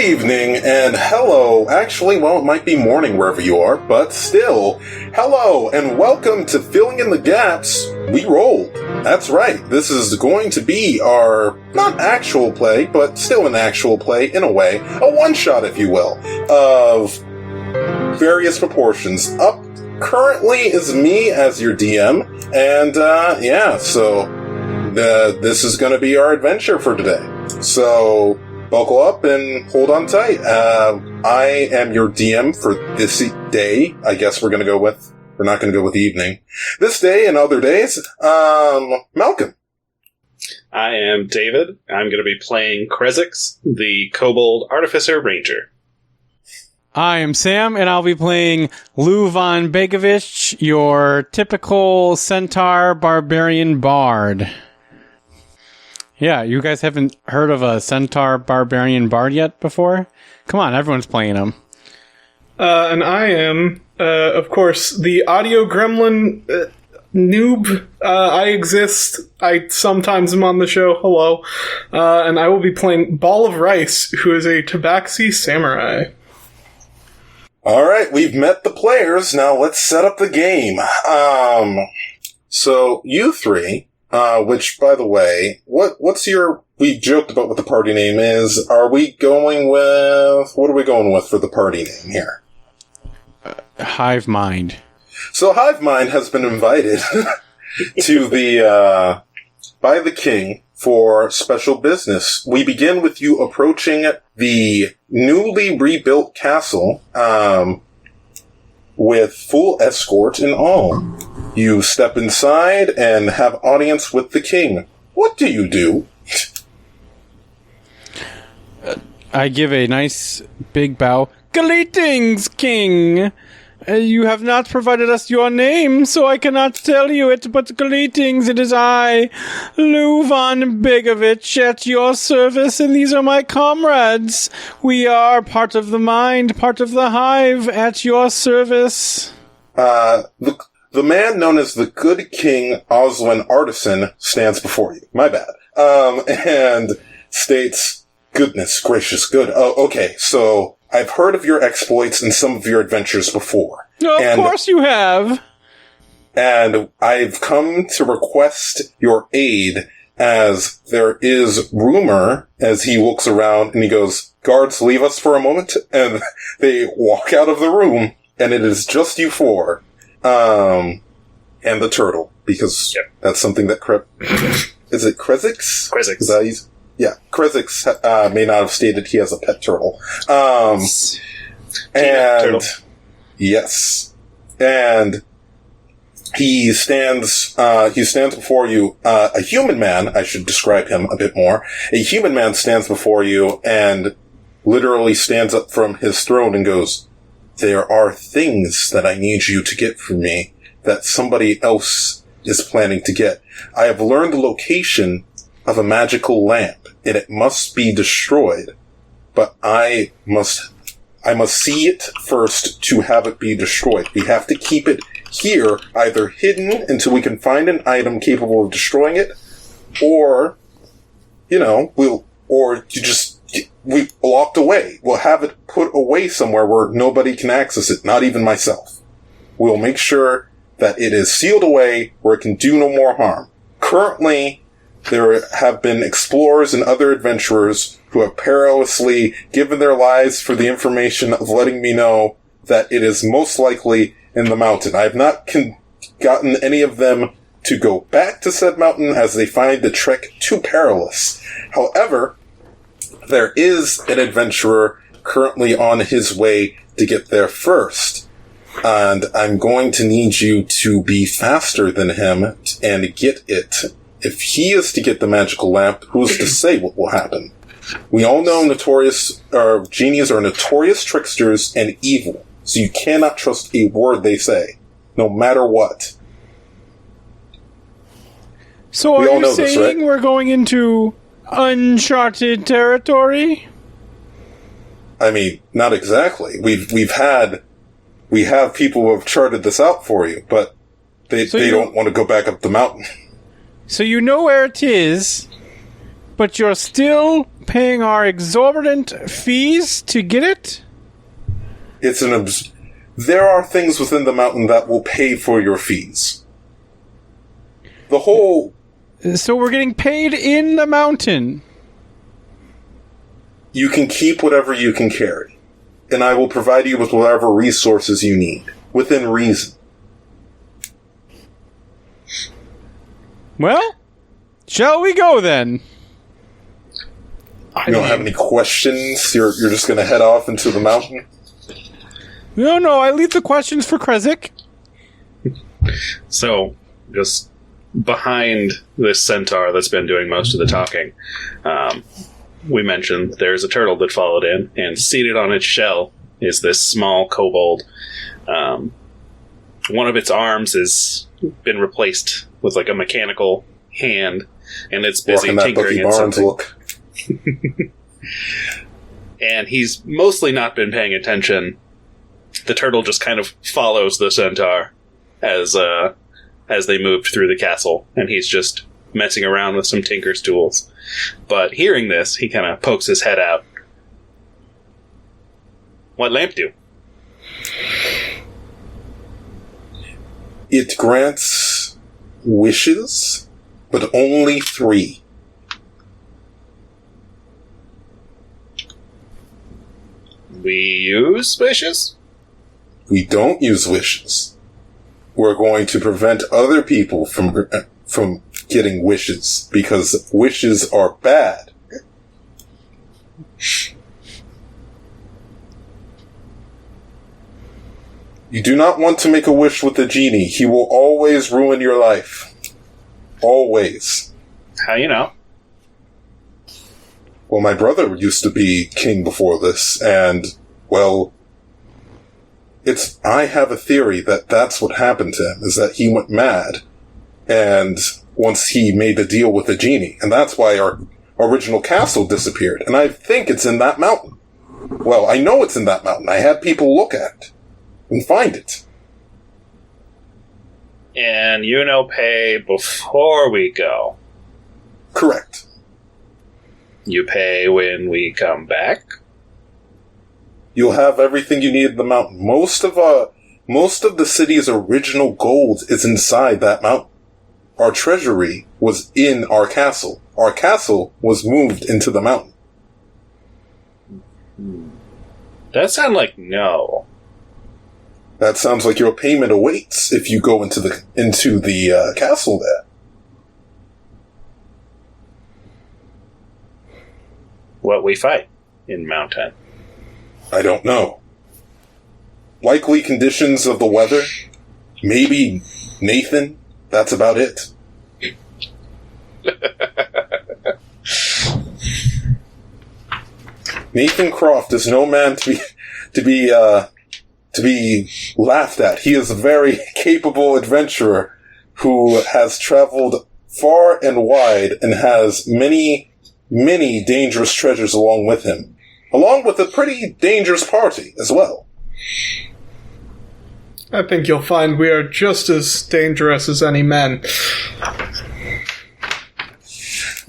evening, and hello. Actually, well, it might be morning wherever you are, but still, hello, and welcome to Filling in the Gaps. We rolled. That's right. This is going to be our, not actual play, but still an actual play, in a way. A one-shot, if you will, of various proportions. Up currently is me as your DM, and, so this is going to be our adventure for today. So buckle up and hold on tight. I am your DM for this day. I guess we're not going to go with evening. This day and other days, Malcolm. I am David. I'm going to be playing Krezix, the Kobold Artificer Ranger. I am Sam, and I'll be playing Lou von Begovich, your typical Centaur Barbarian Bard. Yeah, you guys haven't heard of a Centaur Barbarian Bard yet before? Come on, everyone's playing them. And I am, of course, the audio gremlin noob. I exist. I sometimes am on the show. Hello. And I will be playing Ball of Rice, who is a Tabaxi samurai. Alright, we've met the players. Now let's set up the game. So you three... which, by the way, we joked about what the party name is. What are we going with for the party name here? Hive Mind. So Hive Mind has been invited by the king for special business. We begin with you approaching the newly rebuilt castle, with full escort and all. You step inside and have audience with the king. What do you do? I give a nice big bow. Greetings, king! You have not provided us your name, so I cannot tell you it, but greetings, it is I, Lou von Begovich, at your service, and these are my comrades. We are part of the mind, part of the hive, at your service. The man known as the Good King Oswin Artisan stands before you. My bad. And states, goodness gracious, good. Oh, okay, so I've heard of your exploits and some of your adventures before. Of course you have. And I've come to request your aid, as there is rumor, as he looks around and he goes, guards, leave us for a moment. And they walk out of the room, and it is just you four. And the turtle, because that's something that is it Krezix? Krezix. Is that easy? Yeah, Krezix may not have stated he has a pet turtle. Turtle. Yes, and he stands before you. A human man, I should describe him a bit more. A human man stands before you and literally stands up from his throne and goes, there are things that I need you to get for me that somebody else is planning to get. I have learned the location of a magical lamp, and it must be destroyed. But I must see it first to have it be destroyed. We have to keep it here, either hidden until we can find an item capable of destroying it, or, we locked away. We'll have it put away somewhere where nobody can access it, not even myself. We'll make sure that it is sealed away where it can do no more harm. Currently, there have been explorers and other adventurers who have perilously given their lives for the information of letting me know that it is most likely in the mountain. I have not gotten any of them to go back to said mountain, as they find the trek too perilous. However, there is an adventurer currently on his way to get there first. And I'm going to need you to be faster than him and get it. If he is to get the magical lamp, who's to say what will happen? We all know genies are notorious tricksters and evil. So you cannot trust a word they say, no matter what. So are you saying we're going into uncharted territory? I mean, not exactly. We have people who have charted this out for you, but they don't want to go back up the mountain. So you know where it is, but you're still paying our exorbitant fees to get it? There are things within the mountain that will pay for your fees. The whole... So we're getting paid in the mountain. You can keep whatever you can carry, and I will provide you with whatever resources you need, within reason. Well, shall we go then? You don't have any questions? You're just going to head off into the mountain? No, I leave the questions for Krezik. So, just behind this centaur that's been doing most of the talking, we mentioned there's a turtle that followed in, and seated on its shell is this small kobold. One of its arms has been replaced with like a mechanical hand, and it's busy tinkering at something. Look. And he's mostly not been paying attention. The turtle just kind of follows the centaur as they moved through the castle, and he's just messing around with some tinker's tools. But hearing this, he kind of pokes his head out. What lamp do? It grants wishes, but only 3. We use wishes? We don't use wishes. We're going to prevent other people from getting wishes, because wishes are bad. You do not want to make a wish with the genie. He will always ruin your life. Always. How you know? Well, my brother used to be king before this, and, well, I have a theory that that's what happened to him, is that he went mad, and once he made the deal with the genie, and that's why our original castle disappeared, and I think it's in that mountain. Well, I know it's in that mountain. I had people look at it and find it. And you pay before we go. Correct. You pay when we come back? You'll have everything you need in the mountain. Most of the city's original gold is inside that mountain. Our treasury was in our castle. Our castle was moved into the mountain. That sounds like no. That sounds like your payment awaits if you go into the castle there. What we fight in Mountain? I don't know. Likely conditions of the weather. Maybe Nathan. That's about it. Nathan Croft is no man to be laughed at. He is a very capable adventurer who has traveled far and wide and has many, many dangerous treasures along with him, along with a pretty dangerous party as well. I think you'll find we are just as dangerous as any men.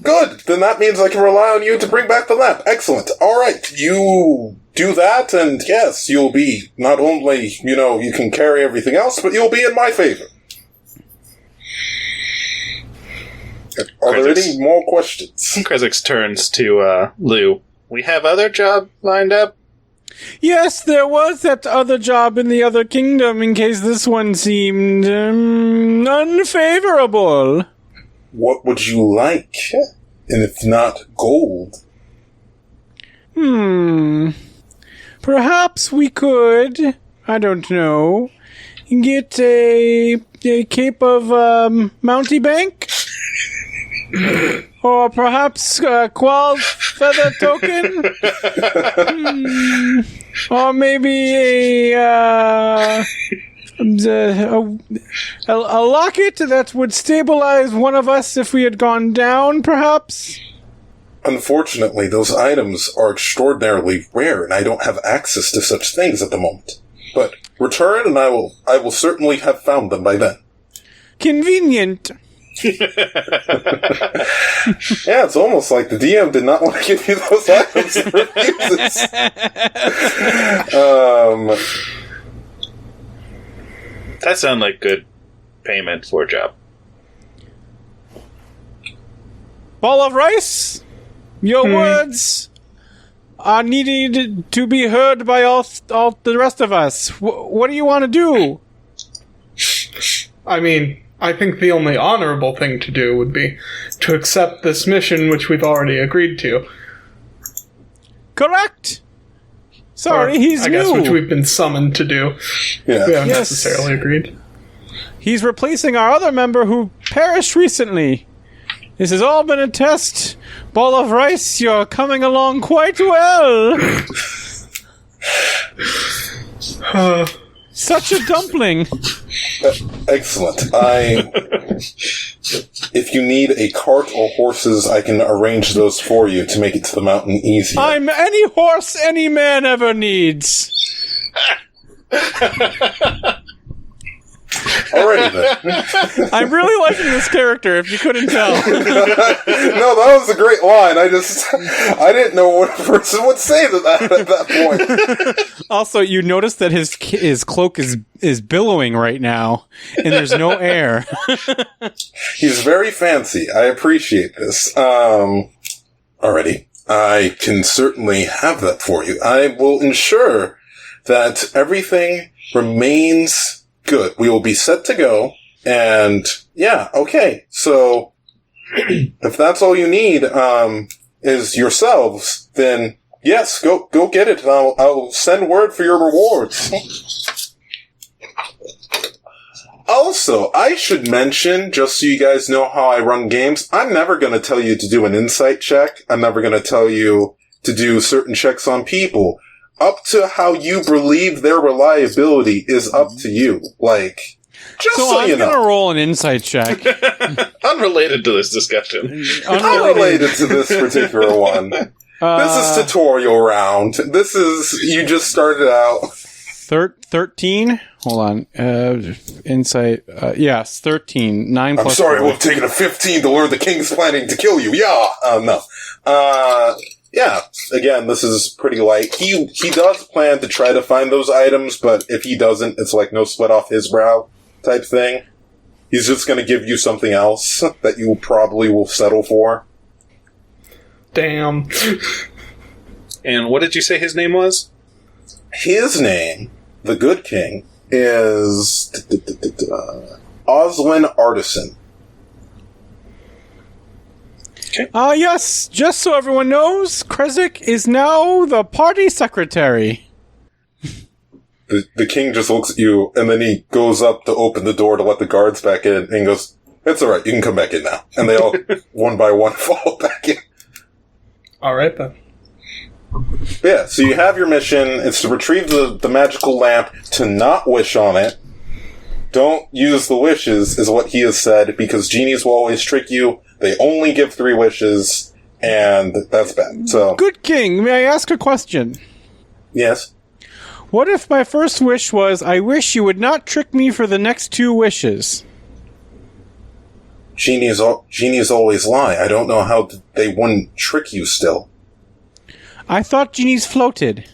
Good! Then that means I can rely on you to bring back the lamp. Excellent. Alright, you do that, and yes, you'll be not only, you can carry everything else, but you'll be in my favor. Are there any more questions? Krezik turns to Lou. We have other job lined up? Yes, there was that other job in the other kingdom in case this one seemed unfavorable. What would you like? And if not gold? Perhaps we could, I don't know, get a cape of Mountebank? Or perhaps Qual's feather token? Or maybe a locket that would stabilize one of us if we had gone down, perhaps? Unfortunately, those items are extraordinarily rare, and I don't have access to such things at the moment. But return, and I will certainly have found them by then. Convenient. Yeah, it's almost like the DM did not want to give you those items and refuses. That sounds like good payment for a job. Ball of rice, your words are needed to be heard by all the rest of us. What do you want to do? I mean, I think the only honorable thing to do would be to accept this mission, which we've already agreed to. Correct. Sorry, Or, he's I new. guess which we've been summoned to do. Yeah. We haven't Yes. necessarily agreed. He's replacing our other member who perished recently. This has all been a test. Ball of rice, you're coming along quite well. Such a dumpling. Excellent. If you need a cart or horses, I can arrange those for you to make it to the mountain easier. I'm any horse any man ever needs. Alrighty then. I'm really liking this character, if you couldn't tell. No, that was a great line. I didn't know what a person would say to that at that point. Also, you notice that his cloak is billowing right now, and there's no air. He's very fancy. I appreciate this. Alrighty. I can certainly have that for you. I will ensure that everything remains good. We will be set to go. And yeah, okay. So if that's all you need, is yourselves, then yes, go get it. And I'll send word for your rewards. Also, I should mention, just so you guys know how I run games, I'm never going to tell you to do an insight check. I'm never going to tell you to do certain checks on people. Up to how you believe their reliability is up to you. Like, just so, I'm you gonna know. roll an insight check. Unrelated to this discussion. Unrelated to this particular one. This is tutorial round. This is, you just started out. 13? Hold on. Insight. Yes, 13. 9 I'm plus sorry, 4. we've taken a 15 to learn the king's planning to kill you. Yeah. No. Yeah. Again, this is pretty light. He does plan to try to find those items, but if he doesn't, it's like no sweat off his brow type thing. He's just going to give you something else that you probably will settle for. Damn. And what did you say his name was? His name, the Good King, is Oslin Artisan. Yes, just so everyone knows, Krezik is now the party secretary. The king just looks at you, and then he goes up to open the door to let the guards back in, and he goes, "It's alright, you can come back in now." And they all, one by one, fall back in. Alright then. But yeah, so you have your mission. It's to retrieve the magical lamp, to not wish on it. Don't use the wishes, is what he has said, because genies will always trick you. They only give 3 wishes, and that's bad. So, Good King, may I ask a question? yes. What if my first wish was, I wish you would not trick me for the next 2 wishes? Genies always lie. I don't know how they wouldn't trick you still. I thought genies floated.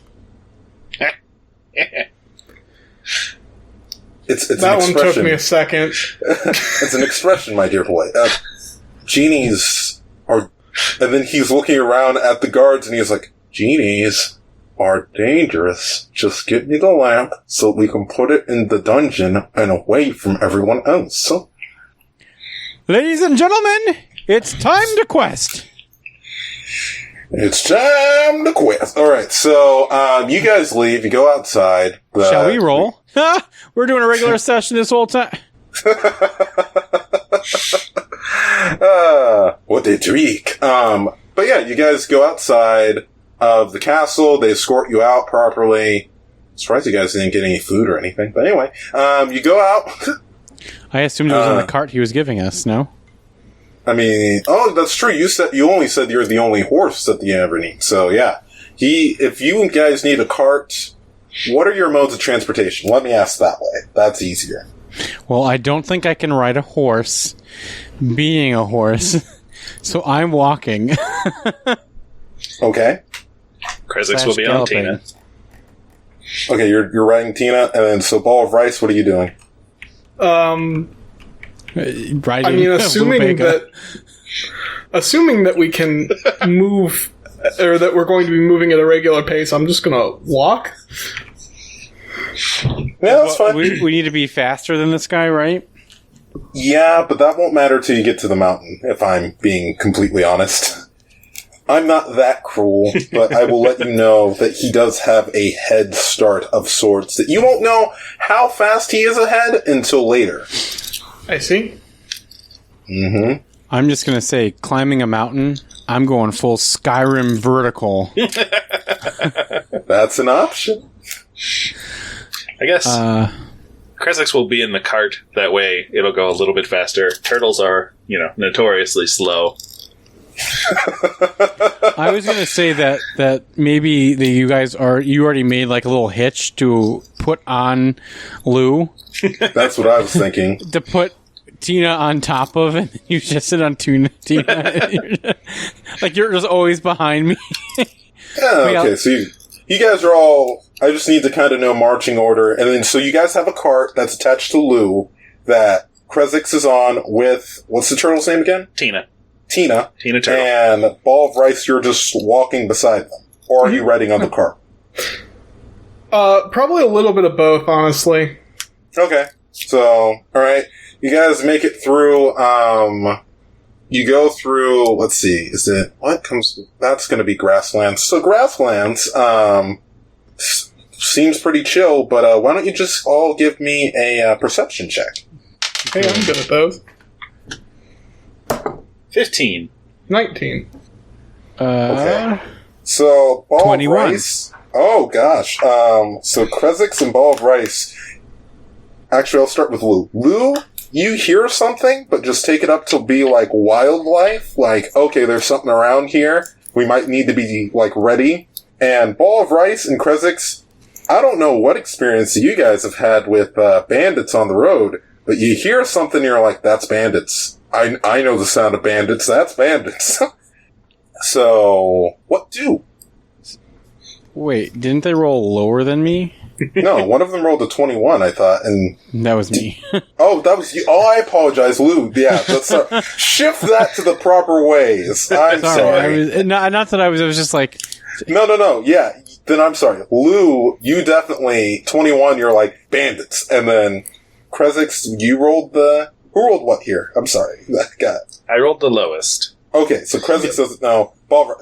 It's That an one expression. took me a second. It's an expression, my dear boy. Genies are... And then he's looking around at the guards, and he's like, "Genies are dangerous. Just get me the lamp so we can put it in the dungeon and away from everyone else." Ladies and gentlemen, it's time to quest. It's time to quest. Alright, so, you guys leave, you go outside. Shall we roll? Ha! We're doing a regular session this whole time. What a trick. But yeah, you guys go outside of the castle, they escort you out properly. Surprised you guys didn't get any food or anything. But anyway, you go out. I assumed it was on the cart he was giving us, no? I mean, oh, that's true. You only said you're the only horse that you ever need. So yeah, if you guys need a cart, what are your modes of transportation? Let me ask that way. That's easier. Well, I don't think I can ride a horse being a horse. So I'm walking. Okay. Kresix will be on Tina. Okay, you're riding Tina, and then so Ball of Rice, what are you doing? Riding I mean, assuming that we can move, or that we're going to be moving at a regular pace, I'm just gonna walk. Yeah, that's fine. We need to be faster than this guy, right? Yeah, but that won't matter till you get to the mountain, if I'm being completely honest. I'm not that cruel, but I will let you know that he does have a head start of sorts, that you won't know how fast he is ahead until later. I see. Mm-hmm. I'm just going to say, climbing a mountain, I'm going full Skyrim vertical. That's an option. I guess Kresix will be in the cart. That way it'll go a little bit faster. Turtles are, notoriously slow. I was going to say that maybe you already made like a little hitch to put on Lou. That's what I was thinking. To put Tina on top of, and you just sit on Tina. Like you're just always behind me. Yeah, okay, so you guys are all... I just need to kind of know marching order. And then, so you guys have a cart that's attached to Lou that Kresix is on with... What's the turtle's name again? Tina Turtle. And Ball of Rice, you're just walking beside them. Or are you riding on the cart? Probably a little bit of both, honestly. Okay. So, alright. You guys make it through, you go through, let's see, that's gonna be Grasslands. So Grasslands, seems pretty chill, but why don't you just all give me a perception check? Hey, I'm good at those. 15. 19. Okay. So, Ball 21. of Rice. Oh, gosh. So, Kresix and Ball of Rice. Actually, I'll start with Lou. Lou, you hear something, but just take it up to be like wildlife. Like, okay, there's something around here. We might need to be, like, ready. And Ball of Rice and Kresix, I don't know what experience you guys have had with bandits on the road, but you hear something, you're like, that's bandits. I know the sound of bandits. That's bandits. So, what do? Wait, didn't they roll lower than me? No, one of them rolled a 21, I thought, and... That was me. Oh, that was you. Oh, I apologize, Lou. Yeah, let's shift that to the proper ways. I'm sorry. Not that I was just like... No. Yeah, then I'm sorry. Lou, you definitely, 21, you're like, bandits. And then, Kresix, you rolled the... Who rolled what here? I'm sorry. I rolled the lowest. Okay, so Kresix doesn't know.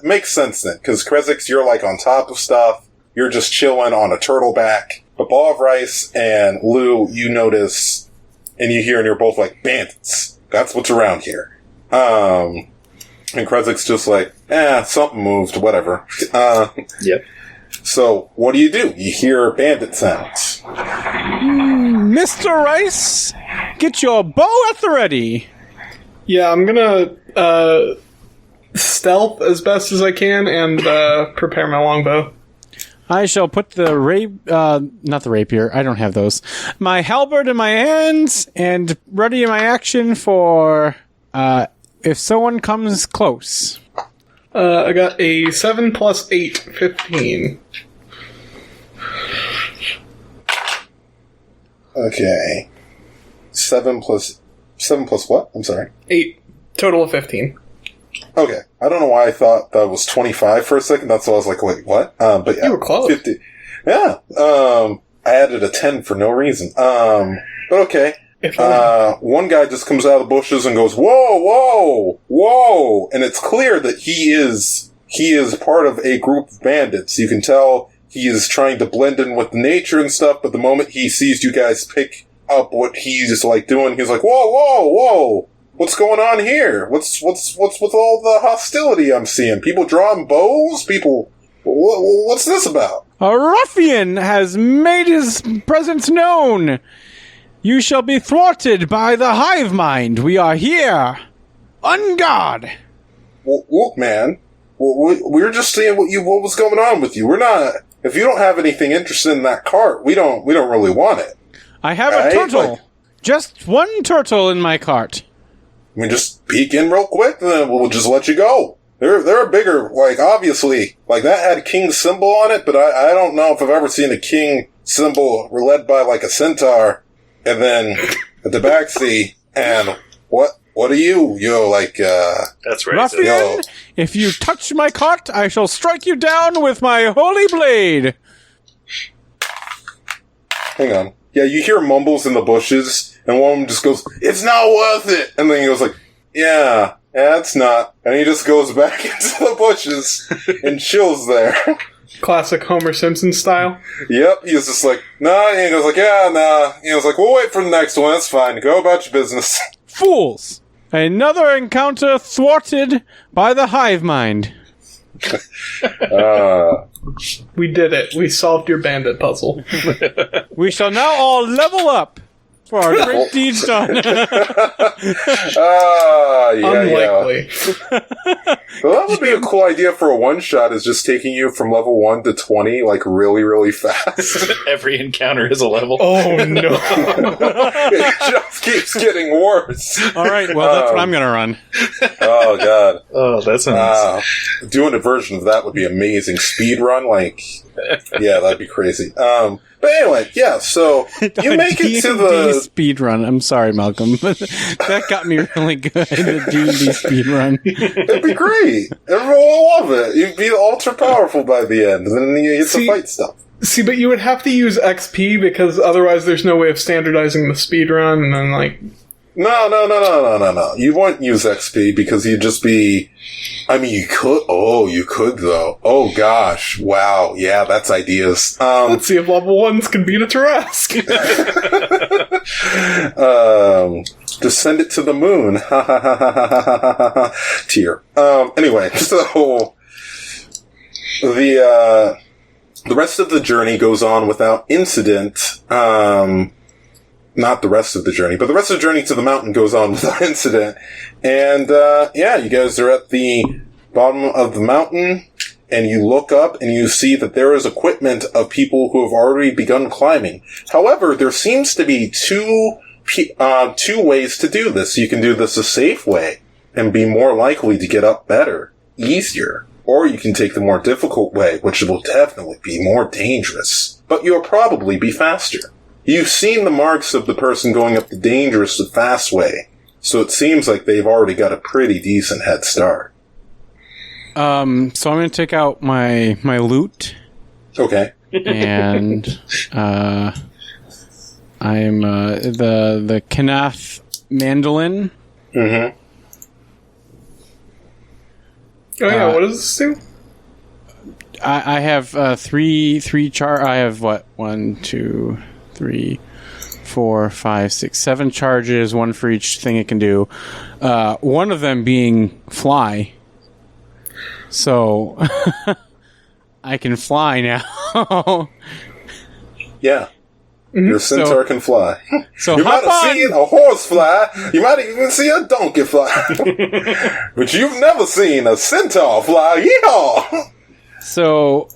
Makes sense then, because Kresix, you're like on top of stuff. You're just chilling on a turtle back. But Ball of Rice and Lou, you notice, and you hear, and you're both like, bandits. That's what's around here. And Kresix just like, something moved, whatever. Yep. So, what do? You hear bandit sounds. Mr. Rice, get your bow at the ready. Yeah, I'm gonna stealth as best as I can and prepare my longbow. I shall put the not the rapier, I don't have those. My halberd in my hands and ready in my action for if someone comes close. I got a 7 plus 8, 15. Okay. 7 plus what? I'm sorry. 8. Total of 15. Okay. I don't know why I thought that was 25 for a second. That's why I was like, wait, what? But yeah. You were close. 50. Yeah. I added a 10 for no reason. But okay. One guy just comes out of the bushes and goes, whoa, whoa, whoa. And it's clear that he is part of a group of bandits. You can tell he is trying to blend in with nature and stuff, but the moment he sees you guys pick up what he's like doing, he's like, whoa, whoa, whoa. What's going on here? What's with all the hostility I'm seeing? People drawing bows? What's this about? A ruffian has made his presence known. You shall be thwarted by the hive mind. We are here. On guard. Look, man. We're just seeing what was going on with you. We're not... If you don't have anything interested in that cart, we don't really want it. I have a turtle. Just one turtle in my cart. I mean, just peek in real quick, and then we'll just let you go. They're bigger, like, obviously, like, that had a king symbol on it, but I don't know if I've ever seen a king symbol led by, like, a centaur, and then a tabaxi, and what are you? You're like, That's right. Ruffian, if you touch my cot, I shall strike you down with my holy blade. hang on. Yeah, you hear mumbles in the bushes, and one of them just goes, "It's not worth it!" And then he goes like, yeah, it's not. And he just goes back into the bushes and chills there. Classic Homer Simpson style. Yep, he's just like, nah, and he goes like, yeah, nah. He was like, we'll wait for the next one, that's fine. Go about your business. Fools! Another encounter thwarted by the hive mind. We did it. We solved your bandit puzzle. We shall now all level up for our great deeds done. Unlikely. Well, that would be a cool idea for a one-shot, is just taking you from level 1 to 20, like, really, really fast. Every encounter is a level. Oh, no. It just keeps getting worse. All right, well, that's what I'm going to run. Oh, God. Oh, that sounds... Doing a version of that would be amazing. Speed run, like, yeah, that'd be crazy. But anyway, yeah, so you make it to the speed run. I'm sorry, Malcolm, but that got me really good. The D&D speed run. It'd be great. Everyone will love it. You'd be ultra powerful by the end, and then you get to fight stuff. See, but you would have to use XP because otherwise there's no way of standardizing the speed run, and then, like... No. You wouldn't use XP because you'd just be... I mean, you could... Oh, you could, though. Oh, gosh. Wow. Yeah, that's ideas. Let's see if level 1s can beat a Tarrasque. Just send it to the moon. Tier. Anyway, so... The rest of the journey goes on without incident. Not the rest of the journey, but the rest of the journey to the mountain goes on without incident. And, yeah, you guys are at the bottom of the mountain, and you look up and you see that there is equipment of people who have already begun climbing. However, there seems to be two ways to do this. You can do this a safe way and be more likely to get up better, easier. Or you can take the more difficult way, which will definitely be more dangerous. But you'll probably be faster. You've seen the marks of the person going up the dangerous and fast way, so it seems like they've already got a pretty decent head start. So I'm going to take out my loot. Okay. And I'm the Knath mandolin. Mm-hmm. Oh yeah, what does this do? I have three I have what? 1, 2, 3, 4, 5, 6, 7 charges, one for each thing it can do. One of them being fly. So I can fly now. Yeah. Mm-hmm. Your centaur can fly. So you might have seen a horse fly. You might even see a donkey fly. But you've never seen a centaur fly. Yeehaw! So,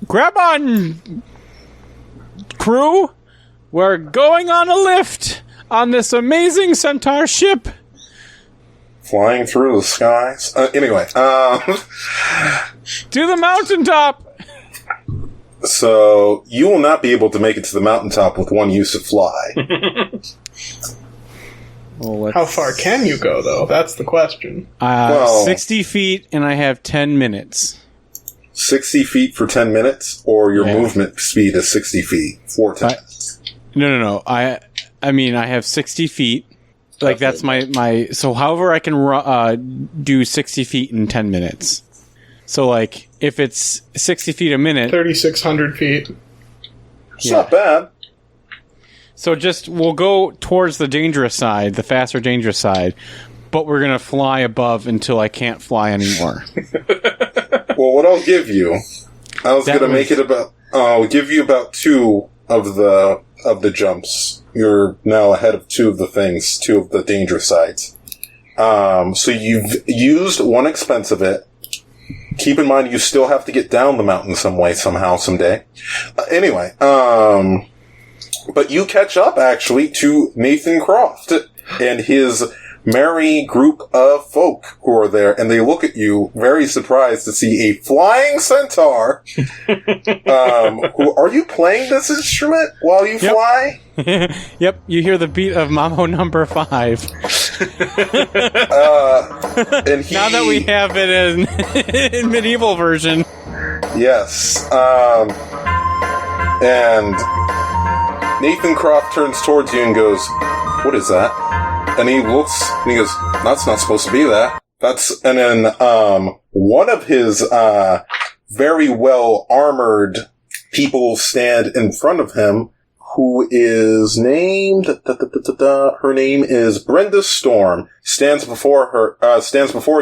grab on, crew. We're going on a lift on this amazing centaur ship. Flying through the skies. Anyway, to the mountaintop. So, you will not be able to make it to the mountaintop with one use of fly. Well, how far can you go, though? That's the question. 60 feet, and I have 10 minutes. 60 feet for 10 minutes? Or your movement speed is 60 feet for 10 minutes? No. I mean, I have 60 feet. Like, that's my... So, however, I can do 60 feet in 10 minutes. So, like, if it's 60 feet a minute... 3,600 feet. It's not bad. So we'll go towards the dangerous side, the faster dangerous side, but we're going to fly above until I can't fly anymore. Well, what I'll give you... I'll give you about 2 of the jumps. You're now ahead of 2 of the things, 2 of the dangerous sides. So you've used 1 expense of it. Keep in mind, you still have to get down the mountain some way, somehow, someday. Anyway, but you catch up, actually, to Nathan Croft. and his merry group of folk who are there, and they look at you very surprised to see a flying centaur. Are you playing this instrument while you fly? Yep, you hear the beat of Mambo number 5. And he, Now that we have it in medieval version. yes, and Nathan Croft turns towards you and goes, "What is that?" And he looks and he goes, "That's not supposed to be that." And then one of his very well armored people stand in front of him, who is named her name is Brenda Storm. Stands before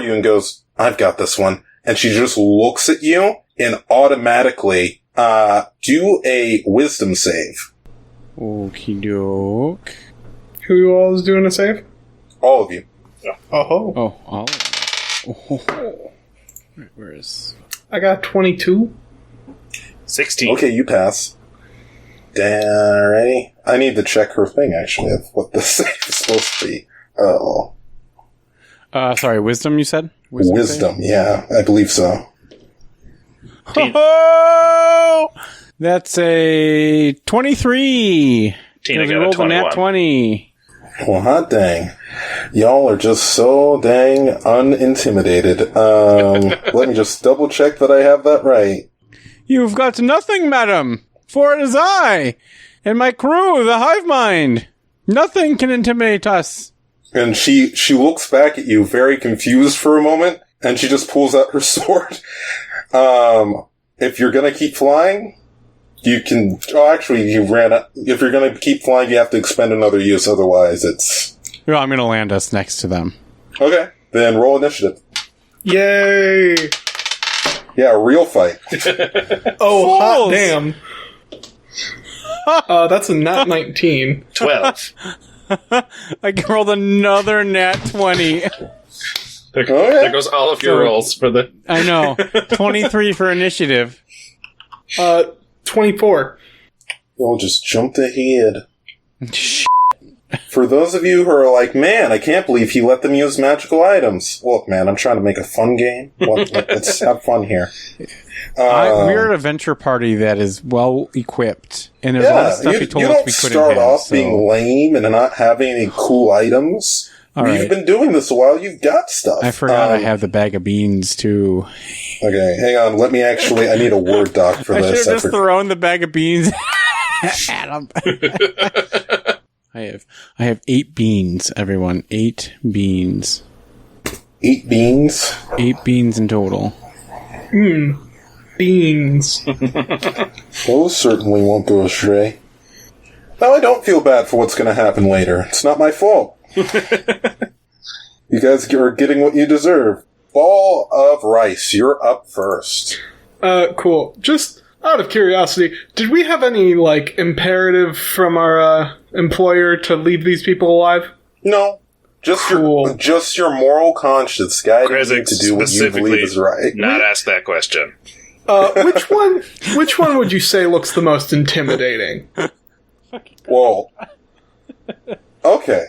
you and goes, "I've got this one." And she just looks at you and automatically do a wisdom save. Okie doke. Who all is doing a save? All of you. Oh. Oh, all of them. Oh. Where is... I got 22. 16. Okay, you pass. Alrighty. I need to check her thing, actually, of what this save is supposed to be. Oh. Sorry, wisdom you said? Wisdom, yeah, I believe so. Oh! That's a 23. Tina Because we got a rolled a nat 21. 20. Well, hot dang. Y'all are just so dang unintimidated. Let me just double check that I have that right. You've got nothing, madam, for it is I, and my crew, the Hive Mind. Nothing can intimidate us. And she looks back at you, very confused for a moment, and she just pulls out her sword. If you're gonna keep flying, you can... Oh, actually, you ran out. If you're gonna keep flying, you have to expend another use, otherwise it's... Well, I'm going to land us next to them. Okay, then roll initiative. Yay! Yeah, a real fight. Oh, hot Fools! damn. That's a nat 19. 12. I rolled another nat 20. There goes all of your rolls for the... I know. 23 for initiative. 24. You'll just jumped ahead. For those of you who are like, man, I can't believe he let them use magical items. Look, man, I'm trying to make a fun game. Let's have fun here. We're an adventure party that is well equipped, and there's a lot of stuff he told you us don't we couldn't start have. off So. being lame and not having any cool items. All You've right. been doing this a while. You've got stuff. I forgot I have the bag of beans too. Okay, hang on. Let me actually... I need a Word doc for I should this. have just thrown the bag of beans at him. I have 8 beans, everyone. 8 beans. 8 beans. 8 beans in total. Beans. Those certainly won't go astray. Now, I don't feel bad for what's going to happen later. It's not my fault. You guys are getting what you deserve. Ball of Rice, you're up first. Cool. Just out of curiosity, did we have any, imperative from our, employer to leave these people alive? No. Just Cool. your moral conscience guiding you Krezek to do what you specifically believe is right. not ask that question. Which one would you say looks the most intimidating? Well, okay.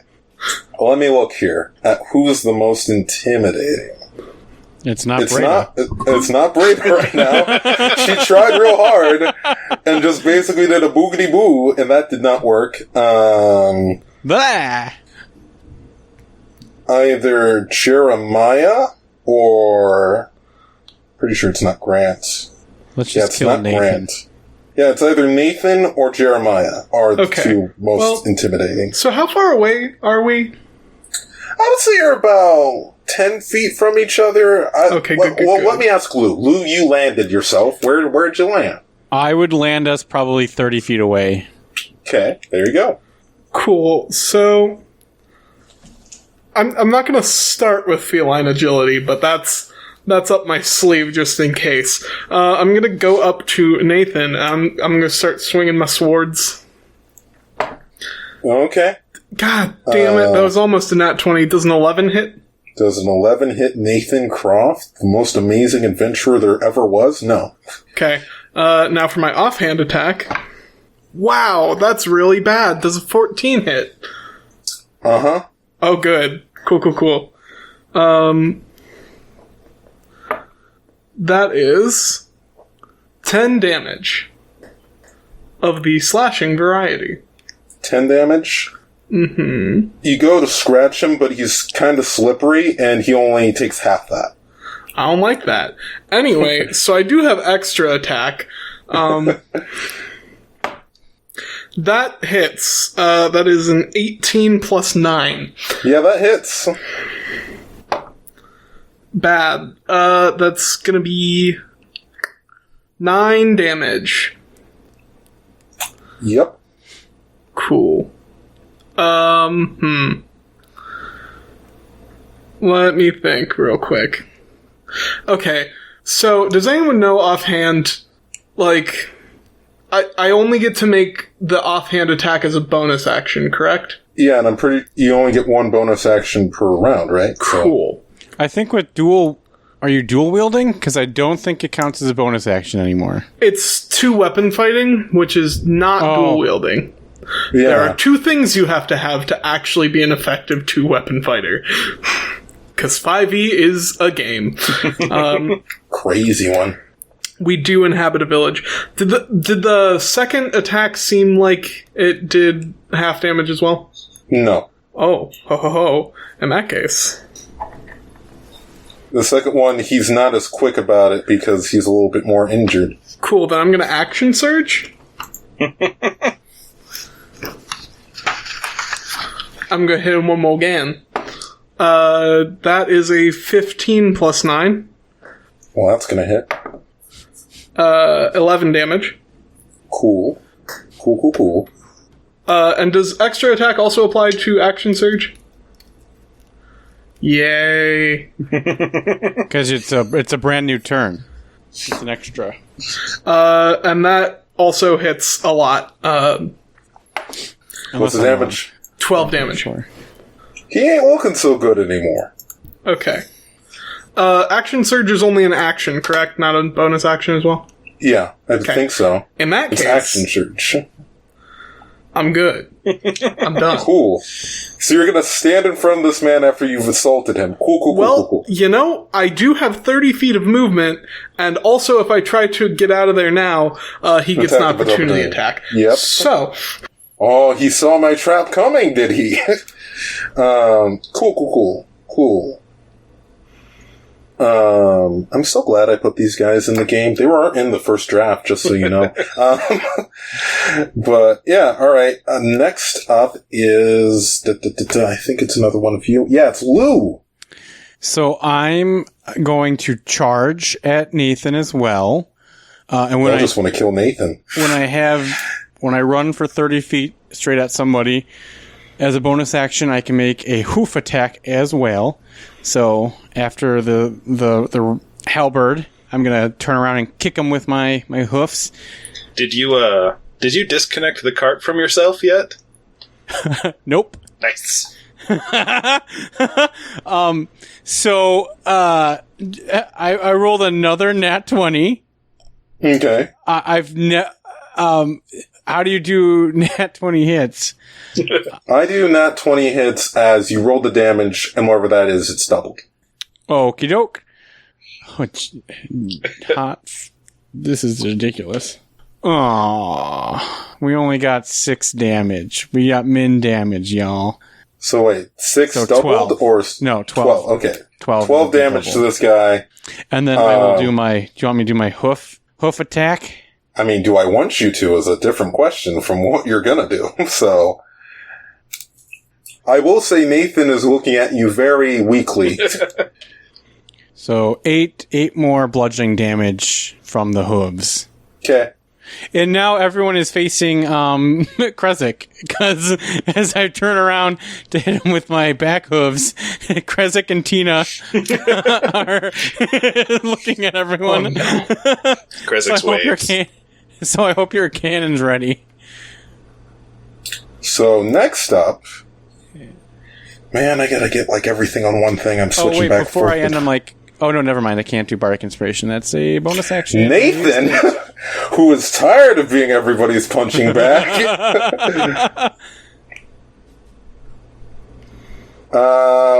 Well, let me look here at who's the most intimidating. It's not It's Breda. it's not Breda right now. She tried real hard and just basically did a boogity boo, and that did not work. Blah! Either Jeremiah or pretty sure it's not Grant. Let's Yeah, just it's kill not Nathan. Grant. Yeah, it's either Nathan or Jeremiah are the Okay. two most Well- intimidating. So how far away are we? I would say you're about 10 feet from each other. Okay, good, Well, good. let me ask Lou. Lou, you landed yourself. Where'd you land? I would land us probably 30 feet away. Okay, there you go. Cool. So I'm not gonna start with feline agility, but that's up my sleeve just in case. I'm gonna go up to Nathan. I'm gonna start swinging my swords. Okay. God damn it! That was almost a nat 20. Does an 11 hit? Does an 11 hit Nathan Croft, the most amazing adventurer there ever was? No. Okay. Now for my offhand attack. Wow, that's really bad. Does a 14 hit? Uh-huh. Oh, good. Cool. That is 10 damage of the slashing variety. 10 damage? Mm-hmm. You go to scratch him, but he's kind of slippery, and he only takes half that. I don't like that. Anyway, so I do have extra attack. That hits. That is an 18 plus 9. Yeah, that hits. Bad. That's gonna be 9 damage. Yep. Cool. Let me think real quick. Okay, so does anyone know offhand, like, I only get to make the offhand attack as a bonus action, correct? Yeah, and you only get one bonus action per round, right? Cool. I think with dual... Are you dual wielding? Because I don't think it counts as a bonus action anymore. It's 2 weapon fighting, which is not dual wielding. Yeah. There are 2 things you have to actually be an effective 2 weapon fighter. Because 5e is a game. Crazy one. We do inhabit a village. Did the second attack seem like it did half damage as well? No. Oh, ho. In that case. The second one, he's not as quick about it because he's a little bit more injured. Cool, then I'm gonna action surge. I'm gonna hit him one more again. That is a 15 plus 9. Well, that's gonna hit. 11 damage. Cool. And does extra attack also apply to action surge? Yay. Because it's a brand new turn. It's an extra. And that also hits a lot. What's the damage? 12 damage. Sure. He ain't looking so good anymore. Okay. Action surge is only an action, correct? Not a bonus action as well? Yeah, I think so. In that It's case, action surge. I'm good. I'm done. Cool. So you're gonna stand in front of this man after you've assaulted him. Cool. Well, you know, I do have 30 feet of movement, and also if I try to get out of there now, he gets an opportunity attack. Yep. So, Oh, he saw my trap coming, did he? Cool. I'm so glad I put these guys in the game. They weren't in the first draft, just so you know. But yeah, alright. Next up is, I think it's another one of you. Yeah, it's Lou. So I'm going to charge at Nathan as well. And when I just want to kill Nathan. When I run for 30 feet straight at somebody, as a bonus action, I can make a hoof attack as well. So after the halberd, I'm gonna turn around and kick him with my hoofs. Did you disconnect the cart from yourself yet? Nope. Nice. So I rolled another nat 20. Okay. How do you do nat 20 hits? I do nat 20 hits as you roll the damage, and whatever that is, it's doubled. Okie doke. This is ridiculous. Aww. We only got 6 damage. We got min damage, y'all. So wait, 6 So doubled 12. or... No, 12. Okay. 12 damage double. to this guy. And then I will do my... Do you want me to do my hoof attack? I mean, do I want you to is a different question from what you're gonna do. So... I will say Nathan is looking at you very weakly. So 8 more bludgeoning damage from the hooves. Okay. And now everyone is facing Krezek, because as I turn around to hit him with my back hooves, Krezek and Tina are looking at everyone. Oh, no. Krezek's waves. So I hope your cannon's ready. So next up... Man, I gotta get, like, everything on one thing. I'm switching back and before forth. I end, I'm like, oh no, never mind, I can't do Bardic Inspiration. That's a bonus action. Nathan, who is tired of being everybody's punching bag.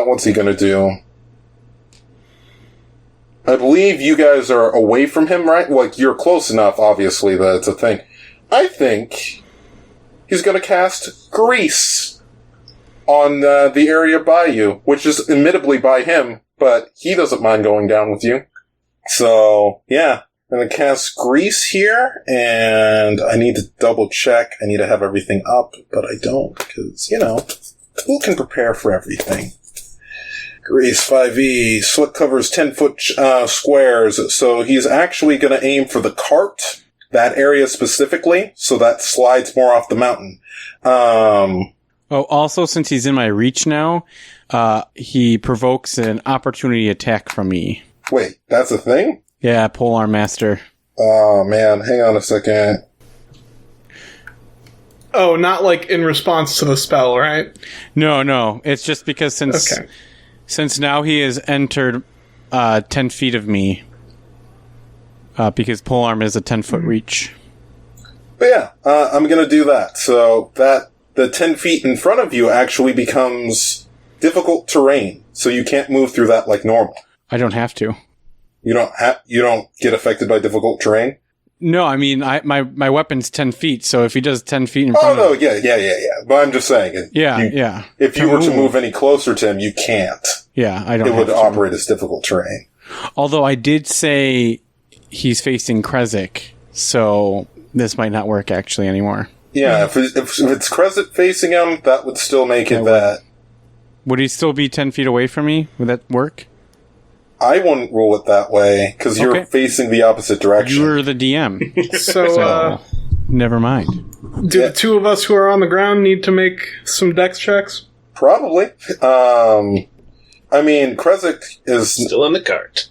What's he gonna do? I believe you guys are away from him, right? Like, you're close enough, obviously, that it's a thing. I think he's gonna cast Grease on the area by you, which is admittedly by him, but he doesn't mind going down with you. So, yeah. I'm gonna cast Grease here, and I need to double check. I need to have everything up, but I don't, because, who can prepare for everything? Grease 5e, slick covers 10-foot squares, so he's actually gonna aim for the cart, that area specifically, so that slides more off the mountain. Also, since he's in my reach now, he provokes an opportunity attack from me. Wait, that's a thing? Yeah, Polearm Master. Oh, man, hang on a second. Oh, not like in response to the spell, right? No. It's just because since now he has entered 10 feet of me, because Polearm is a 10-foot reach. But yeah, I'm gonna do that. So that the 10 feet in front of you actually becomes difficult terrain, so you can't move through that like normal. I don't have to. You don't get affected by difficult terrain? No, I mean, my weapon's 10 feet, so if he does 10 feet in front of... yeah. But I'm just saying. If you were to move any closer to him, you can't. Yeah, I don't It would operate as difficult terrain. Although I did say he's facing Krezk, so this might not work actually anymore. Yeah, if it's Krezk facing him, that would still make it that... Would he still be 10 feet away from me? Would that work? I wouldn't rule it that way, because you're facing the opposite direction. You're the DM. So, never mind. Do the two of us who are on the ground need to make some dex checks? Probably. I mean, Krezk is... still in the cart.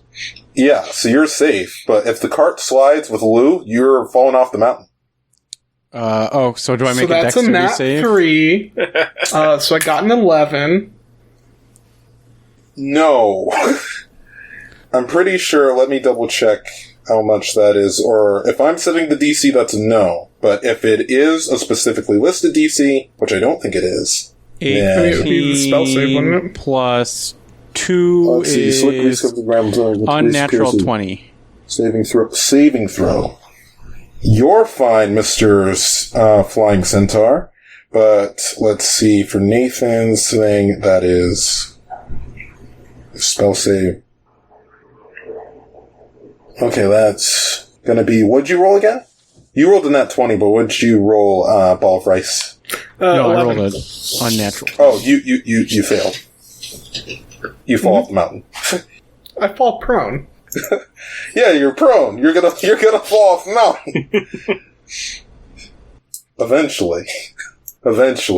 Yeah, so you're safe, but if the cart slides with Lou, you're falling off the mountain. So do I make a dexterity save? So that's a nat 3. So I got an 11. No. I'm pretty sure, let me double check how much that is, or if I'm setting the DC, that's a no. But if it is a specifically listed DC, which I don't think it is, 18 it would be the spell save, wouldn't it? plus 2 is unnatural 20. Saving throw. You're fine, Mr. Flying Centaur. But let's see, for Nathan's thing, that is spell save. Okay, that's gonna be... What'd you roll again? You rolled a nat 20, but what'd you roll, Ball of Rice? No, 11. I rolled an unnatural. Oh, you failed. You fall off the mountain. I fall prone. Yeah, you're prone. You're gonna fall off the mountain. Eventually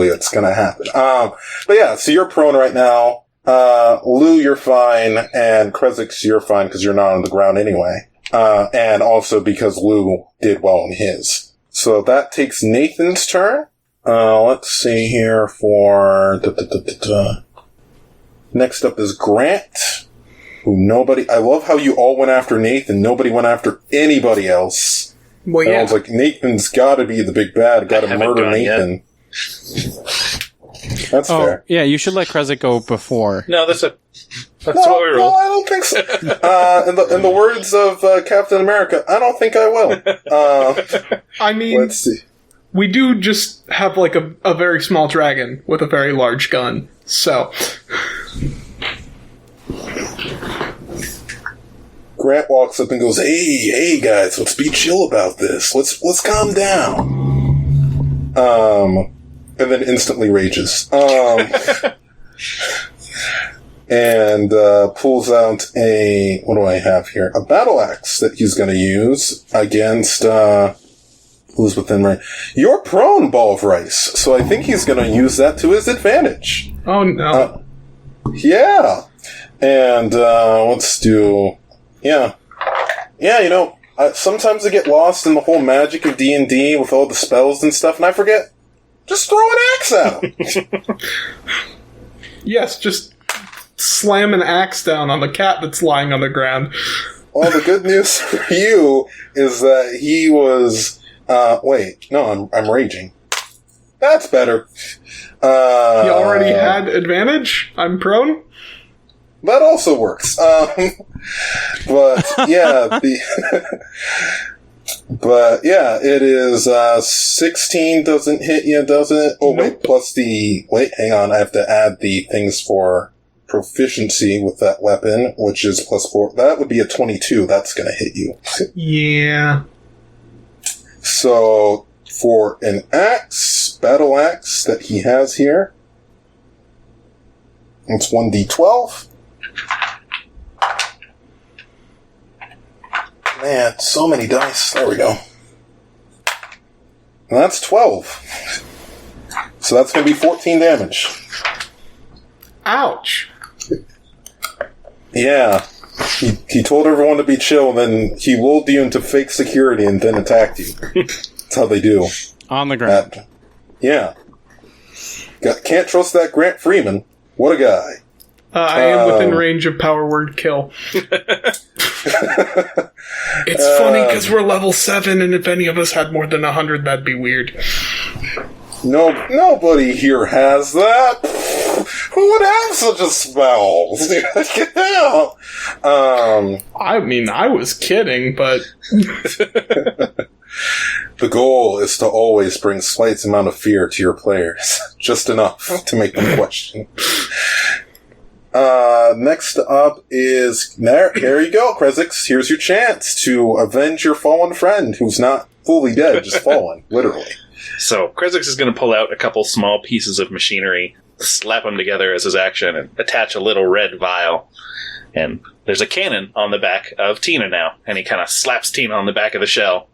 it's gonna happen. But yeah, so you're prone right now. Lou, you're fine, and Krezk, you're fine because you're not on the ground anyway. And also because Lou did well in his. So that takes Nathan's turn. Let's see here for... Next up is Grant, I love how you all went after Nathan. Nobody went after anybody else. Well, yeah. I was like, Nathan's gotta be the big bad. Gotta murder Nathan. That's fair. Yeah, you should let Krezk go before. No, that's what we rolled. No, I don't think so. In the words of Captain America, I don't think I will. I mean, let's see. We do just have like a very small dragon with a very large gun, so... Grant walks up and goes, "Hey guys, let's be chill about this. Let's calm down." And then instantly rages. And pulls out what do I have here? A battle axe that he's going to use against who's within range. You're prone, Ball of Rice, so I think he's going to use that to his advantage. Oh no! Yeah, and let's do. Yeah. Sometimes I get lost in the whole magic of D&D with all the spells and stuff, and I forget. Just throw an axe at him. Yes, just slam an axe down on the cat that's lying on the ground. Well, the good news for you is that he was... I'm raging. That's better. You already had advantage? I'm prone? That also works. But yeah, but yeah, it is 16 doesn't hit you, does it? Oh wait, plus hang on, I have to add the things for proficiency with that weapon, which is +4. That would be a 22. That's gonna hit you. Yeah. So for an battle axe that he has here, it's 1d12. Man, so many dice. There we go. And that's 12. So that's going to be 14 damage. Ouch. Yeah. He told everyone to be chill, and then he lulled you into fake security and then attacked you. That's how they do. On the ground. Yeah. Can't trust that Grant Freeman. What a guy. I am within range of power word kill. It's funny because we're level 7, and if any of us had more than 100, that'd be weird. Nobody here has that. Who would have such a spell? I mean, I was kidding, but... The goal is to always bring slight amount of fear to your players. Just enough to make them question. Next up is... There you go, Krezix. Here's your chance to avenge your fallen friend, who's not fully dead, just fallen, literally. So, Krezix is going to pull out a couple small pieces of machinery, slap them together as his action, and attach a little red vial. And there's a cannon on the back of Tina now, and he kind of slaps Tina on the back of the shell.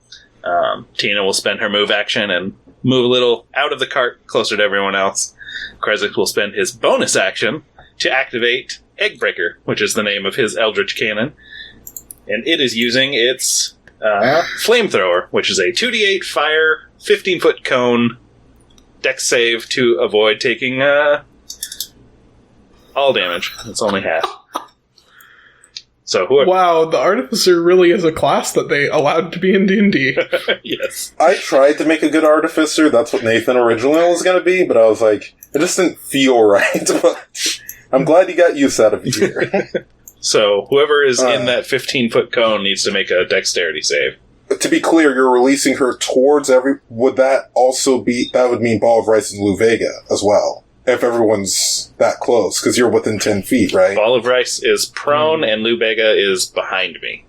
Tina will spend her move action and move a little out of the cart, closer to everyone else. Krezix will spend his bonus action to activate Eggbreaker, which is the name of his Eldritch Cannon. And it is using its Flamethrower, which is a 2d8 fire, 15-foot cone, dex save to avoid taking all damage. It's only half. So whoever... Wow, the Artificer really is a class that they allowed to be in D&D. Yes. I tried to make a good Artificer. That's what Nathan originally was going to be, but I was like, it just didn't feel right. But I'm glad you got use out of it here. So whoever is in that 15-foot cone needs to make a dexterity save. To be clear, you're releasing her towards would that also be... That would mean Ball of Rice and Lou Vega as well. If everyone's that close, because you're within 10 feet, right? Ball of Rice is prone, and Lou Bega is behind me.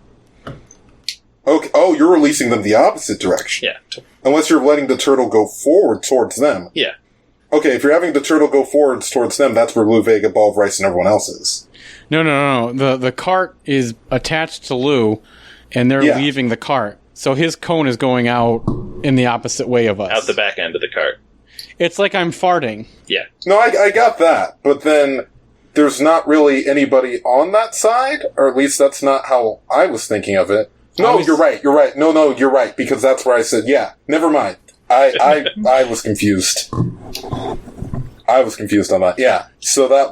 Okay. Oh, you're releasing them the opposite direction. Yeah. Unless you're letting the turtle go forward towards them. Yeah. Okay, if you're having the turtle go forwards towards them, that's where Lou Vega, Ball of Rice, and everyone else is. No. The cart is attached to Lou, and they're leaving the cart. So his cone is going out in the opposite way of us. Out the back end of the cart. It's like I'm farting. Yeah. No, I got that. But then there's not really anybody on that side, or at least that's not how I was thinking of it. No, you're right. No, you're right, because that's where I said, yeah, never mind. I was confused. I was confused on that. Yeah. So that's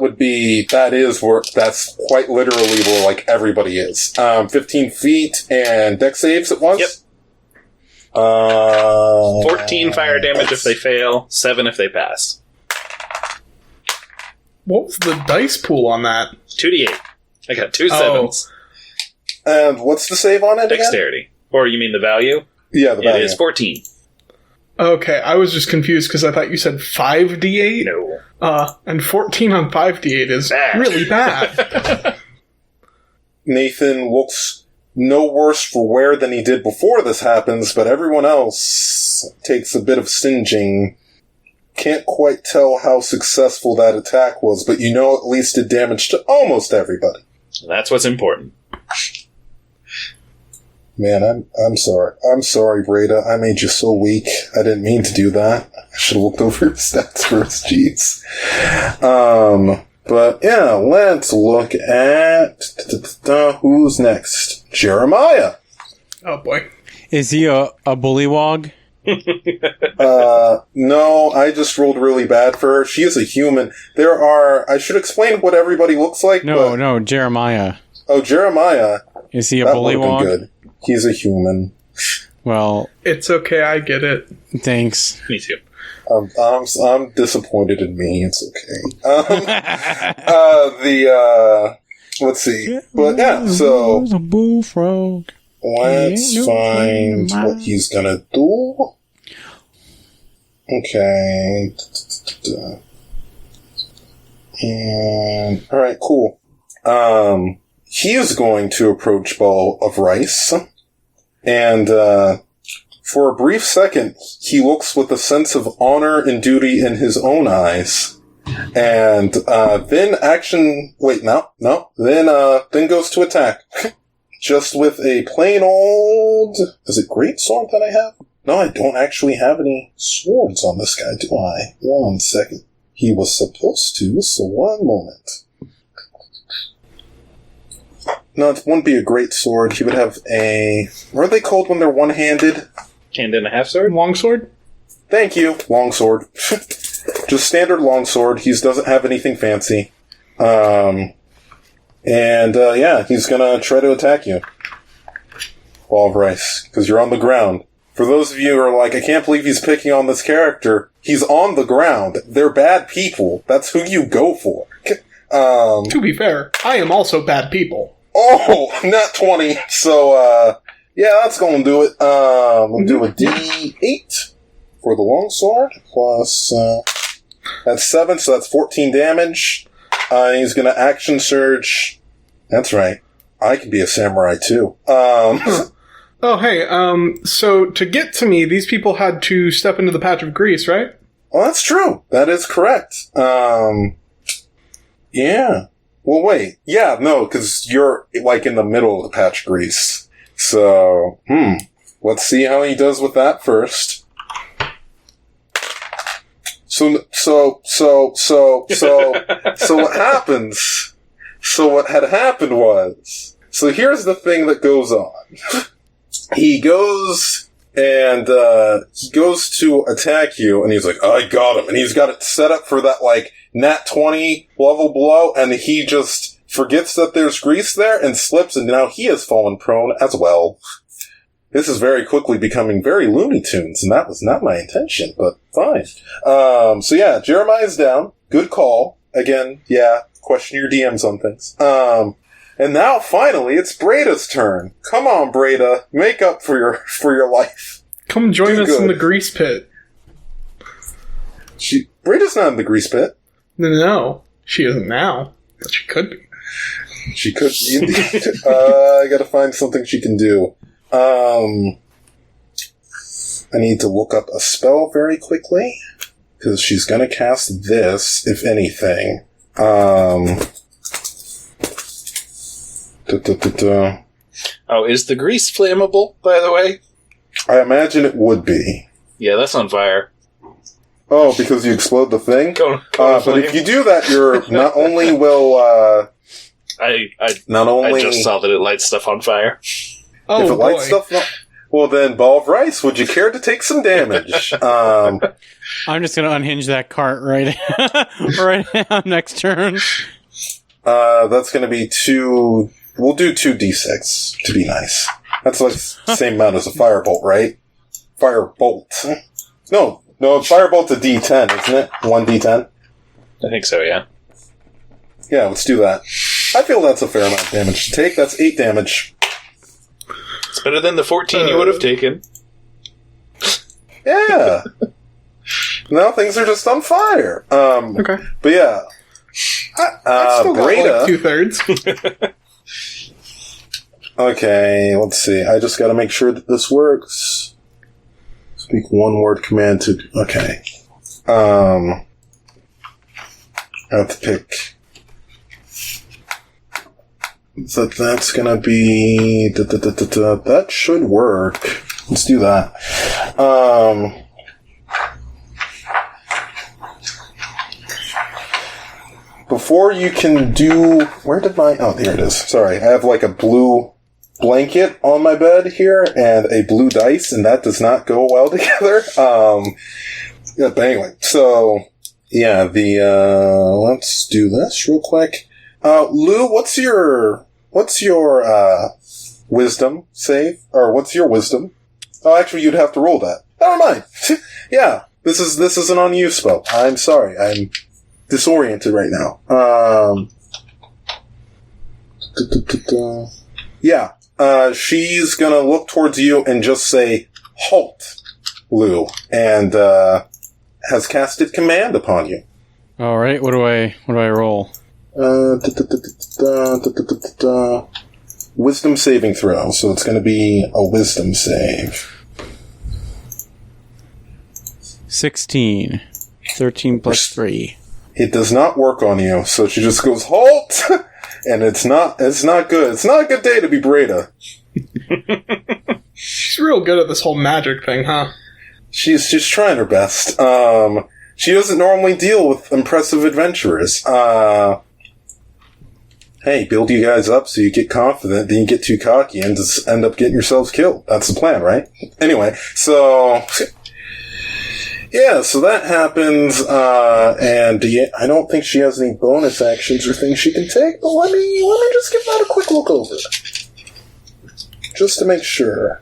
quite literally where, like, everybody is. 15 feet and dex saves it was? Yep. 14 fire damage if they fail, 7 if they pass. What was the dice pool on that? 2d8. I got 2 7s. And what's the save on it again? Dexterity. Or you mean the value? Yeah, the value. It is 14. Okay, I was just confused because I thought you said 5d8. No. And 14 on 5d8 is bad. Really bad. Nathan looks no worse for wear than he did before this happens, but everyone else takes a bit of singeing. Can't quite tell how successful that attack was, but you know at least it damage to almost everybody. That's what's important. Man, I'm sorry. I'm sorry, Rada. I made you so weak. I didn't mean to do that. I should have looked over your stats first. Jeez. But yeah, let's look at who's next. Jeremiah. Oh boy. Is he a bullywog? No, I just rolled really bad for her. She is a human. I should explain what everybody looks like. No, Jeremiah. Oh, Jeremiah. Is he a That would've been bullywog? good. He's a human. Well, It's okay, I get it. thanks. Me too. I'm disappointed in me. It's okay. Let's see. But yeah, so a bullfrog. let's find what he's gonna do. Okay. And alright, cool. He is going to approach Ball of Rice. And for a brief second, he looks with a sense of honor and duty in his own eyes. And then then goes to attack. Just with a plain old... Is it greatsword that I have? No, I don't actually have any swords on this guy, do I? 1 second. He was supposed to, so 1 moment. No, it wouldn't be a greatsword. He would have a... What are they called when they're one-handed? Hand and a half sword? Longsword? Thank you. Longsword. Just standard longsword. He doesn't have anything fancy. He's gonna try to attack you. Ball of Rice. Because you're on the ground. For those of you who are like, I can't believe he's picking on this character. He's on the ground. They're bad people. That's who you go for. To be fair, I am also bad people. Oh, not 20. So, that's gonna do it. We'll do a D8 for the longsword. Plus, that's 7, so that's 14 damage. He's gonna action surge. That's right. I can be a samurai too. Oh, hey, so to get to me, these people had to step into the patch of grease, right? Well, that's true. That is correct. Yeah. Well, wait. Yeah, no, because you're, like, in the middle of the patch of grease. So, let's see how he does with that first. So what happens? So what had happened was, so here's the thing that goes on. He goes to attack you, and he's like, I got him. And he's got it set up for that, like, nat 20 level blow, and he just forgets that there's grease there and slips, and now he has fallen prone as well. This is very quickly becoming very Looney Tunes, and that was not my intention, but fine. Jeremiah's down. Good call. Again, question your DMs on things. And now, finally, it's Breda's turn. Come on, Breda. Make up for your life. Come join us in the grease pit. Breda's not in the grease pit. No, she isn't now, but she could be. She could be, indeed. I gotta find something she can do. I need to look up a spell very quickly, because she's gonna cast this, if anything. Oh, is the grease flammable, by the way? I imagine it would be. Yeah, that's on fire. Oh, because you explode the thing? But if you do that, you're not only will, I I just saw that it lights stuff on fire. Oh, if it lights stuff up, well then, Ball of Rice, would you care to take some damage? I'm just gonna unhinge that cart right now next turn. That's gonna be 2... We'll do 2d6, to be nice. That's like the same amount as a firebolt, right? Firebolt. No, firebolt's a d10, isn't it? 1d10? I think so, yeah. Yeah, let's do that. I feel that's a fair amount of damage to take. That's 8 damage. It's better than the 14 you would have taken. Yeah. Now things are just on fire. Okay. But yeah. I've still got Breda, like 2/3. Okay, let's see. I just gotta make sure that this works. Speak one word command to... Okay. I have to pick... So that's gonna be... That should work. Let's do that. Before you can do... Where did my... Oh, there it is. Sorry. I have like a blue blanket on my bed here and a blue dice, and that does not go well together. But anyway. So, yeah, let's do this real quick. Lou, what's your wisdom save? Or what's your wisdom? Oh, actually, you'd have to roll that. Never mind. Yeah. This is an on you spell. I'm sorry. I'm disoriented right now. Yeah. She's gonna look towards you and just say, "Halt, Lou," and has casted command upon you. All right. What do I roll? Wisdom saving throw. So it's going to be a wisdom save. 16. 13 plus 3. It does not work on you, so she just goes, "Halt!" And it's not good. It's not a good day to be Breda. She's real good at this whole magic thing, huh? She's trying her best. She doesn't normally deal with impressive adventurers. Hey, build you guys up so you get confident, then you get too cocky and just end up getting yourselves killed. That's the plan, right? Anyway, so... Yeah, so that happens, and I don't think she has any bonus actions or things she can take, but let me just give that a quick look over. Just to make sure.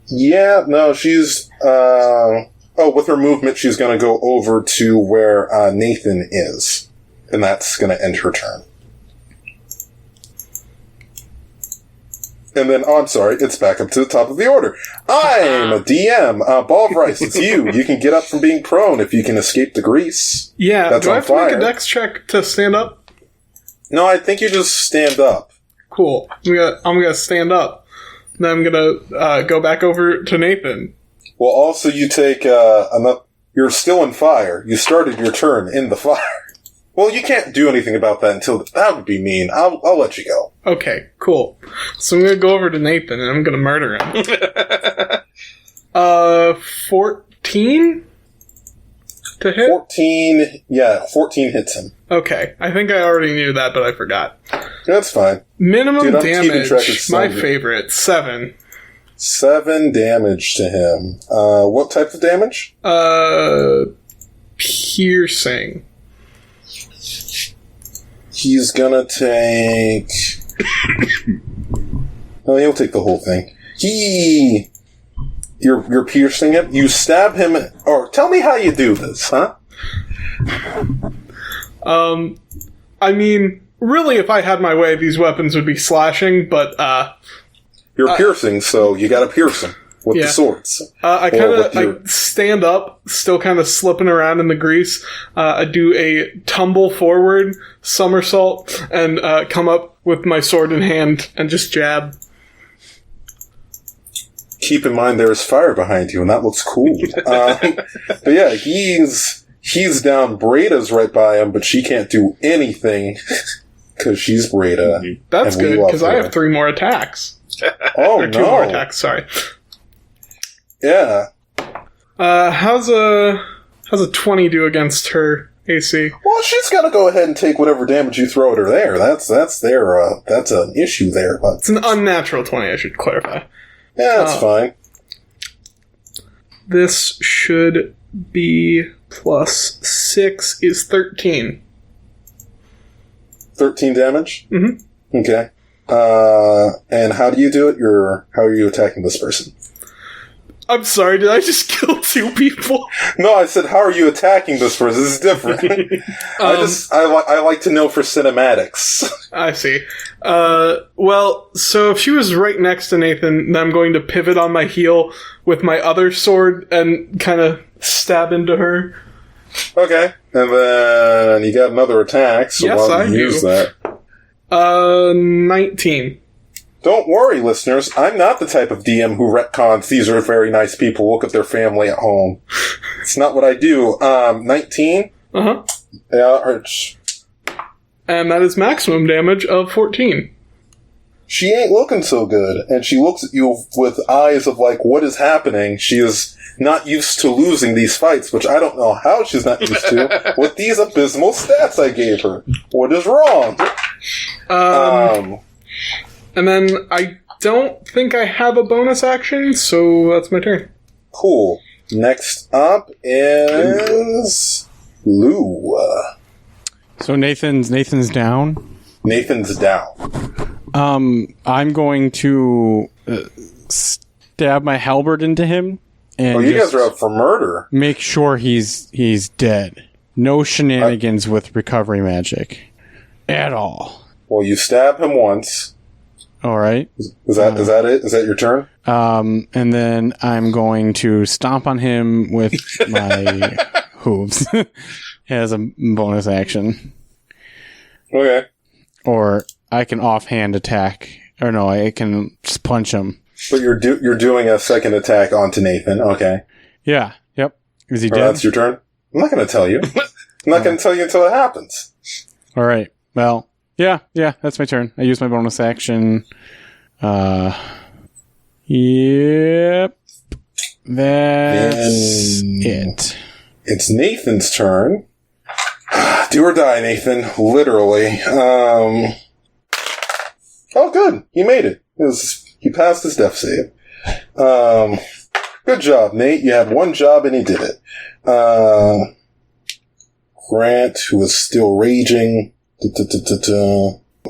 Yeah, no, she's, with her movement, she's gonna go over to where, Nathan is. And that's gonna end her turn. And then, I'm sorry, it's back up to the top of the order. I'm a DM. Ball of Rice, it's you. You can get up from being prone if you can escape the grease. Yeah, That's do I on have to make fire. a dex check to stand up? No, I think you just stand up. Cool. I'm gonna stand up. Then I'm gonna go back over to Nathan. Well, also you take, you're still in fire. You started your turn in the fire. Well, you can't do anything about that until... That would be mean. I'll let you go. Okay, cool. So I'm gonna go over to Nathan and I'm gonna murder him. 14 to hit? 14 hits him. Okay, I think I already knew that, but I forgot. That's fine. Minimum Dude, I'm keeping damage, track of my something. favorite, 7. 7 damage to him. What type of damage? Piercing. He's gonna take... Oh, he'll take the whole thing. You're piercing him? You stab him... Or tell me how you do this, huh? I mean, really, if I had my way, these weapons would be slashing, but, You're piercing, so you gotta pierce him with Yeah. the swords. I with your- stand up, still kind of slipping around in the grease. I do a tumble forward, somersault, and come up with my sword in hand and just jab. Keep in mind there is fire behind you, and that looks cool. But yeah, he's down. Breda's right by him, but she can't do anything because she's Breda. That's and we good, love because I her. have 3 more attacks. Oh Or 2 more no! attacks, sorry. Yeah. How's a 20 do against her AC? Well, she's got to go ahead and take whatever damage you throw at her there. That's an issue there, but It's an unnatural 20, I should clarify. yeah, that's fine. This should be plus 6 is 13. 13 damage. Mhm. Okay. And how do you do it? How are you attacking this person? I'm sorry, did I just kill 2 people? No, I said, how are you attacking this person? This is different. I like to know for cinematics. I see. Well, so if she was right next to Nathan, then I'm going to pivot on my heel with my other sword and kind of stab into her. Okay. And then you got another attack, so Yes, why don't I you use do. that? 19. Don't worry, listeners. I'm not the type of DM who retcons these are very nice people, look at their family at home. It's not what I do. 19? Uh-huh. Yeah, And that is maximum damage of 14. she ain't looking so good, and she looks at you with eyes of like, what is happening? She is not used to losing these fights, which I don't know how she's not used to, with these abysmal stats I gave her. What is wrong? And then I don't think I have a bonus action, so that's my turn. Cool. Next up is Lou. So Nathan's down. Nathan's down. I'm going to stab my halberd into him and Oh, you just guys are up for murder. make sure he's dead. No shenanigans with recovery magic at all. Well, you stab him once. All right. Is that it? Is that your turn? And then I'm going to stomp on him with my hooves as a bonus action. Okay. Or I can offhand attack. Or no, I can just punch him. But you're doing a second attack onto Nathan. Okay. Yeah. Yep. Is he Oh, dead? that's your turn? I'm not going to tell you. I'm not going to tell you until it happens. All right. Well, yeah, that's my turn. I use my bonus action. Yep. That's it. It's Nathan's turn. Do or die, Nathan. Literally. Oh, good. He made it. He passed his death save. Good job, Nate. You had one job and he did it. Grant, who is still raging.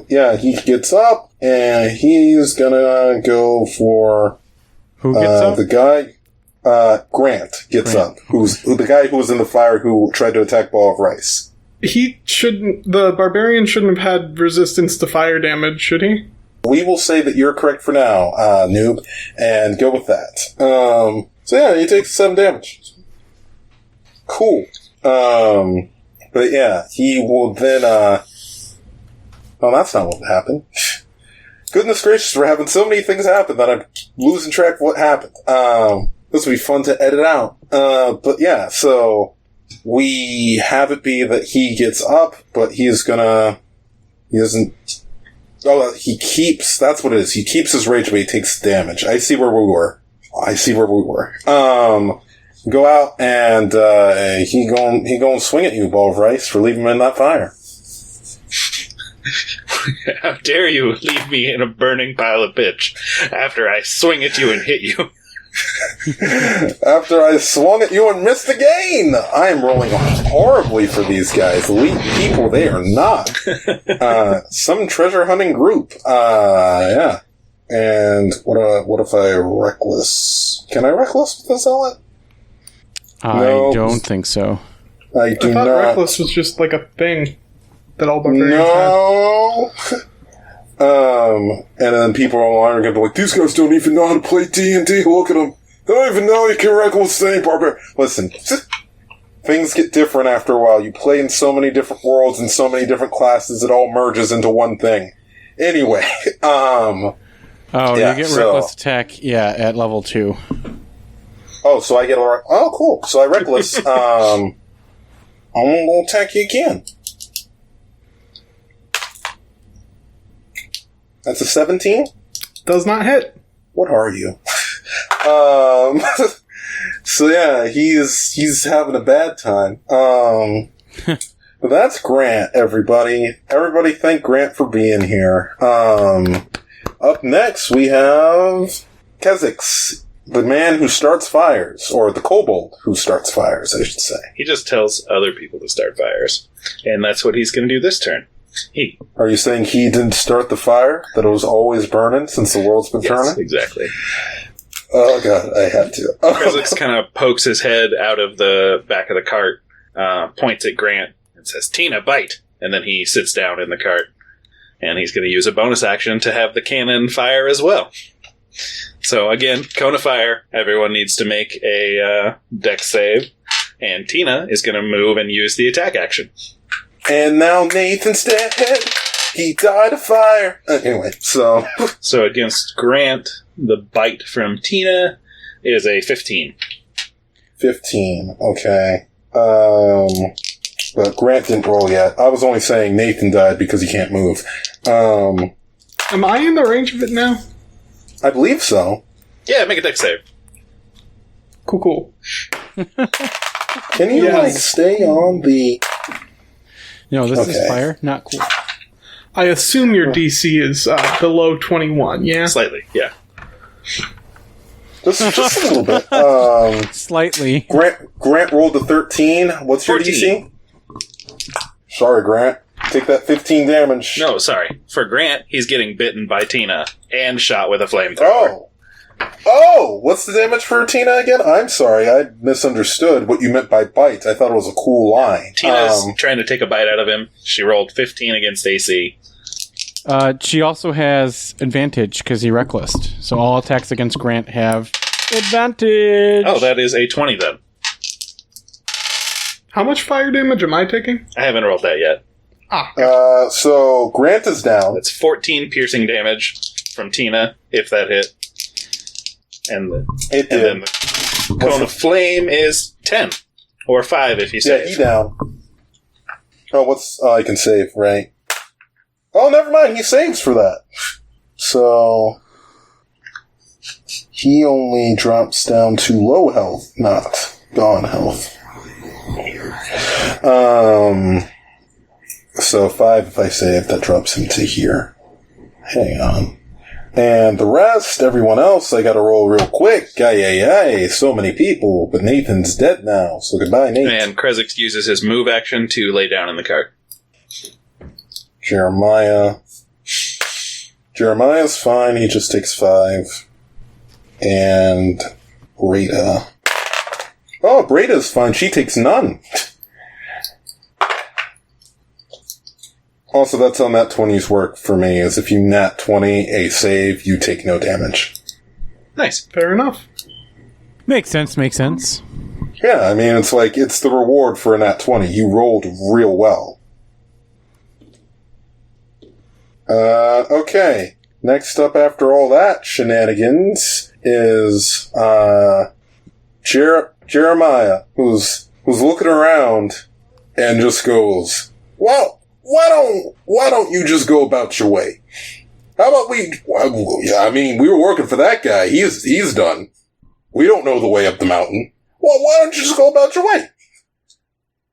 Yeah, he gets up and he's gonna go for Who gets up? the guy. Grant gets up. Who's the guy who was in the fire who tried to attack Ball of Rice. The barbarian shouldn't have had resistance to fire damage, should he? We will say that you're correct for now, noob, and go with that. So yeah, he takes 7 damage. Cool. But yeah, he will then, oh, that's not what happened. Goodness gracious, we're having so many things happen that I'm losing track of what happened. This will be fun to edit out. But yeah, so we have it be that he gets up, but he keeps, that's what it is. He keeps his rage, but he takes damage. I see where we were. Go out and, he going to swing at you, Ball of Rice, for leaving him in that fire. How dare you leave me in a burning pile of pitch after I swing at you and hit you? After I swung at you and missed again! I am rolling horribly for these guys. Elite people, they are not. Some treasure hunting group. Yeah. And what if I reckless? Can I reckless with this zealot? I No. don't think so. I do I thought not. reckless was just like a thing that all barbarians had. No. And then people online are going to be like, these guys don't even know how to play D&D. Look at them. They don't even know you can reckless thing, barbarian. Listen, things get different after a while. You play in so many different worlds and so many different classes, it all merges into one thing. Anyway, Oh, Yeah, you get so- reckless attack, at level 2. oh, so I get a... Oh, cool. So I reckless. I'm going to attack you again. That's a 17? Does not hit. What are you? So yeah, he's having a bad time. But that's Grant, everybody. Everybody thank Grant for being here. Up next we have Kezix, the man who starts fires, or the kobold who starts fires, I should say. He just tells other people to start fires. And that's what he's going to do this turn. Are you saying he didn't start the fire? That it was always burning since the world's been Yes, turning? exactly. Oh god, I have to. Kezix kind of pokes his head out of the back of the cart, points at Grant, and says, "Tina, bite!" And then he sits down in the cart. And he's going to use a bonus action to have the cannon fire as well. So again, cone of fire. Everyone needs to make a dex save. And Tina is going to move and use the attack action. And now Nathan's dead. He died of fire. Anyway, so... So against Grant, the bite from Tina is a 15. 15, okay. But Grant didn't roll yet. I was only saying Nathan died because he can't move. Am I in the range of it now? I believe so. Yeah, make a dex save. Cool. Can you, Yes. stay on the... No, this is Okay. fire. Not cool. I assume your DC is below 21, yeah? Slightly, yeah. Just a little bit. Slightly. Grant rolled a 13. What's your 14. DC? Sorry, Grant. Take that 15 damage. No, sorry. For Grant, he's getting bitten by Tina and shot with a flamethrower. Oh. Oh, what's the damage for Tina again? I'm sorry, I misunderstood what you meant by bite. I thought it was a cool line. Tina's trying to take a bite out of him. She rolled 15 against AC. She also has advantage because he reckless. So all attacks against Grant have advantage. Oh, that is a 20 then. How much fire damage am I taking? I haven't rolled that yet. So Grant is down. That's 14 piercing damage from Tina, if that hit. And then the cone of flame is 10. Or 5 if you Yeah, save. he down. I can save, right? Oh, never mind, he saves for that. So he only drops down to low health, not gone health. So 5 if I save, that drops him to here. Hang on. And the rest, everyone else, I gotta roll real quick. Aye, so many people, but Nathan's dead now, so goodbye, Nathan. And Krezix uses his move action to lay down in the cart. Jeremiah's fine, he just takes 5. And Breda. Oh, Breda's fine, she takes none. Also, that's how nat 20s work for me, is if you nat 20 a save, you take no damage. Nice. Fair enough. Makes sense. Yeah, I mean, it's the reward for a nat 20. You rolled real well. Okay. Next up after all that shenanigans is, Jeremiah, who's looking around and just goes, well, why don't you just go about your way? How about we were working for that guy. He's done. We don't know the way up the mountain. Well, why don't you just go about your way?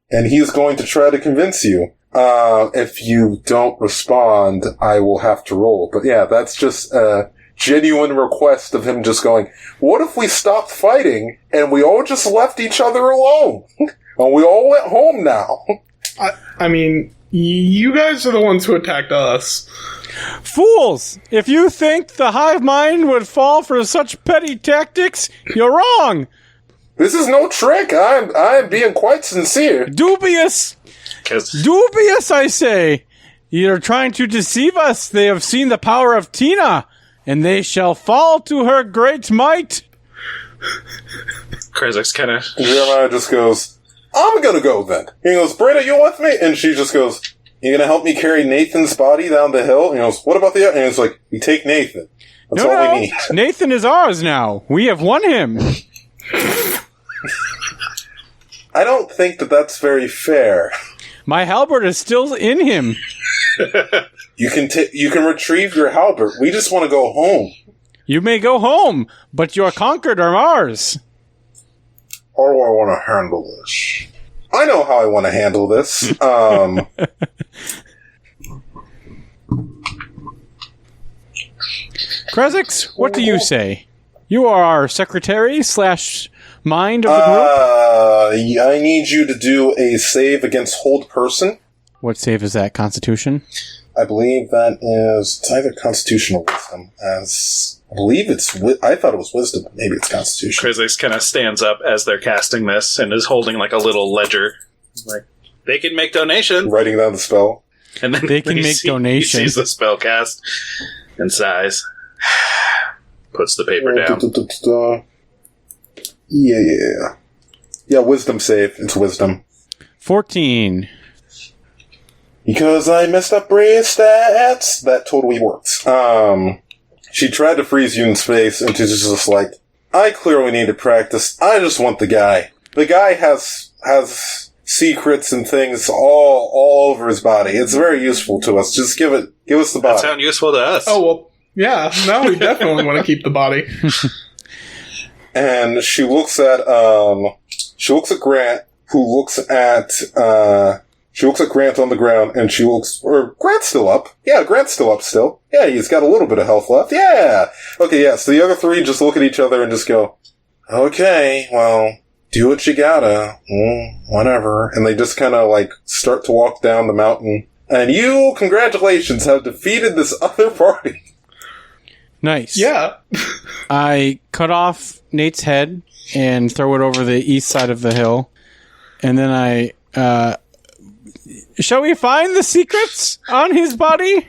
And he's going to try to convince you. If you don't respond, I will have to roll. But yeah, that's just a genuine request of him just going, what if we stopped fighting and we all just left each other alone? And we all went home now. I mean, you guys are the ones who attacked us. Fools! If you think the hive mind would fall for such petty tactics, you're wrong! This is no trick. I'm being quite sincere. Dubious! Dubious, I say! You're trying to deceive us. They have seen the power of Tina, and they shall fall to her great might. Krezix kind of... Jeremiah just goes, I'm gonna go then. He goes, Breda, you with me? And she just goes, you gonna help me carry Nathan's body down the hill? And he goes, what about the other? And he's like, we take Nathan. That's all we need. Nathan is ours now. We have won him. I don't think that that's very fair. My halberd is still in him. You can retrieve your halberd. We just want to go home. You may go home, but your conquered are ours. How do I want to handle this? I know how I want to handle this. Krezix, what do you say? You are our secretary / mind of the group. I need you to do a save against hold person. What save is that? Constitution? I believe that is, it's either Constitution or Wisdom. I believe I thought it was Wisdom, but maybe it's Constitution. Krezix kind of stands up as they're casting this and is holding like a little ledger. Like, they can make donation. Writing down the spell. And then they can make donation. He sees the spell cast and sighs. Puts the paper down. Yeah, Wisdom save. It's Wisdom. 14. Because I messed up Brea's stats. That totally works. She tried to freeze you in space, and she's just like, I clearly need to practice. I just want the guy. The guy has secrets and things all over his body. It's very useful to us. Just give us the body. That sounds useful to us. Oh, well, yeah. Now we definitely want to keep the body. And she looks at Grant, who looks at Grant on the ground, and Grant's still up. Yeah, Grant's still up still. Yeah, he's got a little bit of health left. Yeah! Okay, yeah, so the other three just look at each other and just go, okay, well, do what you gotta. Whatever. And they just kind of, start to walk down the mountain. And you, congratulations, have defeated this other party. Nice. Yeah. I cut off Nate's head and throw it over the east side of the hill. And then shall we find the secrets on his body?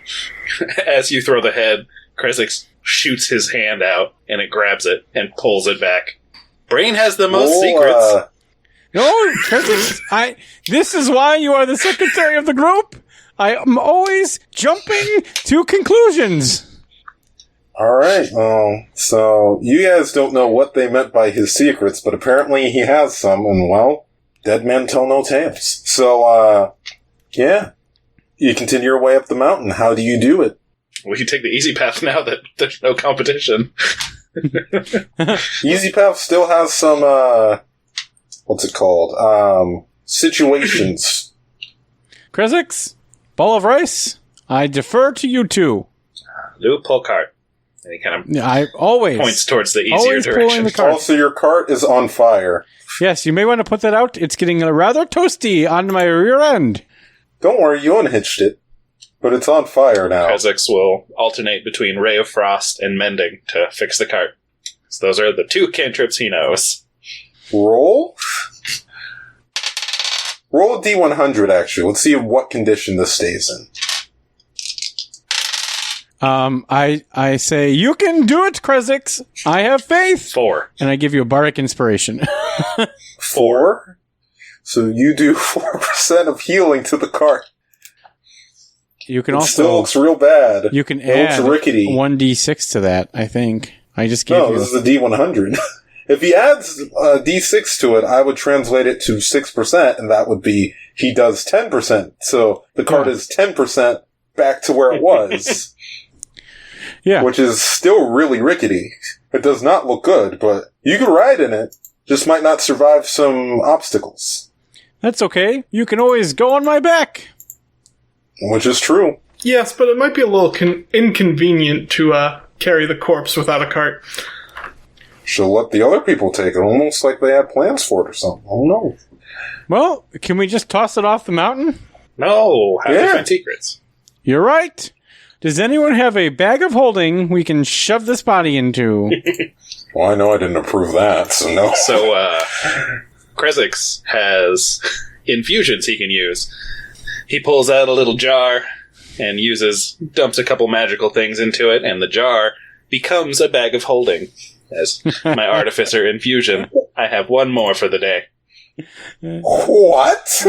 As you throw the head, Kresix shoots his hand out, and it grabs it and pulls it back. Brain has the most secrets. No, this is why you are the secretary of the group. I am always jumping to conclusions. All right. So you guys don't know what they meant by his secrets, but apparently he has some, and well, dead men tell no tales. So, yeah. You continue your way up the mountain. How do you do it? We can take the easy path now that there's no competition. Easy Path still has some, what's it called? Situations. Kresix, Ball of Rice, I defer to you two. Lou, pull cart. And he kind of I always points towards the easier always pulling direction. the cart. Also, your cart is on fire. Yes, you may want to put that out. It's getting rather toasty on my rear end. Don't worry, you unhitched it. But it's on fire now. Kresix will alternate between Ray of Frost and Mending to fix the cart. So those are the two cantrips he knows. Roll? Roll a D100, actually. Let's see what condition this stays in. I say, you can do it, Kresix. I have faith. 4. And I give you a bardic inspiration. 4? So you do 4% of healing to the cart. You can It also still looks real bad. you can It looks add rickety. 1d6 to that, I think. I just gave No, you. this is a D100. If he adds a D6 to it, I would translate it to 6%, and that would be he does 10%. So the cart is 10% back to where it was, Yeah. which is still really rickety. It does not look good, but you can ride in it. Just might not survive some obstacles, That's okay. You can always go on my back. which is true. Yes, but it might be a little inconvenient to carry the corpse without a cart. She'll let the other people take it, almost like they had plans for it or something. Oh no. Well, can we just toss it off the mountain? No, how do you Yeah. find secrets? You're right. Does anyone have a bag of holding we can shove this body into? Well, I know I didn't approve that, so no. So, Kresix has infusions he can use. He pulls out a little jar and dumps a couple magical things into it, and the jar becomes a bag of holding. As my artificer infusion, I have one more for the day. What?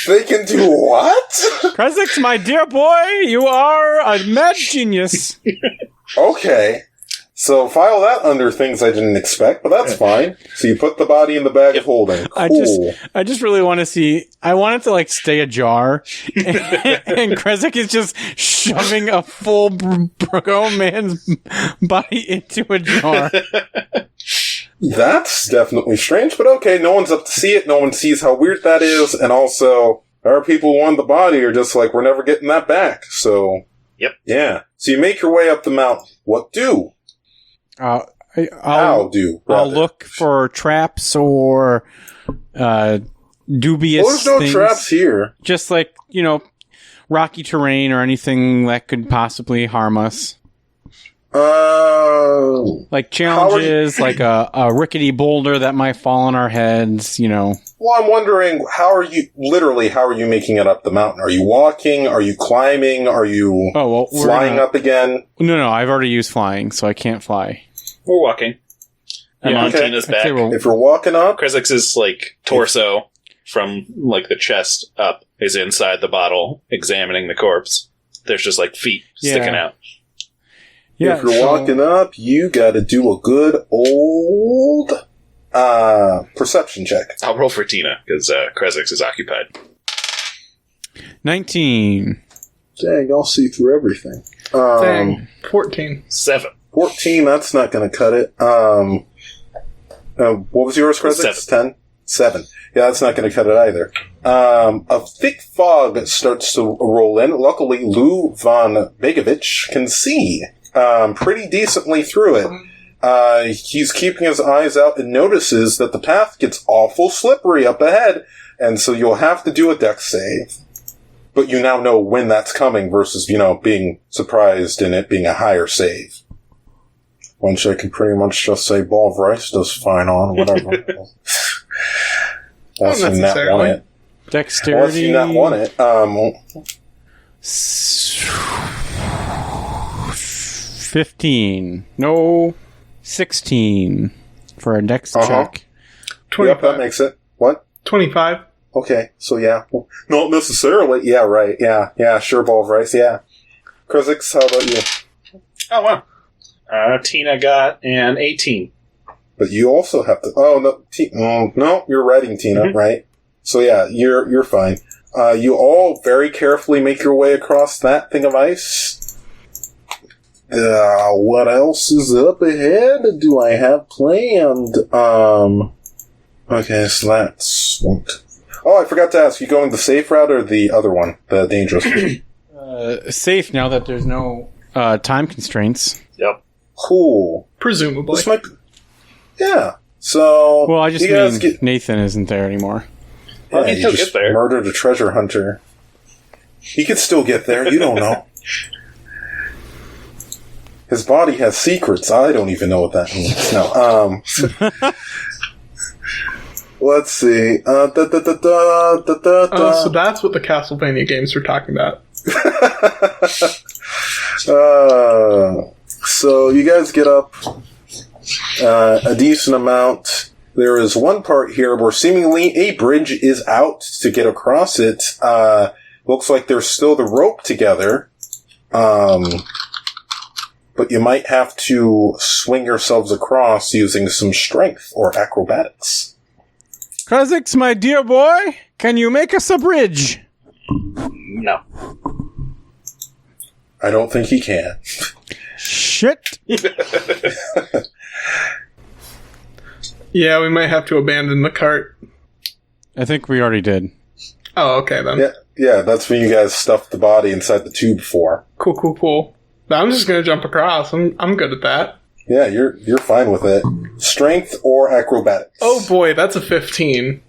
They can do what? Kresix, my dear boy, you are a mad genius. Okay. So file that under things I didn't expect, but that's fine. So you put the body in the bag of holding. Cool. I just really want to see. I want it to like stay ajar, and Kresik is just shoving a full grown man's body into a jar. That's definitely strange, but okay, no one's up to see it. No one sees how weird that is, and also, our people who want the body are just like, we're never getting that back. So, Yep. Yeah. So you make your way up the mountain. What do? I'll rather. look for traps or dubious Well, there's no things. traps here. Just like, rocky terrain or anything that could possibly harm us. Like challenges, like a rickety boulder that might fall on our heads, Well, I'm wondering, how are you making it up the mountain? Are you walking? Are you climbing? Are you flying up again? No, I've already used flying, so I can't fly. We're walking. I'm on okay. Tina's back. If you're walking up, Kresix's torso from the chest up is inside the bottle, examining the corpse. There's just feet sticking out. Yeah, if you're walking up, you gotta do a good old perception check. I'll roll for Tina, because Kresix is occupied. 19. Dang, I'll see through everything. Dang, 14. 7. 14, that's not gonna cut it. What was yours, Kresix? 10? 7. Yeah, that's not gonna cut it either. A thick fog starts to roll in. Luckily, Lou von Begovich can see pretty decently through it. He's keeping his eyes out and notices that the path gets awful slippery up ahead, and so you'll have to do a dex save. But you now know when that's coming versus, being surprised in it being a higher save. Which I can pretty much just say ball of rice does fine on, whatever. Unless you not want it. Dexterity. Unless you not want it. 15. No, 16 for a dex check. 25. Yep, that makes it. What? 25. Okay, so yeah. Well, not necessarily. Yeah, right. Yeah, sure, ball of rice, yeah. Kruzix, how about you? Oh, wow. Tina got an 18. But you also have to... Oh, no, no, you're writing, Tina, right? So yeah, you're fine. You all very carefully make your way across that thing of ice. What else is up ahead? Do I have planned? Okay, so that's... Oh, I forgot to ask, you going the safe route or the other one? The dangerous one? Safe now that there's no time constraints. Yep. Cool. Presumably. This might be... Yeah. So... Well, I just you guys mean Nathan isn't there anymore. Well, Yeah, he'll you get just there. murdered a treasure hunter. He could still get there. You don't know. His body has secrets. I don't even know what that means. No. Let's see. So that's what the Castlevania games were talking about. So you guys get up a decent amount. There is one part here where seemingly a bridge is out to get across it. Looks like there's still the rope together. But you might have to swing yourselves across using some strength or acrobatics. Kruzix, my dear boy, can you make us a bridge? No. I don't think he can. Shit. Yeah, we might have to abandon the cart. I think we already did. Oh, okay then. Yeah, that's when you guys stuffed the body inside the tube for. Cool. I'm just gonna jump across. I'm good at that. Yeah, you're fine with it. Strength or acrobatics. Oh boy, that's a 15.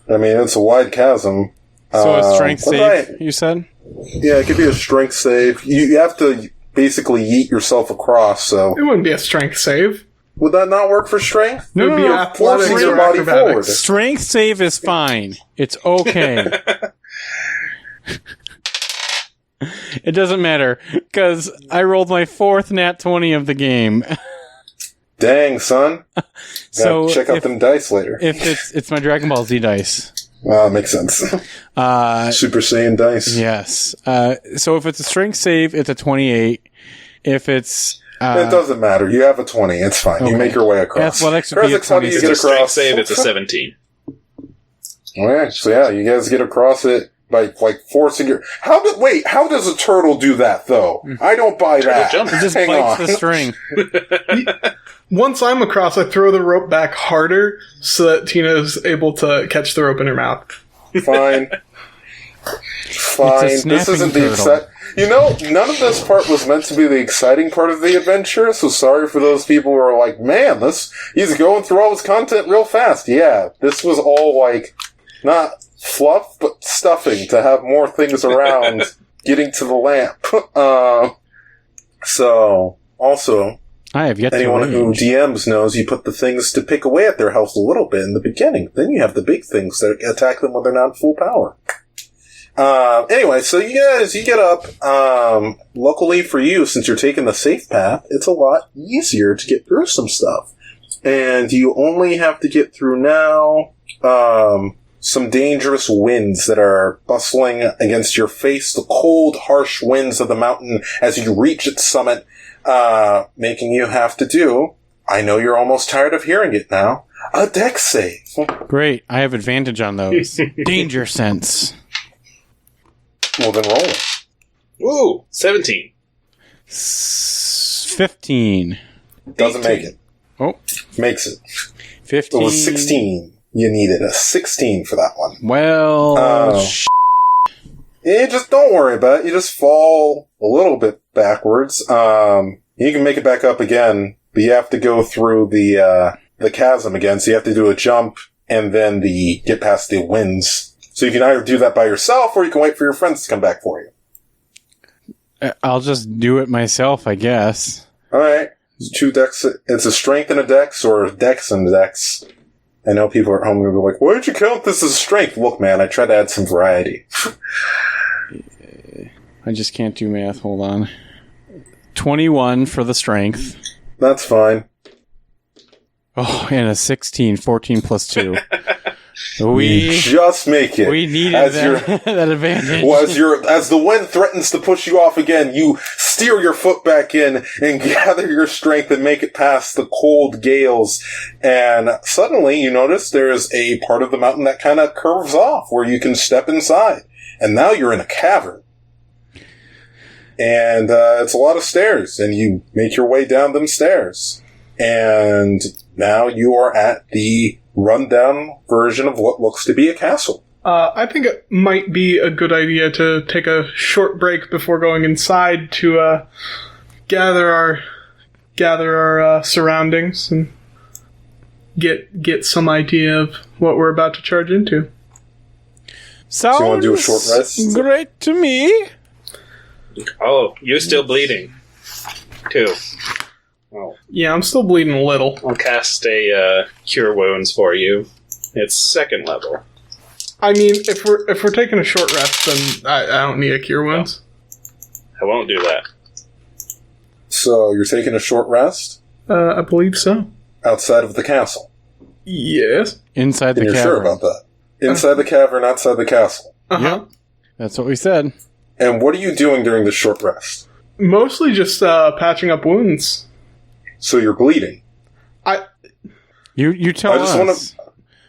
I mean, it's a wide chasm. So a strength what save, did you said? Yeah, it could be a strength save. You have to basically yeet yourself across, so... It wouldn't be a strength save. Would that not work for strength? It would be no. athletics Forcing your or body forward. acrobatics. Strength save is fine. It's okay. It doesn't matter, because I rolled my 4th nat 20 of the game. Dang, son. So Gotta check out if- them dice later. If it's my Dragon Ball Z dice. Makes sense. Super Super Saiyan dice. Yes. So if it's a strength save, it's a 28. If it's... It doesn't matter. You have a 20. It's fine. You Okay. make your way across. Athletics would be a Kruzix, how do you 26. get It's a strength across? save, it's a 17. Alright, so yeah, you guys get across it by, forcing your... How does a turtle do that, though? I don't buy that. jump. It just Hang bites on. the string. Once I'm across, I throw the rope back harder so that Tina is able to catch the rope in her mouth. Fine. This snapping isn't the turtle. none of this part was meant to be the exciting part of the adventure, so sorry for those people who are like, man, he's going through all this content real fast. Yeah, this was all, not fluff, but stuffing to have more things around getting to the lamp. So, also... I have yet Anyone to who range. DMs knows you put the things to pick away at their health a little bit in the beginning. Then you have the big things that attack them when they're not full power. Anyway, so you get up. Luckily for you, since you're taking the safe path, it's a lot easier to get through some stuff. And you only have to get through now some dangerous winds that are bustling against your face, the cold, harsh winds of the mountain as you reach its summit. Making you have to do, I know you're almost tired of hearing it now, a dex save. Great. I have advantage on those. Danger sense. Well, then roll it. Ooh, 17. 15. Doesn't make it. Oh, Makes it. 15. It was 16. You needed a 16 for that one. Well, Oh. Yeah, just don't worry about it. You just fall a little bit backwards. You can make it back up again, but you have to go through the chasm again, so you have to do a jump and then get past the winds. So you can either do that by yourself, or you can wait for your friends to come back for you. I'll just do it myself, I guess. Alright. 2 dex. It's a strength and a dex, or a dex and a dex. I know people at home will be like, why did you count this as strength? Look, man, I tried to add some variety. I just can't do math. Hold on. 21 for the strength. That's fine. Oh, and a 16. 14 plus 2. You just make it. We needed that advantage. Well, as the wind threatens to push you off again, you steer your foot back in and gather your strength and make it past the cold gales. And suddenly you notice there's a part of the mountain that kind of curves off where you can step inside. And now you're in a cavern. And it's a lot of stairs, and you make your way down them stairs. And now you are at the rundown version of what looks to be a castle. I think it might be a good idea to take a short break before going inside to gather our surroundings and get some idea of what we're about to charge into. Sounds So you want to do a short rest? great to me. Oh, you're still bleeding. 2. Oh. Yeah, I'm still bleeding a little. I'll cast a Cure Wounds for you. It's 2nd level. I mean, if we're taking a short rest, then I don't need a cure wounds. I won't do that. So you're taking a short rest I believe so. outside of the castle. Yes. Inside the And you're cavern. sure about that? Inside the cavern, outside the castle. Uh-huh. Yep. That's what we said. And what are you doing during the short rest? Mostly just patching up wounds. So you're bleeding. You tell I just us. wanna-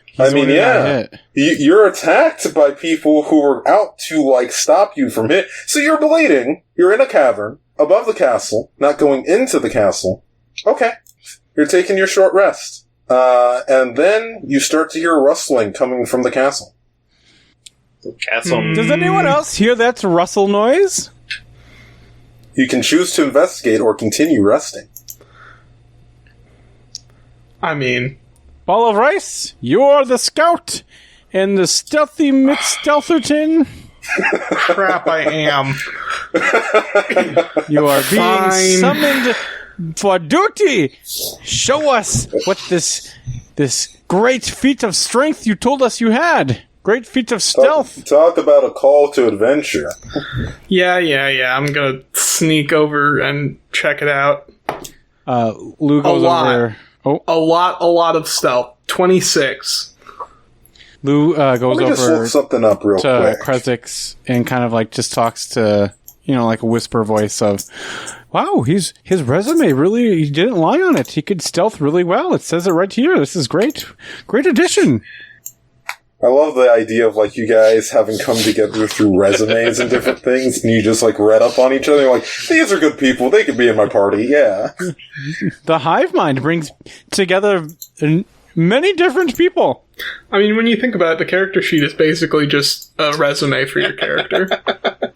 He's I mean, the one that got yeah. hit. You're attacked by people who are out to, stop you from it. So you're bleeding. You're in a cavern above the castle, not going into the castle. Okay. You're taking your short rest. And then you start to hear a rustling coming from the castle. The castle. Does anyone else hear that rustle noise? You can choose to investigate or continue resting. I mean, Ball of Rice, you're the scout and the stealthy McStealtherton. crap, I am. You are being Fine. summoned for duty. Show us what this great feat of strength you told us you had. Great feat of stealth. Talk about a call to adventure. Yeah. I'm gonna sneak over and check it out. Lou goes lot. over. Oh, A lot of stealth. 26. Lou goes Let me just over look something up real to quick. Krezix and kind of just talks to, like a whisper voice of, wow, his resume really, he didn't lie on it. He could stealth really well. It says it right here. This is great. Great addition. I love the idea of you guys having come together through resumes and different things, and you just read up on each other. You're like, these are good people. They could be in my party. Yeah. The hive mind brings together many different people. I mean, when you think about it, the character sheet is basically just a resume for your character.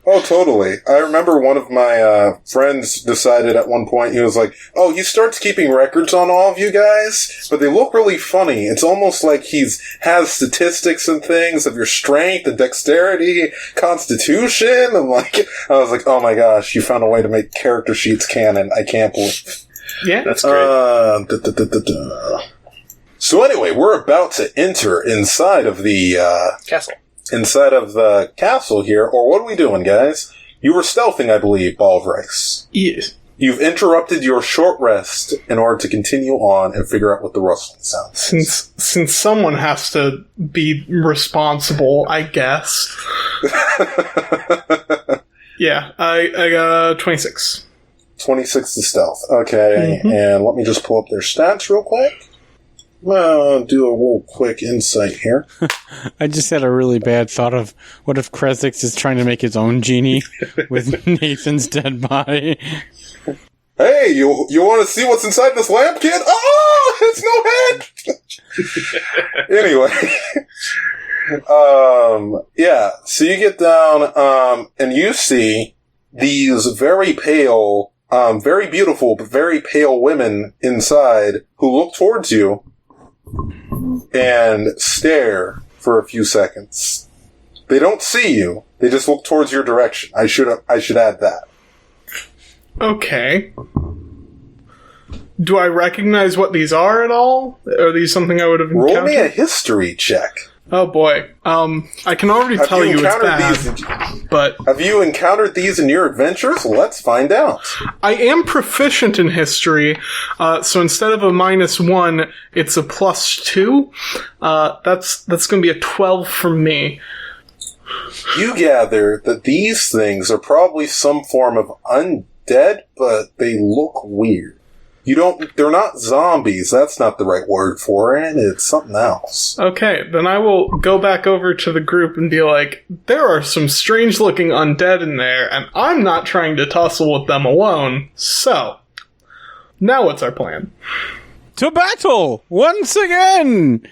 Oh, totally. I remember one of my friends decided at one point, he was like, oh, he starts keeping records on all of you guys, but they look really funny. It's almost like has statistics and things of your strength and dexterity, constitution, and I was like, oh my gosh, you found a way to make character sheets canon. I can't believe. Yeah. That's great. So anyway, we're about to enter inside of the Castle. inside of the castle here, or what are we doing, guys? You were stealthing, I believe, Ball of Rice. Yes. You've interrupted your short rest in order to continue on and figure out what the rustling sounds is. Since someone has to be responsible, I guess. Yeah, I got 26. 26 to stealth. Okay, and let me just pull up their stats real quick. Well, do a real quick insight here. I just had a really bad thought of what if Krezix is trying to make his own genie with Nathan's dead body. Hey, you want to see what's inside this lamp, kid? Oh, it's no head! Anyway. Yeah, so you get down, and you see these very pale, very beautiful, but very pale women inside who look towards you and stare for a few seconds. They don't see you. They just look towards your direction. I should add that. Okay. Do I recognize what these are at all? Are these something I would have encountered? Roll me a history check. Oh boy. I can already tell you it's bad, but Have you encountered these in your adventures? Let's find out. I am proficient in history, so instead of a -1, it's a +2. That's going to be a 12 from me. You gather that these things are probably some form of undead, but they look weird. They're not zombies, that's not the right word for it, it's something else. Okay, then I will go back over to the group and be like, there are some strange-looking undead in there, and I'm not trying to tussle with them alone, so... Now what's our plan? To battle once again.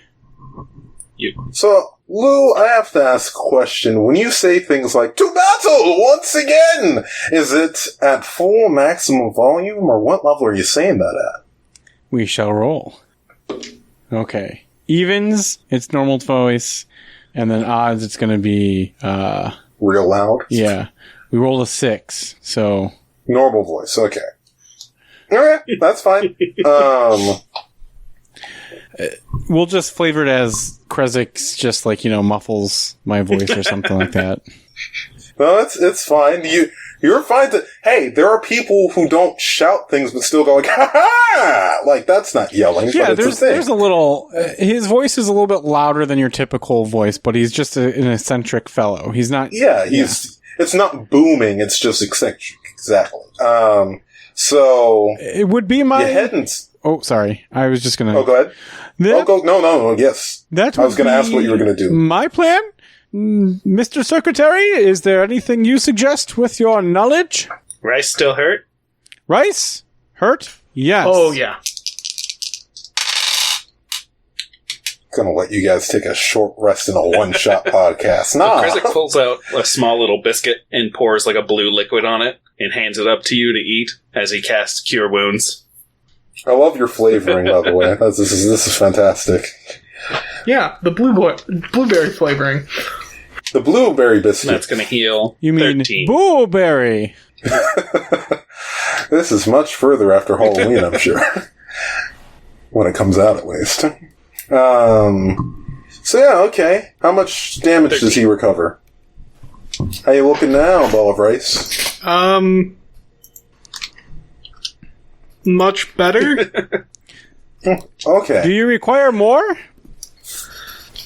So, Lou, I have to ask a question. When you say things like, to battle once again, is it at full maximum volume, or what level are you saying that at? We shall roll. Okay. Evens, it's normal voice, and then odds, it's going to be, Real loud? yeah. We rolled a 6, so... Normal voice, okay. Alright, that's fine. We'll just flavor it as Krezik's just like, muffles my voice or something like that. No, it's fine. You're fine to... Hey, there are people who don't shout things but still go like, ha-ha! Like, that's not yelling, Yeah, but it's a thing. there's a little... his voice is a little bit louder than your typical voice, but he's just an eccentric fellow. He's not... Yeah, it's not booming, it's just eccentric. Exactly. So... It would be my... You hadn't... Oh, sorry. I was just gonna... Oh, go ahead. No, yes. That I was going to ask what you were going to do. My plan? Mr. Secretary, is there anything you suggest with your knowledge? Rice still hurt? Rice? Hurt? Yes. Oh, yeah. Gonna let you guys take a short rest in a one-shot podcast. Nah. Krezik pulls out a small little biscuit and pours like a blue liquid on it and hands it up to you to eat as he casts Cure Wounds. I love your flavoring, by the way. This is fantastic. Yeah, the blueberry flavoring. The blueberry biscuit. That's going to heal You mean 13. blueberry? This is much further after Halloween, I'm sure. When it comes out, at least. So yeah, okay. How much damage does he recover? How you looking now, Ball of Rice? Much better? Okay. Do you require more?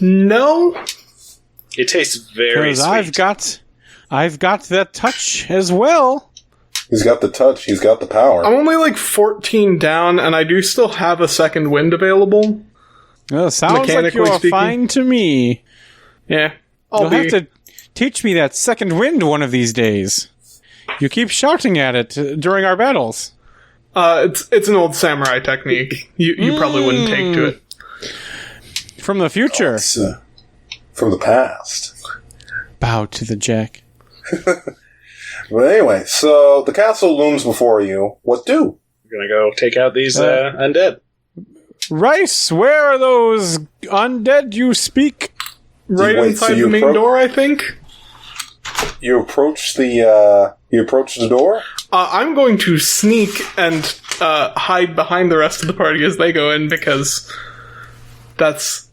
No? It tastes very Because sweet. I've got that touch as well. He's got the touch, he's got the power. I'm only like 14 down, and I do still have a second wind available. Well, sounds like Mechanically you're speaking. fine to me. Yeah. You'll have to teach me that second wind one of these days. You keep shouting at it during our battles. It's an old samurai technique. You probably wouldn't take to it. From the future. It's, from the past. Bow to the jack. But anyway, so the castle looms before you. What do? We're going to go take out these undead. Rice, where are those undead you speak? Right Wait, inside so the you main door, I think. You approach the door? I'm going to sneak and hide behind the rest of the party as they go in, because that's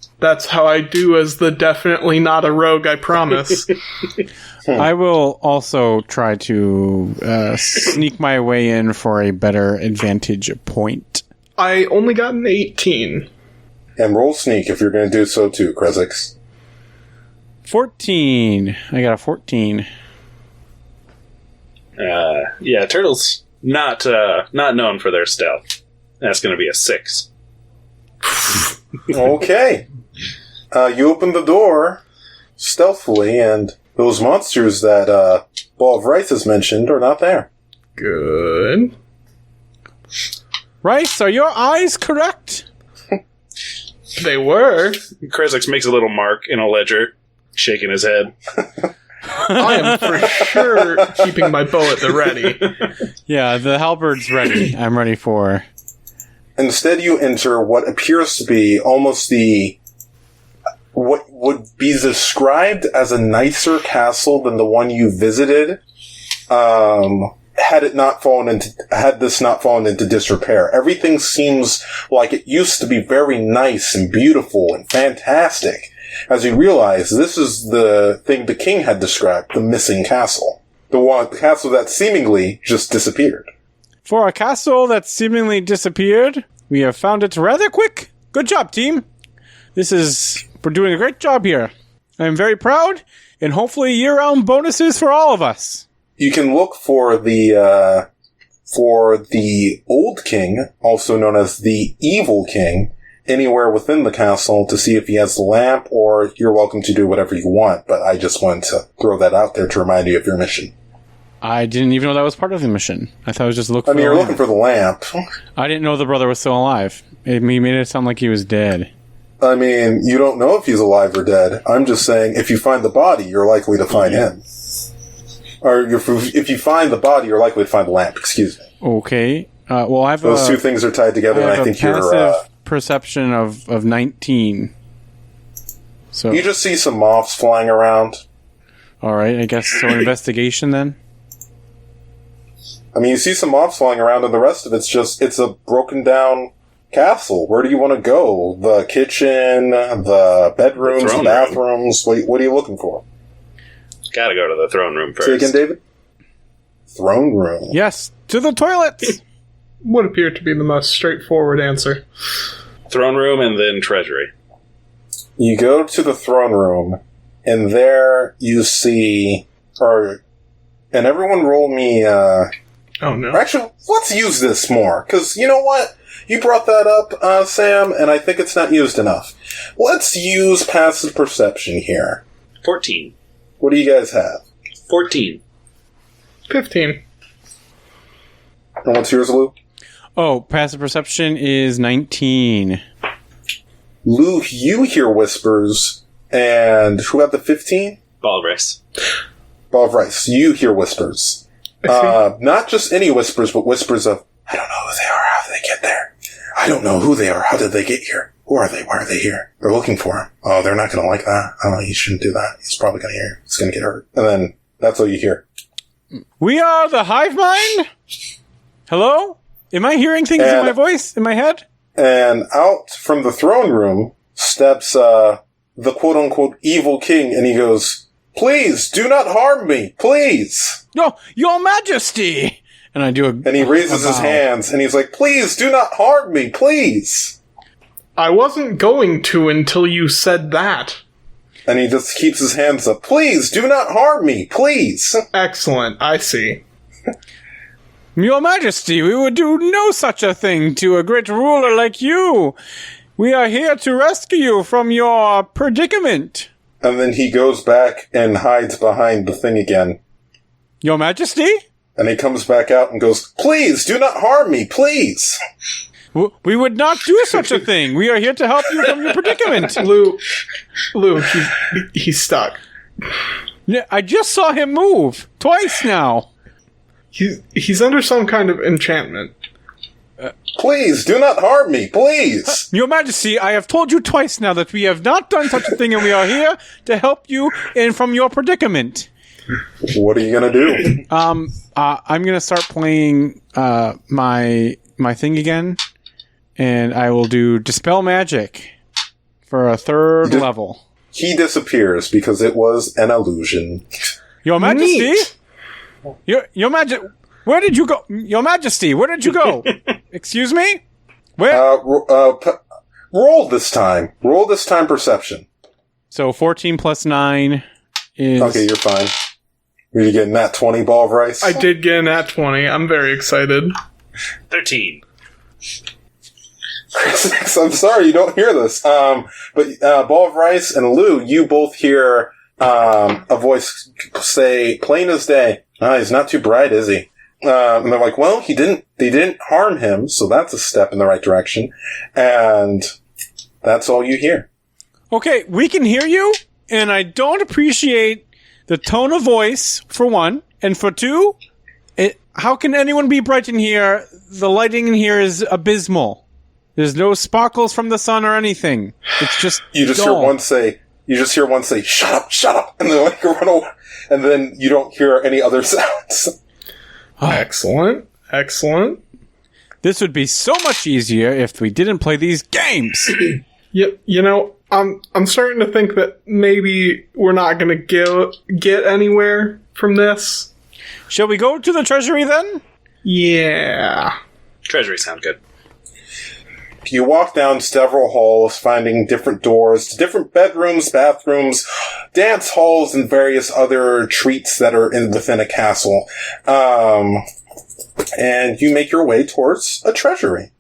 how I do as the definitely not a rogue, I promise. I will also try to sneak my way in for a better advantage point. I only got an 18. And roll sneak if you're going to do so too, Krezix. 14. I got a 14. Yeah, turtles not known for their stealth. That's going to be a 6. Okay. You open the door stealthily, and those monsters that Ball of Rice has mentioned are not there. Good. Rice, are your eyes correct? They were. Krezik makes a little mark in a ledger, shaking his head. I am for sure keeping my bow at the ready. Yeah, the halberd's ready. I'm ready for... Instead, you enter what appears to be almost what would be described as a nicer castle than the one you visited. had this not fallen into disrepair. Everything seems like it used to be very nice and beautiful and fantastic. As you realize, this is the thing the king had described, the missing castle. The castle that seemingly just disappeared. For a castle that seemingly disappeared, we have found it rather quick. Good job, team. We're doing a great job here. I'm very proud, and hopefully year-round bonuses for all of us. You can look for the old king, also known as the evil king, anywhere within the castle to see if he has the lamp, or you're welcome to do whatever you want, but I just wanted to throw that out there to remind you of your mission. I didn't even know that was part of the mission. I thought it was just looking for you're looking for the lamp. I didn't know the brother was still alive. He made it sound like he was dead. I mean, you don't know if he's alive or dead. I'm just saying, if you find the body, you're likely to find him. Or if you find the body, you're likely to find the lamp. Excuse me. Okay. Well, I have those two things are tied together, and I think you're passive perception of 19. So you just see some moths flying around. All right, I guess so. Investigation then. I mean, you see some moths flying around, and the rest of it's a broken down castle. Where do you want to go? The kitchen, the bedrooms, the bathrooms. What are you looking for? Gotta go to the throne room first. Say again, David? Throne room. Yes, to the toilets! Would appear to be the most straightforward answer. Throne room and then treasury. You go to the throne room, and there you see... and everyone roll me... oh, no. Actually, let's use this more, because you know what? You brought that up, Sam, and I think it's not used enough. Let's use passive perception here. 14. What do you guys have? 14. 15. And what's yours, Lou? Oh, passive perception is 19. Lou, you hear whispers, and who had the 15? Ball of rice. Ball of rice. You hear whispers. Not just any whispers, but whispers of, I don't know who they are, how did they get there? I don't know who they are, how did they get here? Who are they? Why are they here? They're looking for him. Oh, they're not going to like that. Oh, he shouldn't do that. He's probably going to hear. He's going to get hurt. And then that's all you hear. We are the hive mind? Hello? Am I hearing things in my voice? In my head? And out from the throne room steps the quote-unquote evil king, and he goes, "Please, do not harm me. Please." No, your majesty! And I do and he raises his hands, and he's like, "Please, do not harm me. Please." I wasn't going to until you said that. And he just keeps his hands up. "Please, do not harm me. Please." Excellent. I see. Your Majesty, we would do no such a thing to a great ruler like you. We are here to rescue you from your predicament. And then he goes back and hides behind the thing again. Your Majesty? And he comes back out and goes, "Please, do not harm me, please." We would not do such a thing. We are here to help you from your predicament. Lou, he's stuck. I just saw him move twice now. He's under some kind of enchantment. Please, do not harm me, please. Your Majesty, I have told you twice now that we have not done such a thing, and we are here to help you in from your predicament. What are you gonna do? I'm gonna start playing my thing again, and I will do Dispel Magic for a third level. He disappears because it was an illusion. Your Majesty? Neat. Your Majesty, where did you go? Your Majesty, where did you go? Excuse me? Where? Roll this time. Roll this time perception. So 14 plus 9 is... Okay, you're fine. Were you getting that 20 ball of rice? I did get an at 20. I'm very excited. 13. Chris, I'm sorry you don't hear this. But Ball of Rice and Lou, you both hear a voice say, plain as day, he's not too bright, is he? And they're like, well, they didn't harm him, so that's a step in the right direction. And that's all you hear. Okay, we can hear you, and I don't appreciate the tone of voice, for one. And for two, how can anyone be bright in here? The lighting in here is abysmal. There's no sparkles from the sun or anything. It's just You just hear one say, shut up, and they're like, run away. And then you don't hear any other sounds. Excellent. Excellent. This would be so much easier if we didn't play these games. You know, I'm starting to think that maybe we're not going to get anywhere from this. Shall we go to the treasury then? Yeah. Treasury sound good. You walk down several halls, finding different doors to different bedrooms, bathrooms, dance halls, and various other treats that are within a castle. And you make your way towards a treasury.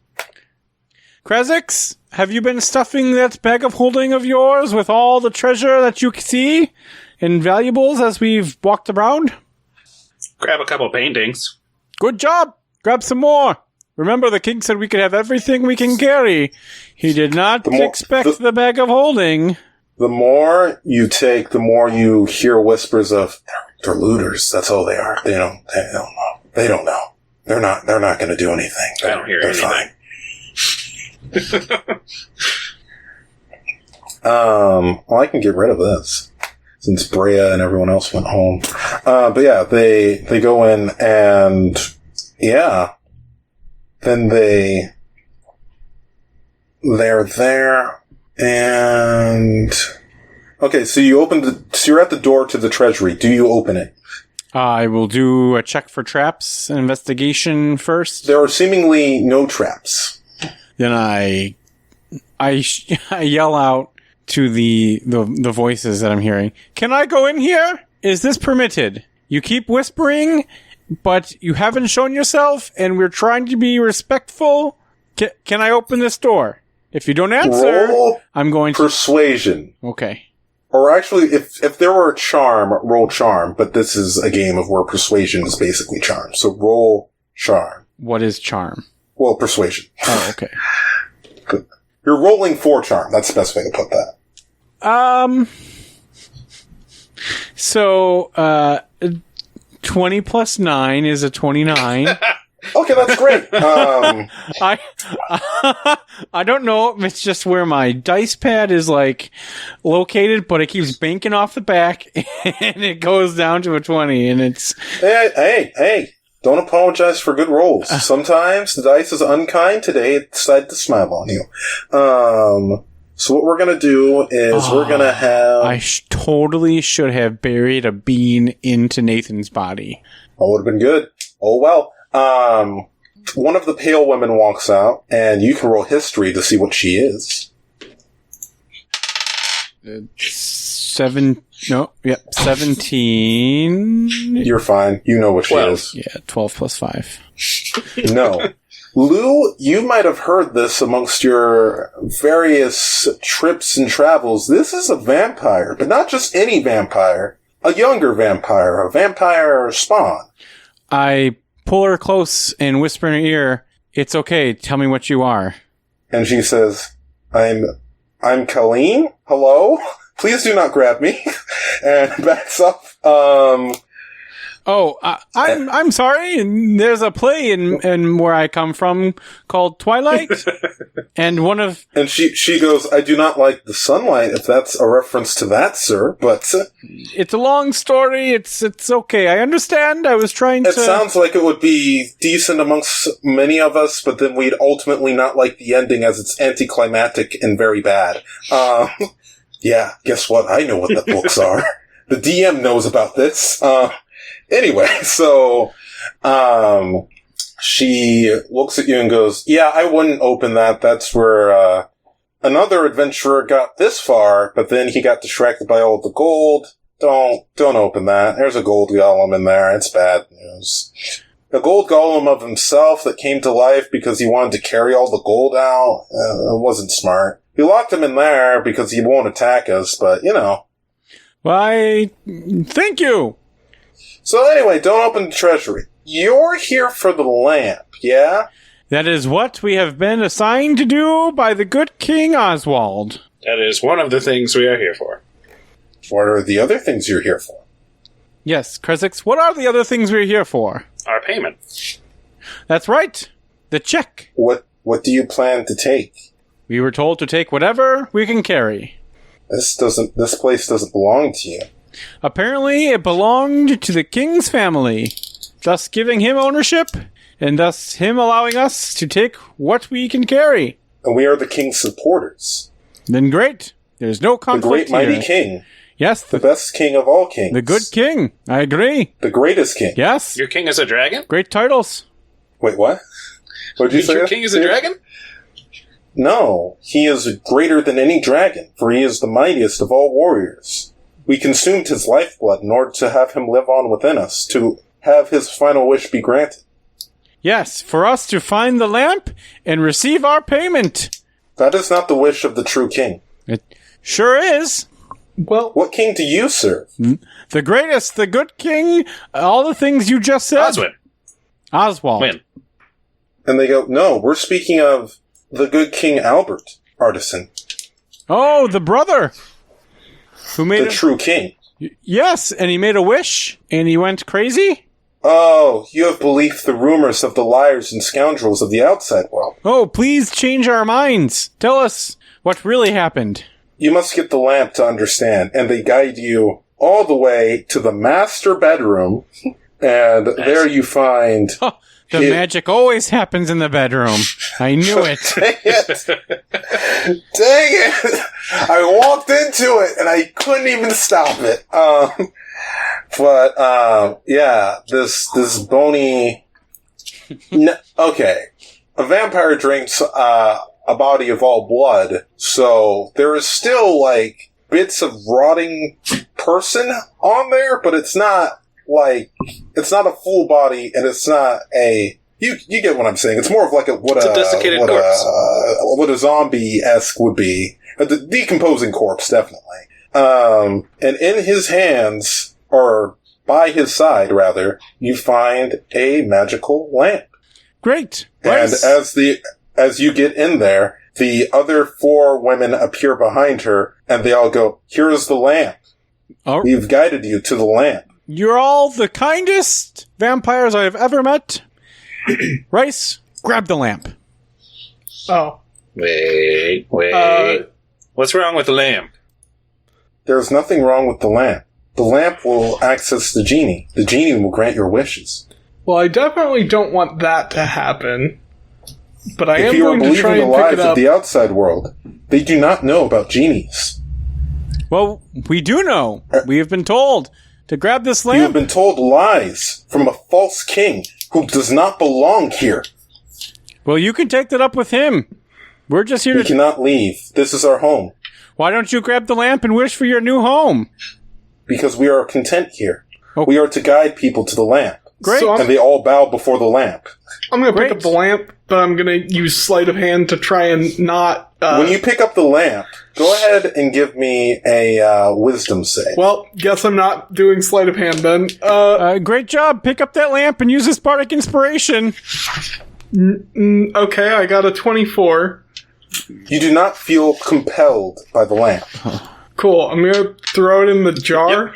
Krazix, have you been stuffing that bag of holding of yours with all the treasure that you see and valuables as we've walked around? Grab a couple paintings. Good job. Grab some more. Remember, the king said we could have everything we can carry. He did not expect the bag of holding. The more you take, the more you hear whispers of, they're looters. That's all they are. They don't know. They don't know. They're not going to do anything. I don't hear anything. Well, I can get rid of this since Brea and everyone else went home. But yeah, they go in and yeah, then they're there and okay. So you're at the door to the treasury. Do you open it? I will do a check for traps, an investigation first. There are seemingly no traps. Then I yell out to the voices that I'm hearing. Can I go in here? Is this permitted? You keep whispering, but you haven't shown yourself, and we're trying to be respectful. Can I open this door? If you don't answer, roll I'm going to... persuasion. Okay. Or actually, if there were a charm, roll charm, but this is a game of where persuasion is basically charm. So roll charm. What is charm? Well, persuasion. Oh, okay. You're rolling for charm. That's the best way to put that. So, 20 plus 9 is a 29. Okay, that's great. I don't know if it's just where my dice pad is like located, but it keeps banking off the back and it goes down to a 20 and it's... Hey, don't apologize for good rolls. Sometimes the dice is unkind. Today it decided to smile on you. So what we're gonna do is we're gonna have... I totally should have buried a bean into Nathan's body. That would have been good. Oh well. One of the pale women walks out, and you can roll history to see what she is. 17. You're fine. You know what she is. Yeah, 12 plus 5. No. Lou, you might have heard this amongst your various trips and travels. This is a vampire, but not just any vampire. A younger vampire, a vampire spawn. I pull her close and whisper in her ear, "It's okay, tell me what you are." And she says, I'm Colleen? Hello? Please do not grab me. And backs up. I'm sorry. There's a play in where I come from called Twilight, and one of... And she goes, I do not like the sunlight, if that's a reference to that, sir, but... It's a long story, it's okay, I understand, I was trying to... It sounds like it would be decent amongst many of us, but then we'd ultimately not like the ending as it's anticlimactic and very bad. Yeah, guess what? I know what the books are. The DM knows about this. Anyway, so, she looks at you and goes, yeah, I wouldn't open that. That's where, another adventurer got this far, but then he got distracted by all the gold. Don't open that. There's a gold golem in there. It's bad news. The gold golem of himself that came to life because he wanted to carry all the gold out, it wasn't smart. We locked him in there because he won't attack us, but, you know. Why, thank you. So anyway, don't open the treasury. You're here for the lamp, yeah? That is what we have been assigned to do by the good King Oswald. That is one of the things we are here for. What are the other things you're here for? Yes, Krazix, what are the other things we're here for? Our payment. That's right. The check. What do you plan to take? We were told to take whatever we can carry. This place doesn't belong to you. Apparently, it belonged to the king's family. thus giving him ownership, and thus him allowing us to take what we can carry. And we are the king's supporters. Then great. There's no The conflict great mighty here. king. Yes, The best king of all kings. the good king. I agree. The greatest king. Yes. Your king is a dragon? Great titles. Wait, what? What did you say? Your king is a dragon? No, he is greater than any dragon, for he is the mightiest of all warriors. We consumed his lifeblood in order to have him live on within us, to have his final wish be granted. Yes, for us to find the lamp and receive our payment. That is not the wish of the true king. It sure is. Well, What king do you serve? The greatest, the good king, all the things you just said. Oswin. Oswald. Win. And they go, no, we're speaking of the good King Albert, artisan, Oh, the brother. Who made the true king. Yes, and he made a wish, and he went crazy? Oh, you have believed the rumors of the liars and scoundrels of the outside world. Oh, please change our minds. Tell us what really happened. You must get the lamp to understand, and they guide you all the way to the master bedroom, and there you find... The magic always happens in the bedroom. I knew it. Dang it! Dang it! I walked into it, and I couldn't even stop it. Yeah, this bony... Okay. A vampire drinks a body of all blood, so there is still, like, bits of rotting person on there, but it's not, like, it's not a full body, and it's not a... You get what I'm saying. It's more of like It's a desiccated corpse. what a zombie-esque would be. A decomposing corpse, definitely. And in his hands, or by his side, rather, you find a magical lamp. Great. And Nice. as you get in there, the other 4 women appear behind her, and they all go, "Here's the lamp. Oh, We've guided you to the lamp." you're all the kindest vampires I have ever met. Rice, grab the lamp. oh. Wait. What's wrong with the lamp? There's nothing wrong with the lamp. The lamp will access the genie. The genie will grant your wishes. Well, I definitely don't want that to happen. But I If am you are going to try believing the and pick lies it of up. the outside world, they do not know about genies. Well, we do know. We have been told to grab this You have lamp. been told lies from a false king who does not belong here. Well, you can take that up with him. We're just here We to... cannot leave. This is our home. Why don't you grab the lamp and wish for your new home? Because we are content here. Oh. We are to guide people to the lamp. Great. So And they all bow before the lamp. I'm going to pick Great. up the lamp, but I'm going to use sleight of hand to try and not... When you pick up the lamp, go ahead and give me a wisdom save. Well, guess I'm not doing sleight of hand then. Great job. Pick up that lamp and use this bardic inspiration. Okay, I got a 24. You do not feel compelled by the lamp. Cool, I'm going to throw it in the jar.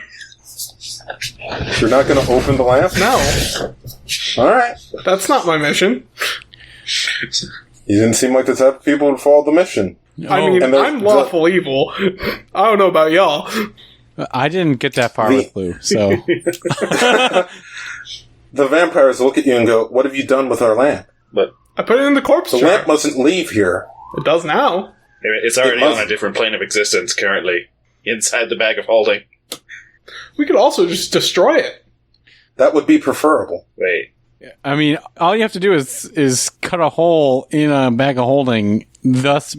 You're not going to open the lamp? No, All right. that's not my mission. You didn't seem like the type of people who follow the mission. I mean, And I'm lawful evil. I don't know about y'all. I didn't get that far with Lou, so... The vampires look at you and go, "What have you done with our lamp? I put it in the corpse The jar. lamp mustn't leave here." It does now. It's already must- on a different plane of existence currently. Inside the bag of holding. We could also just destroy it. That would be preferable. Wait. I mean, all you have to do is cut a hole in a bag of holding, thus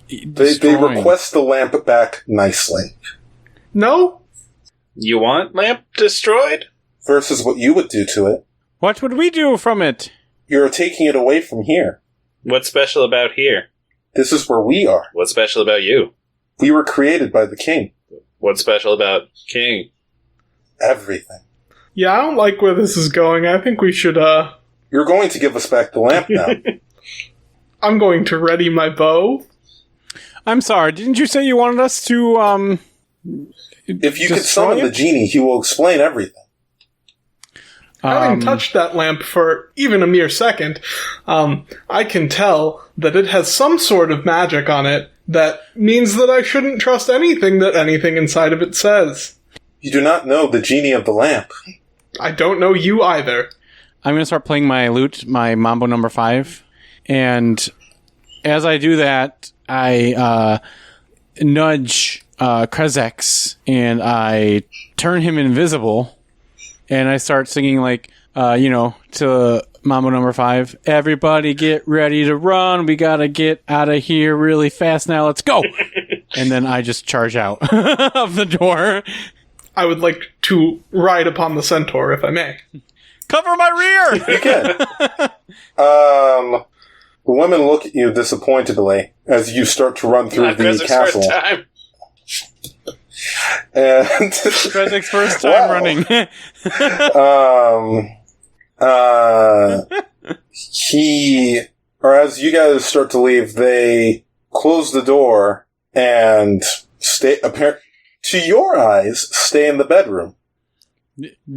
They destroying. request the lamp back nicely. No? You want lamp destroyed? Versus what you would do to it. What would we do from it? You're taking it away from here. What's special about here? This is where we are. What's special about you? We were created by the king. What's special about King? Everything. Yeah, I don't like where this is going. I think we should, You're going to give us back the lamp now. I'm going to ready my bow. I'm sorry, didn't you say you wanted us to, If you could destroy summon it? the genie, he will explain everything. Having touched that lamp for even a mere second, I can tell that it has some sort of magic on it that means that I shouldn't trust anything that anything inside of it says. You do not know the genie of the lamp. I don't know you either. I'm going to start playing my lute, my Mambo number 5. And as I do that, I nudge Krezex and I turn him invisible. And I start singing to Mambo number 5. Everybody get ready to run. We got to get out of here really fast now. Let's go. And then I just charge out of the door. I would like to ride upon the centaur, if I may. Cover my rear! You can. The women look at you disappointedly as you start to run through the castle. First time. And Krezik's first time running. as you guys start to leave, they close the door and to your eyes, stay in the bedroom.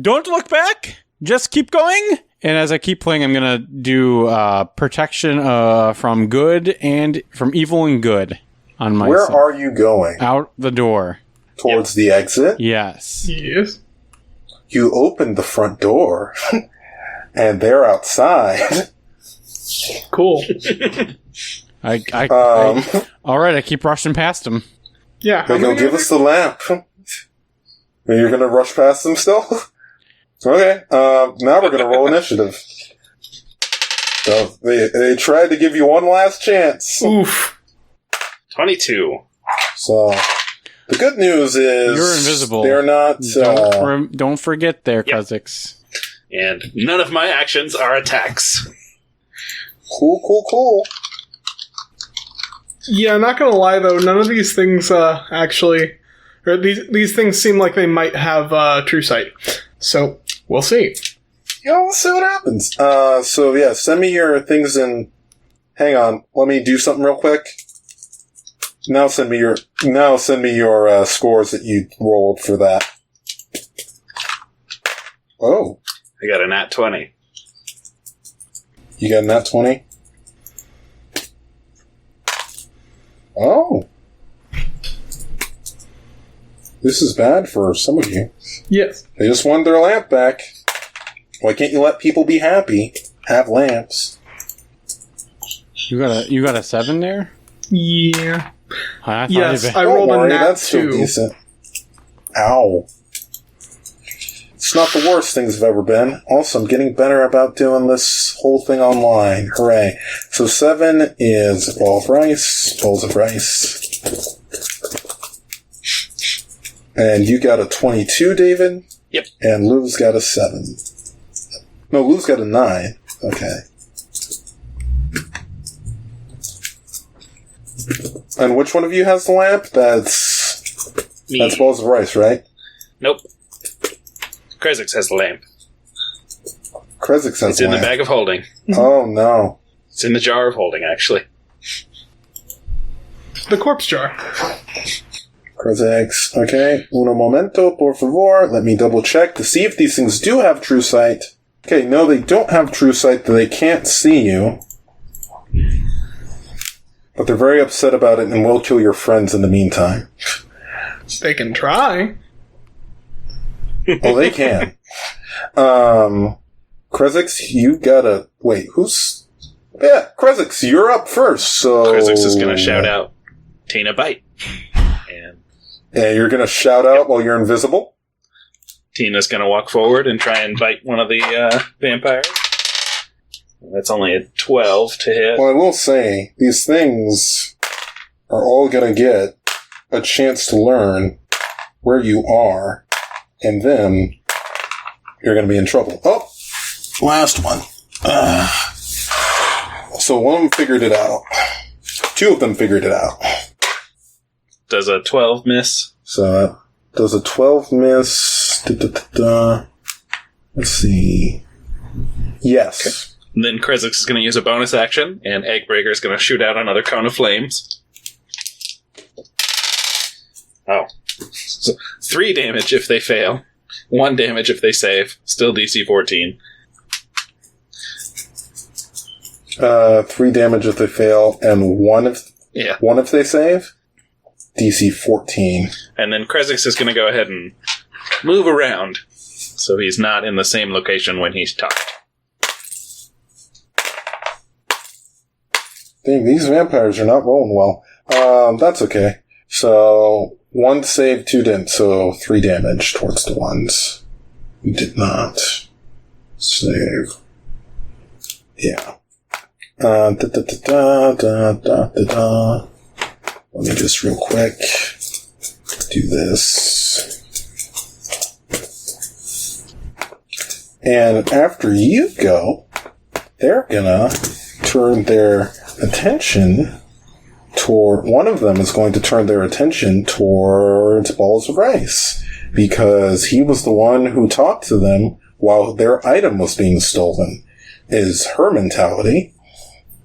Don't look back. Just keep going. And as I keep playing, I'm going to do protection from good and from evil and good on myself. Where are you going? Out the door. Towards the exit? Yes. Yes. You open the front door, and they're outside. Cool. All right, I keep rushing past him. Yeah. They're going to give us the lamp. You're going to rush past them still? Okay, now we're going to roll initiative. So they tried to give you one last chance. Oof. 22. So the good news is you're invisible. They're not. Don't forget there, Kha'Zix. And none of my actions are attacks. Cool. Yeah, not gonna lie though, none of these things actually, or these things seem like they might have true sight. So we'll see. Yeah, we'll see what happens. So yeah, send me your things in. Hang on, let me do something real quick. Now send me your scores that you rolled for that. Oh, I got a nat 20. you got a nat 20? Oh. This is bad for some of you. Yes. They just wanted their lamp back. Why can't you let people be happy? Have lamps. You got a 7 there? Yeah. I thought Yes, it'd I Don't rolled a worry, nat that's still 2. decent. Ow. It's not the worst things have ever been. Also, I'm getting better about doing this whole thing online. Hooray. So 7 is balls of rice. And you got a 22, David? Yep. And Lou's got a 7. No, Lou's got a 9. Okay. And which one of you has the lamp? That's Me. balls of rice, right? Nope. Krezix has the lamp. Krezix has It's the in the lamp. bag of holding. Oh, no. It's in the jar of holding, actually. The corpse jar. Krezix. Okay. Uno momento, por favor. Let me double check to see if these things do have true sight. Okay, no, they don't have true sight. They can't see you. But they're very upset about it and will kill your friends in the meantime. They can try. Oh, they can. Krezix, you gotta... Wait, who's... Yeah, Krezix, you're up first, so... Krezix is going to shout out, Tina bite. And Yeah, you're gonna shout out while you're invisible? Tina's going to walk forward and try and bite one of the vampires. That's only a 12 to hit. Well, I will say, these things are all gonna get a chance to learn where you are, and then you're gonna be in trouble. Oh! Last one. So one of them figured it out. 2 of them figured it out. Does a 12 miss? So, does a 12 miss? Let's see. Yes. And then Krezix is going to use a bonus action, and Eggbreaker is going to shoot out another cone of flames. Oh. So 3 damage if they fail. 1 damage if they save. Still DC 14. 3 damage if they fail, and 1 if they save? DC 14. And then Krezix is going to go ahead and move around So he's not in the same location when he's talking. Dang, these vampires are not rolling well. That's okay. So, 1 saved, 2 didn't, so 3 damage towards the ones who did not save. Yeah. Let me just real quick do this. And after you go, they're gonna turn their attention toward, one of them is going to turn their attention towards Balls of Rice, because he was the one who talked to them while their item was being stolen, is her mentality.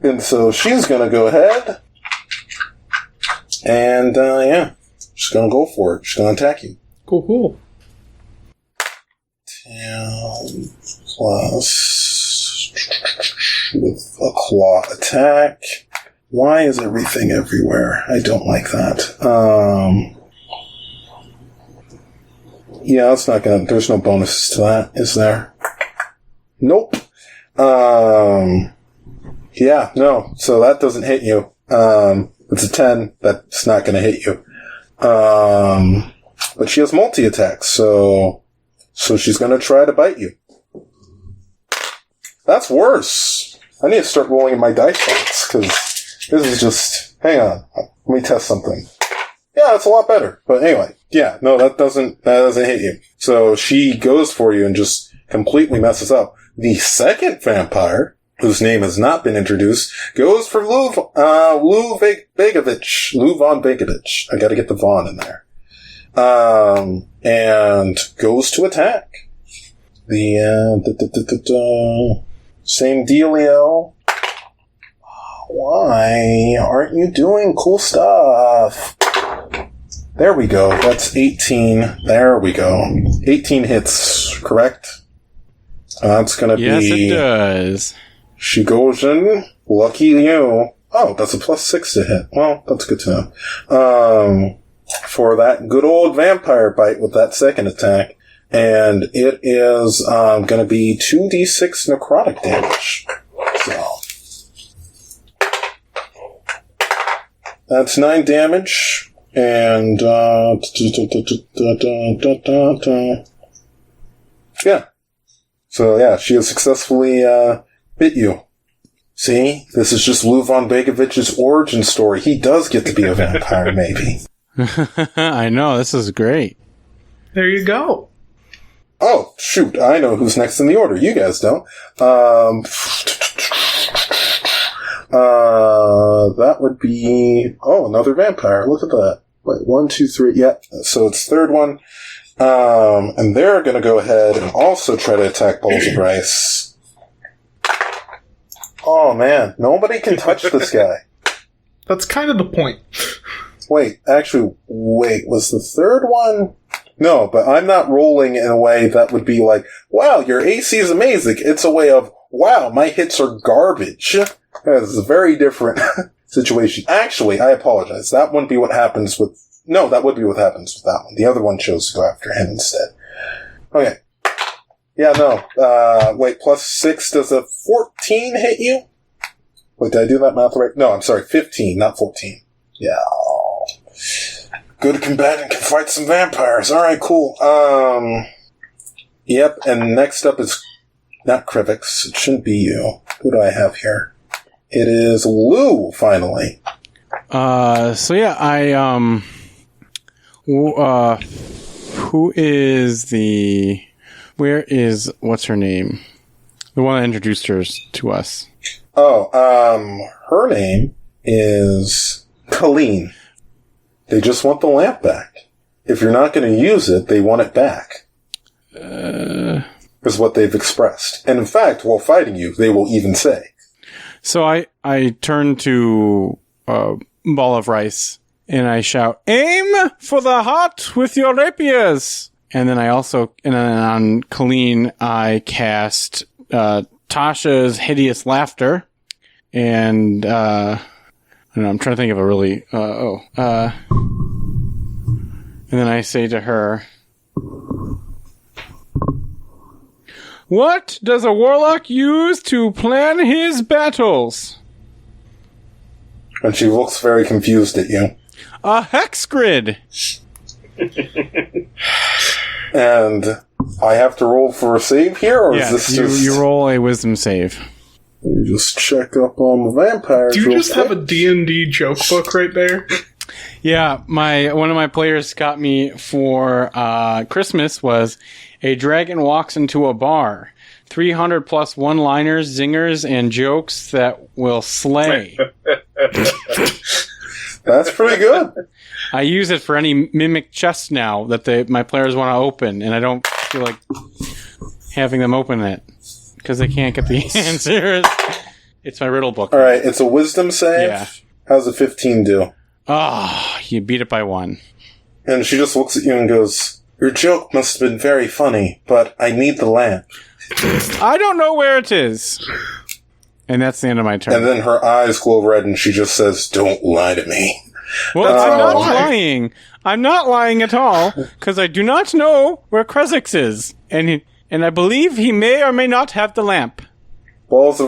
And so she's gonna go ahead and, yeah, she's gonna go for it. She's gonna attack you. Cool. 10 plus with a claw attack. Why is everything everywhere? I don't like that. Yeah, it's not gonna, there's no bonuses to that, is there? Nope. Yeah, no. So that doesn't hit you. It's a 10. That's not gonna hit you. But she has multi-attacks, so she's gonna try to bite you. That's worse. I need to start rolling in my dice box, because this is just, hang on. Let me test something. Yeah, that's a lot better. But anyway, yeah, no, that doesn't hit you. So she goes for you and just completely messes up. The second vampire, whose name has not been introduced, goes for Lou von Begovich. I gotta get the Von in there. And goes to attack. Same dealio. Why aren't you doing cool stuff? There we go. That's 18. There we go. 18 hits, correct? That's gonna be... Yes, it does. She goes in. Lucky you. Oh, that's a +6 to hit. Well, that's good to know. For that good old vampire bite with that second attack. And it is gonna be 2d6 necrotic damage. So... that's 9 damage, and, yeah. So, yeah, she has successfully, bit you. See? This is just Lou von Begovich's origin story. He does get to be a vampire, maybe. I know, this is great. There you go. Oh, shoot, I know who's next in the order. You guys don't. That would be... oh, another vampire. Look at that. Wait, 1, 2, 3. Yeah, so it's third one. And they're gonna go ahead and also try to attack Balls of Rice. Oh, man. Nobody can touch this guy. That's kind of the point. Wait, was the third one... no, but I'm not rolling in a way that would be like, wow, your AC is amazing. It's a way of, wow, my hits are garbage. That's a very different situation. Actually, I apologize. That wouldn't be what happens with... no, that would be what happens with that one. The other one chose to go after him instead. Okay. Yeah, no. Wait, +6, does a 14 hit you? Wait, did I do that math right? No, I'm sorry, 15, not 14. Yeah. Good combatant can fight some vampires. Alright, cool. Yep, and next up is not Krivix. It shouldn't be you. Who do I have here? It is Lou, finally. So yeah, who is the... where is... what's her name? The one that introduced her to us. Oh, her name is Colleen. They just want the lamp back. If you're not going to use it, they want it back. Is what they've expressed. And in fact, while fighting you, they will even say. So I turn to Ball of Rice and I shout, "Aim for the heart with your rapiers!" And then on Colleen, I cast Tasha's Hideous Laughter. And, I don't know, I'm trying to think of a really, and then I say to her, What does a warlock use to plan his battles? And she looks very confused at you. A hex grid. And I have to roll for a save here, or is this just... you roll a wisdom save. Let me just check up on the vampires. Do you real just quick. have a D&D joke book right there? Yeah, one of my players got me for Christmas was a dragon walks into a bar. 300 plus one-liners, zingers, and jokes that will slay. That's pretty good. I use it for any mimic chest now that my players want to open, and I don't feel like having them open it because they can't get the answers. It's my riddle book. All right, it's a wisdom save. Yeah. How's a 15 do? Oh, you beat it by 1. And she just looks at you and goes, "Your joke must have been very funny, but I need the lamp." I don't know where it is. And that's the end of my turn. And then her eyes glow red and she just says, "Don't lie to me." Well, That's I'm not not a lie. lying. I'm not lying at all, because I do not know where Krezix is. And I believe he may or may not have the lamp. Ball of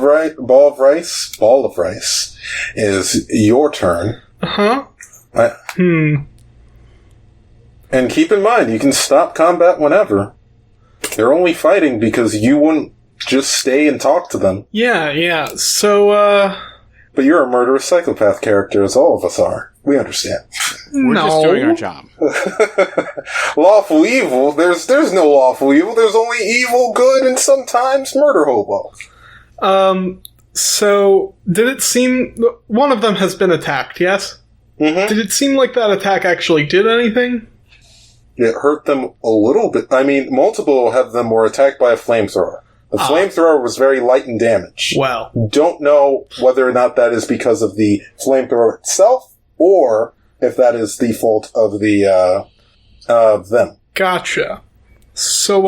rice is your turn. Huh? And keep in mind, you can stop combat whenever. They're only fighting because you wouldn't just stay and talk to them. Yeah. So, But you're a murderous psychopath character, as all of us are. We understand. We're just doing our job. Lawful evil? There's no lawful evil. There's only evil, good, and sometimes murder hobo. So, did it seem... One of them has been attacked, yes? Mm-hmm. Did it seem like that attack actually did anything? It hurt them a little bit. I mean, multiple of them were attacked by a flamethrower. The flamethrower was very light in damage. Well. Don't know whether or not that is because of the flamethrower itself, or if that is the fault of the of them. Gotcha. So,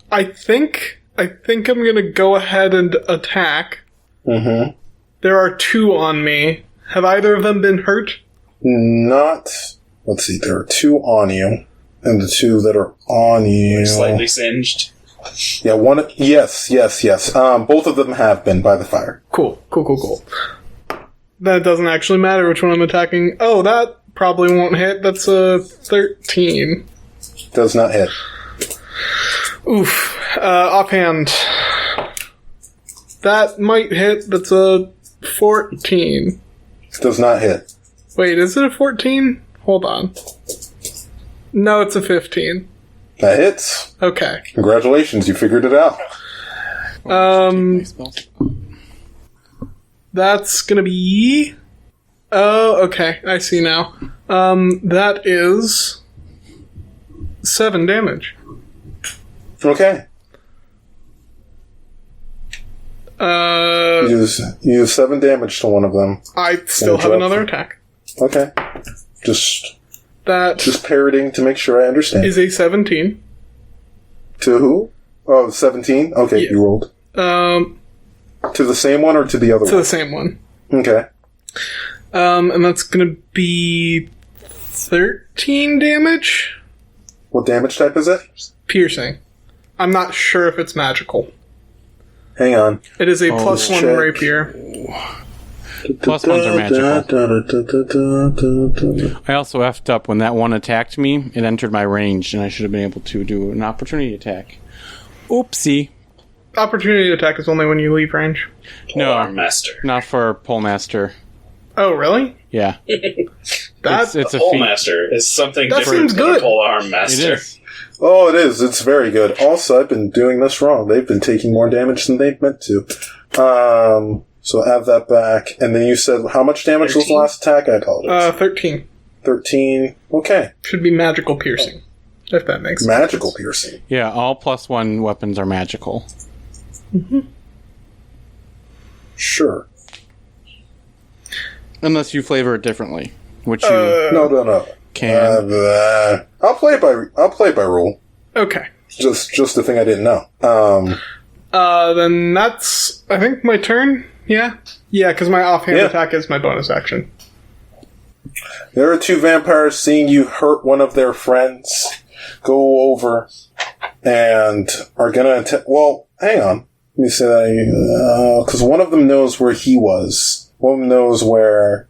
I think I'm gonna go ahead and attack. Mm-hmm. There are 2 on me. Have either of them been hurt? Not. Let's see. There are 2 on you, and the 2 that are on you. Slightly singed. Yeah. One. Yes. Both of them have been by the fire. Cool. That doesn't actually matter which one I'm attacking. Oh, that probably won't hit. That's a 13. Does not hit. Oof. Offhand. That might hit. That's a 14. Does not hit. Wait, is it a 14? Hold on. No, it's a 15. That hits. Okay. Congratulations, you figured it out. That's gonna be... Oh, okay. I see now. That is... 7 damage. Okay. You use 7 damage to one of them. I still have another attack. Okay. Just That parroting to make sure I understand. is a 17. To who? Oh, 17? Okay, Yeah. you rolled. To the same one or to the other To one? the same one. Okay. And that's gonna be 13 damage? What damage type is it? Piercing. I'm not sure if it's magical. Hang on. It is a plus 1 check. rapier. Plus ones are magical. I also effed up when that one attacked me. It entered my range, and I should have been able to do an opportunity attack. Oopsie. Opportunity attack is only when you leave range. Polearm Master. Not for Pole Master. Oh, really? Yeah. That It's a Pole feat. Master is something That different seems than good. a Polearm It Master. is. Oh, it is. It's very good. Also, I've been doing this wrong. They've been taking more damage than they've meant to. So add that back. And then you said how much damage was the 13? last attack? I apologize. 13. 13. Okay. Should be magical piercing. If that makes sense. Magical piercing. Yeah, all plus 1 weapons are magical. Sure. Unless you flavor it differently, which you No. can. I'll play by rule. Okay. Just the thing I didn't know. Then that's, I think, my turn. Yeah? Yeah, because my offhand Yeah. attack is my bonus action. There are 2 vampires seeing you hurt one of their friends. Go over and are gonna well, hang on. Let me say that, because one of them knows where he was. One of them knows where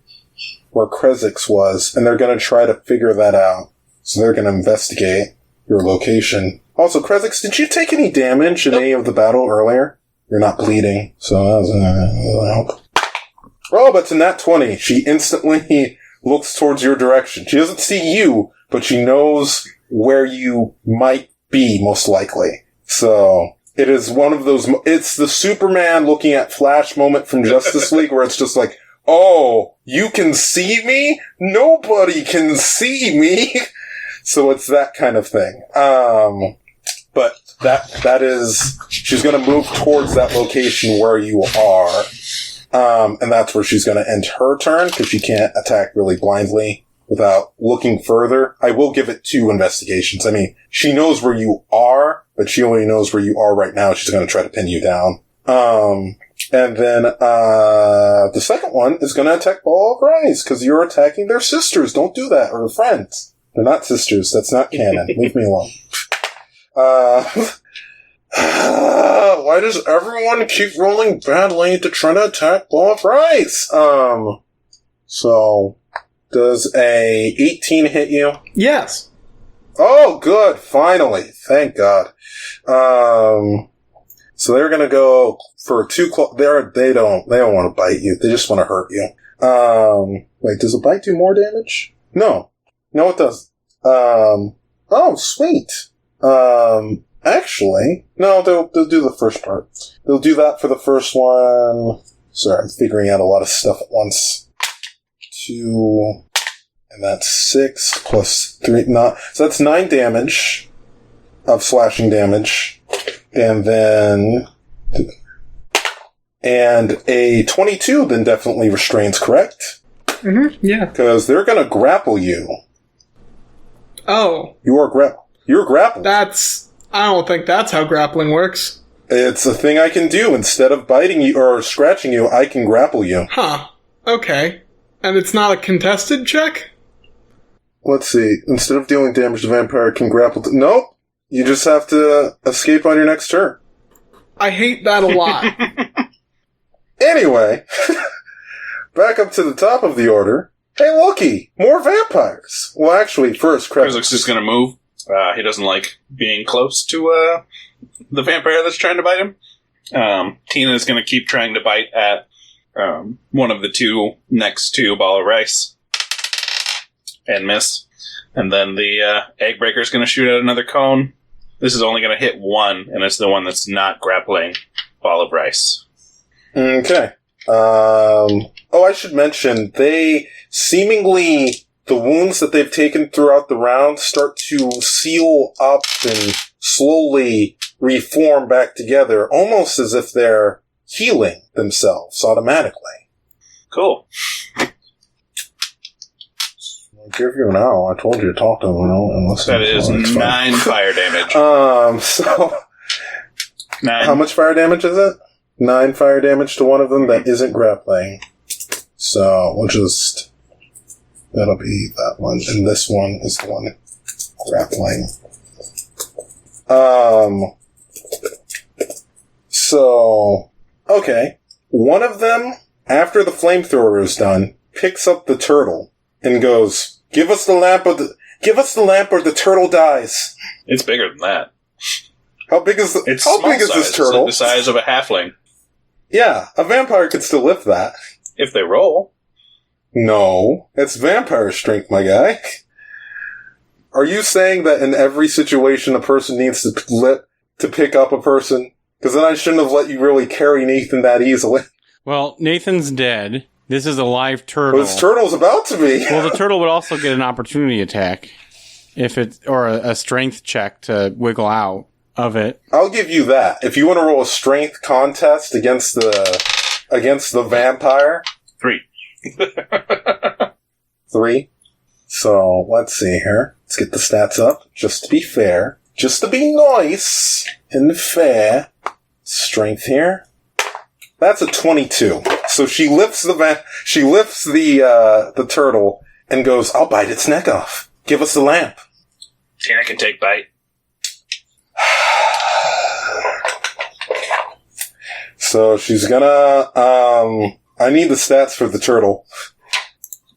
Krezix was, and they're gonna try to figure that out. So they're gonna investigate your location. Also, Krezix, did you take any damage in any of the battle earlier? You're not bleeding, so that was help. Oh, but it's a nat 20. She instantly looks towards your direction. She doesn't see you, but she knows where you might be, most likely. So, it is one of those, it's the Superman looking at Flash moment from Justice League where it's just like, oh, you can see me? Nobody can see me! So it's that kind of thing. But that is, she's gonna move towards that location where you are. And that's where she's gonna end her turn, because she can't attack really blindly without looking further. I will give it 2 investigations. I mean, she knows where you are, but she only knows where you are right now. She's gonna try to pin you down. And then, the second one is gonna attack Ball of Rice, because you're attacking their sisters. Don't do that, or friends. They're not sisters. That's not canon. Leave me alone. Why does everyone keep rolling badly to try to attack Ball of Rice? So, does a 18 hit you? Yes. Oh, good. Finally. Thank God. So they're gonna go for 2 they don't want to bite you. They just want to hurt you. Wait, does a bite do more damage? No, it doesn't. Oh, sweet. Actually, no, they'll do the first part. They'll do that for the first one. Sorry, I'm figuring out a lot of stuff at once. 2, and that's 6 plus 3, so that's 9 damage of slashing damage. And then, and a 22 then definitely restrains, correct? Mm-hmm, yeah. Because they're gonna grapple you. Oh. You're grappled. I don't think that's how grappling works. It's a thing I can do. Instead of biting you or scratching you, I can grapple you. Huh. Okay. And it's not a contested check? Let's see. Instead of dealing damage, the vampire can grapple. Nope. You just have to escape on your next turn. I hate that a lot. Anyway, back up to the top of the order. Hey, looky! More vampires! Well, actually, first, Krezix is going to move. He doesn't like being close to the vampire that's trying to bite him. Tina is going to keep trying to bite at one of the 2 next to Ball of Rice. And miss. And then the Egg Breaker is going to shoot out another cone. This is only going to hit 1, and it's the one that's not grappling Ball of Rice. Okay. I should mention, they seemingly, the wounds that they've taken throughout the round start to seal up and slowly reform back together, almost as if they're healing themselves automatically. Cool. I'll give you an hour. I told you to talk to them, and listen. That is 9 fire damage. So 9. How much fire damage is it? 9 fire damage to one of them that isn't grappling. So we'll just, that'll be that one, and this one is the one grappling. So, okay. One of them, after the flamethrower is done, picks up the turtle and goes, give us the lamp or the turtle dies. It's bigger than that. How big is this turtle? It's like the size of a halfling. Yeah, a vampire could still lift that. If they roll. No, it's vampire strength, my guy. Are you saying that in every situation a person needs to pick up a person? Because then I shouldn't have let you really carry Nathan that easily. Well, Nathan's dead. This is a live turtle. Well, this turtle's about to be. Well, the turtle would also get an opportunity attack or a strength check to wiggle out of it. I'll give you that. If you want to roll a strength contest against the vampire. 3. 3. So, let's see here. Let's get the stats up, just to be fair. Just to be nice and fair. Strength here. That's a 22. So she lifts the turtle and goes, I'll bite its neck off. Give us the lamp. Tina can take bite. So she's gonna, I need the stats for the turtle.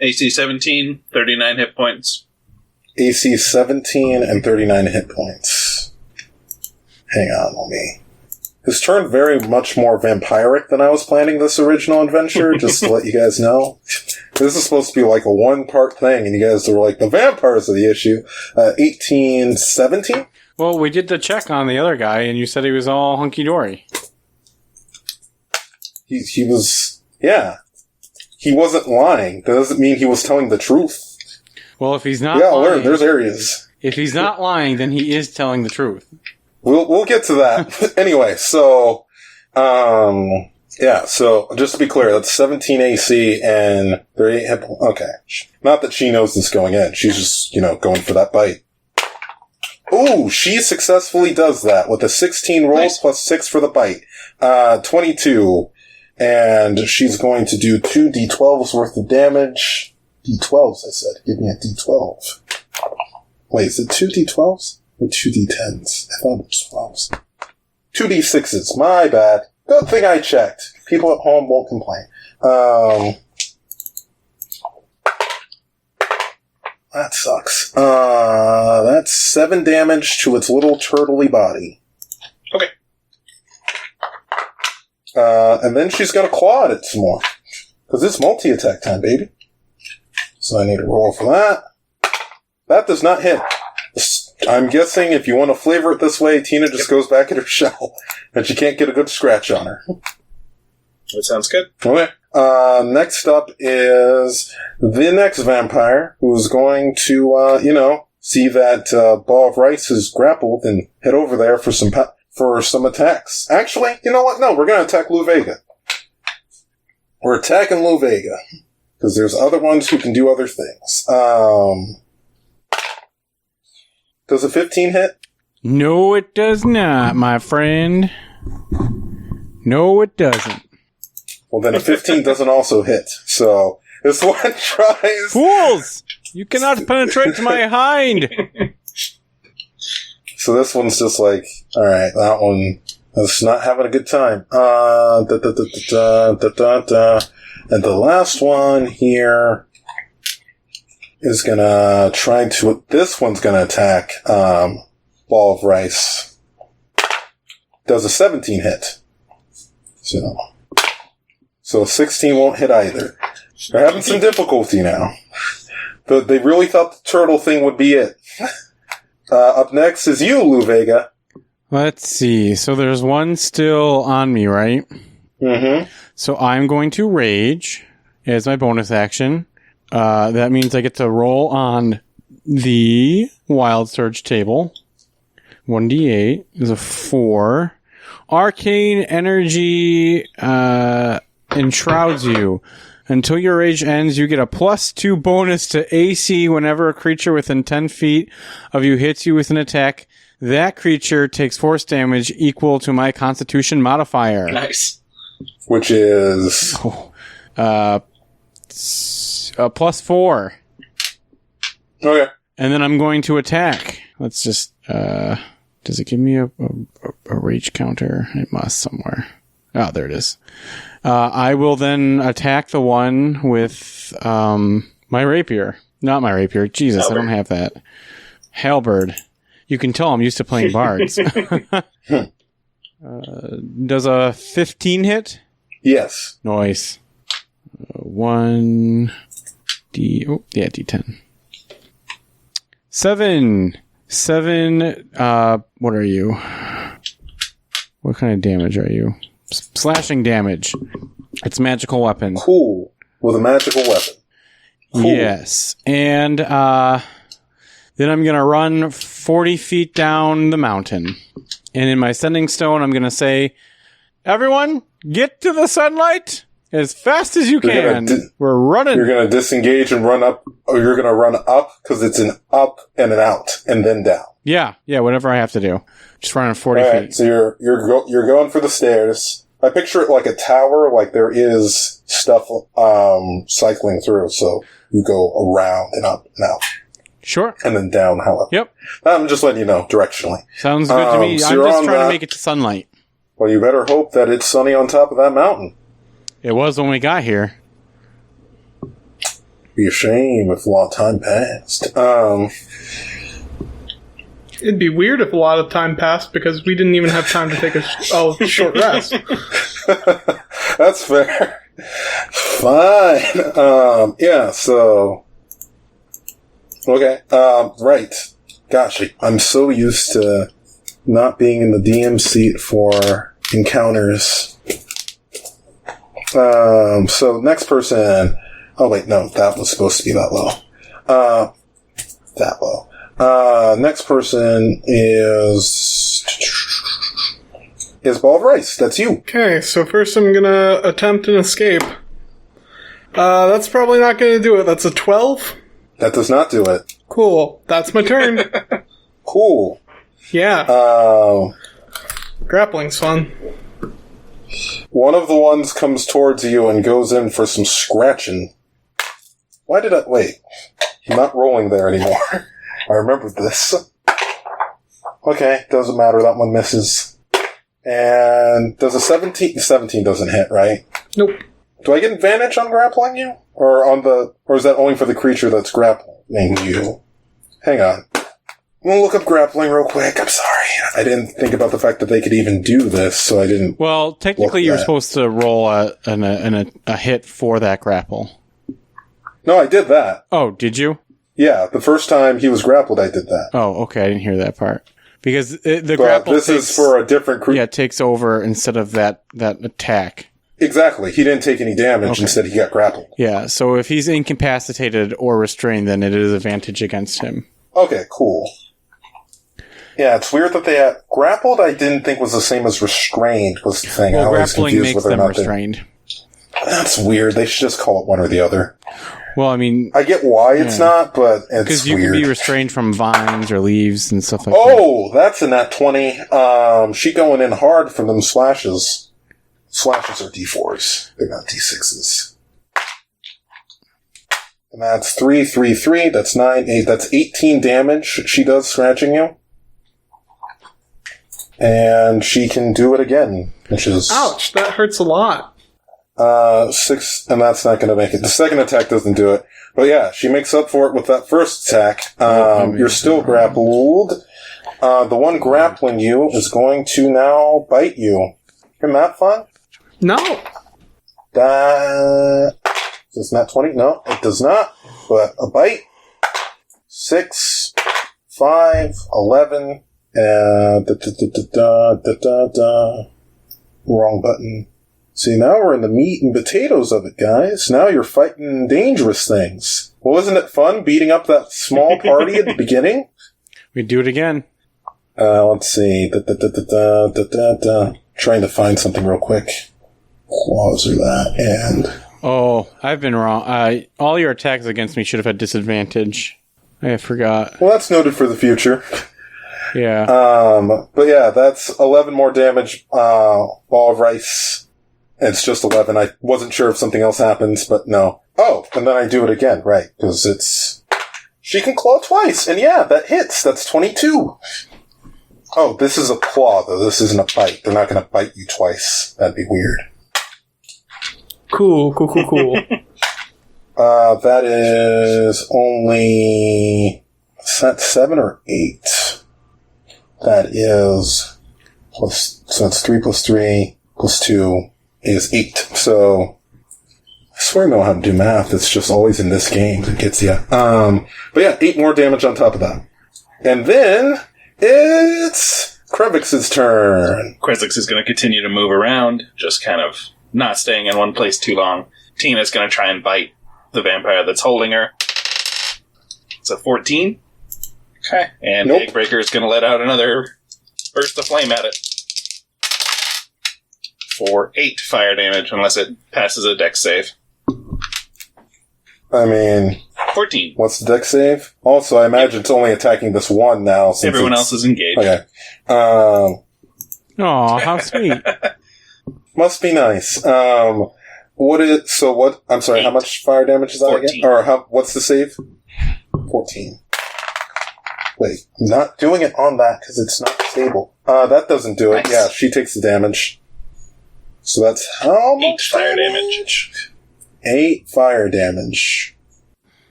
AC 17, 39 hit points. AC 17 and 39 hit points. Hang on, let me... This turned very much more vampiric than I was planning this original adventure, just to let you guys know. This is supposed to be like a one-part thing, and you guys were like, the vampires are the issue. 18, 17? Well, we did the check on the other guy, and you said he was all hunky-dory. He was... Yeah. He wasn't lying. That doesn't mean he was telling the truth. Well, if he's not I'll lying... learn. There's areas. If he's not lying, then he is telling the truth. We'll get to that. Anyway, so, yeah, so just to be clear, that's 17 AC and 38 hit points. Okay. Not that she knows this going in. She's just, going for that bite. Ooh, she successfully does that with a 16 roll Nice. plus 6 for the bite. 22. And she's going to do 2 D12s worth of damage. D12s, I said. Give me a D12. Wait, is it 2 D12s? Or 2 D10s? I thought it was 12s. 2 D6s. My bad. Good thing I checked. People at home won't complain. That sucks. That's 7 damage to its little turtley body. Okay. And then she's gonna claw at it some more. Because it's multi-attack time, baby. So I need a roll for that. That does not hit. I'm guessing if you want to flavor it this way, Tina just goes back in her shell, and she can't get a good scratch on her. That sounds good. Okay. Next up is the next vampire, who's going to, see that ball of rice is grappled and head over there for some attacks. Actually, you know what? No, we're going to attack Lou Vega. We're attacking Lou Vega. Because there's other ones who can do other things. Does a 15 hit? No, it does not, my friend. No, it doesn't. Well, then a 15 doesn't also hit. So, this one tries... Fools! You cannot penetrate my hind! So this one's just like, alright, that one is not having a good time. And the last one here is gonna try to... This one's gonna attack Ball of Rice. Does a 17 hit. So 16 won't hit either. They're having some difficulty now. But they really thought the turtle thing would be it. Up next is you, Lou Vega. Let's see. So there's one still on me, right? Mm-hmm. So I'm going to rage as my bonus action. That means I get to roll on the Wild Surge table. 1d8 is a 4. Arcane energy enshrouds you. Until your rage ends, you get a +2 bonus to AC whenever a creature within 10 feet of you hits you with an attack. That creature takes force damage equal to my Constitution modifier. Nice. Which is... a +4. Okay. And then I'm going to attack. Let's just... does it give me a rage counter? It must somewhere. Oh, there it is. I will then attack the one with my rapier. Not my rapier. Jesus, Halberd. I don't have that. Halberd. You can tell I'm used to playing bards. Does a 15 hit? Yes. Nice. 1D... Oh, yeah, D10. 7. What are you? What kind of damage are you? Slashing damage. It's magical weapon. Cool. With a magical weapon. Cool. Yes. And then I'm going to run 40 feet down the mountain. And in my sending stone, I'm going to say, everyone, get to the sunlight as fast as you can. We're running. You're going to disengage and run up, or you're going to run up because it's an up and an out, and then down. Yeah, whatever I have to do. Just running 40 All feet. right, so you're going for the stairs. I picture it like a tower, like there is stuff cycling through, so you go around and up and out. Sure. And then down, however. Yep. I'm just letting you know, directionally. Sounds good to me. So I'm you're just on trying that. to make it to sunlight. Well, you better hope that it's sunny on top of that mountain. It was when we got here. Be a shame if a lot of time passed. It'd be weird if a lot of time passed because we didn't even have time to take a short rest. That's fair. Fine. Yeah, so... Okay, right. Gosh, I'm so used to not being in the DM seat for encounters. So next person... Oh wait, no, that was supposed to be that low. That low. Next person is Ball of Rice. That's you. Okay, so first I'm gonna attempt an escape. That's probably not gonna do it. That's a 12? That does not do it. Cool. That's my turn. Cool. Yeah. Grappling's fun. One of the ones comes towards you and goes in for some scratching. Why did I... Wait. I'm not rolling there anymore. I remembered this. Okay, doesn't matter. That one misses. And does a 17... 17 doesn't hit, right? Nope. Do I get advantage on grappling you? Or is that only for the creature that's grappling you? Hang on. I'm gonna look up grappling real quick. I'm sorry. I didn't think about the fact that they could even do this, so I didn't... Well, technically you were supposed to roll a hit for that grapple. No, I did that. Oh, did you? Yeah, the first time he was grappled, I did that. Oh, okay. I didn't hear that part. Because the But grapple this is for a different creature. Yeah, it takes over instead of that attack. Exactly. He didn't take any damage. Okay. Instead, he got grappled. Yeah, so if he's incapacitated or restrained, then it is advantage against him. Okay, cool. Yeah, it's weird that they had... Grappled, I didn't think was the same as restrained, was the thing. Well, I always grappling confused makes whether or them not they... restrained. That's weird. They should just call it one or the other. Well, I mean... I get why it's not, but it's because you weird. can be restrained from vines or leaves and stuff like that. Oh, that's in that 20. She going in hard for them slashes. Slashes are D4s. They're not D6s. And that's 3, 3, 3. That's 9, 8. That's 18 damage she does scratching you. And she can do it again, which is... Ouch, that hurts a lot. 6, and that's not going to make it. The second attack doesn't do it. But yeah, she makes up for it with that first attack. You're still grappled. The one grappling you is going to now bite you. Isn't that fun? No. Does not 20? No, it does not. But a bite. 6, 5, 11, wrong button. See, now we're in the meat and potatoes of it, guys. Now you're fighting dangerous things. Well, wasn't it fun beating up that small party at the beginning? We do it again. Let's see. Trying to find something real quick. Claws are that, and... Oh, I've been wrong. All your attacks against me should have had disadvantage. I forgot. Well, that's noted for the future. Yeah. But yeah, that's 11 more damage. Ball of Rice. It's just 11. I wasn't sure if something else happens, but no. Oh, and then I do it again, right? Because it's... She can claw twice, and yeah, that hits. That's 22. Oh, this is a claw, though. This isn't a bite. They're not going to bite you twice. That'd be weird. Cool. That is only... Is that 7 or 8? That is... plus. So that's 3 plus 3 plus 2 is 8. So... I swear I know how to do math. It's just always in this game that gets you. But yeah, 8 more damage on top of that. And then... It's Krevix's turn. Krevix is going to continue to move around, just kind of not staying in one place too long. Tina's going to try and bite the vampire that's holding her. It's a 14. Okay. And Nope. Eggbreaker is going to let out another burst of flame at it. For 8 fire damage, unless it passes a dex save. I mean... 14. What's the dex save? Also, I imagine it's only attacking this one now. Since Everyone else is engaged. Okay. Aw, how sweet. Must be nice. I'm sorry, how much fire damage is that 14. again? Or what's the save? 14. Wait, I'm not doing it on that because it's not stable. That doesn't do it. Nice. Yeah, she takes the damage. So that's how 8 much fire damage. 8 fire damage.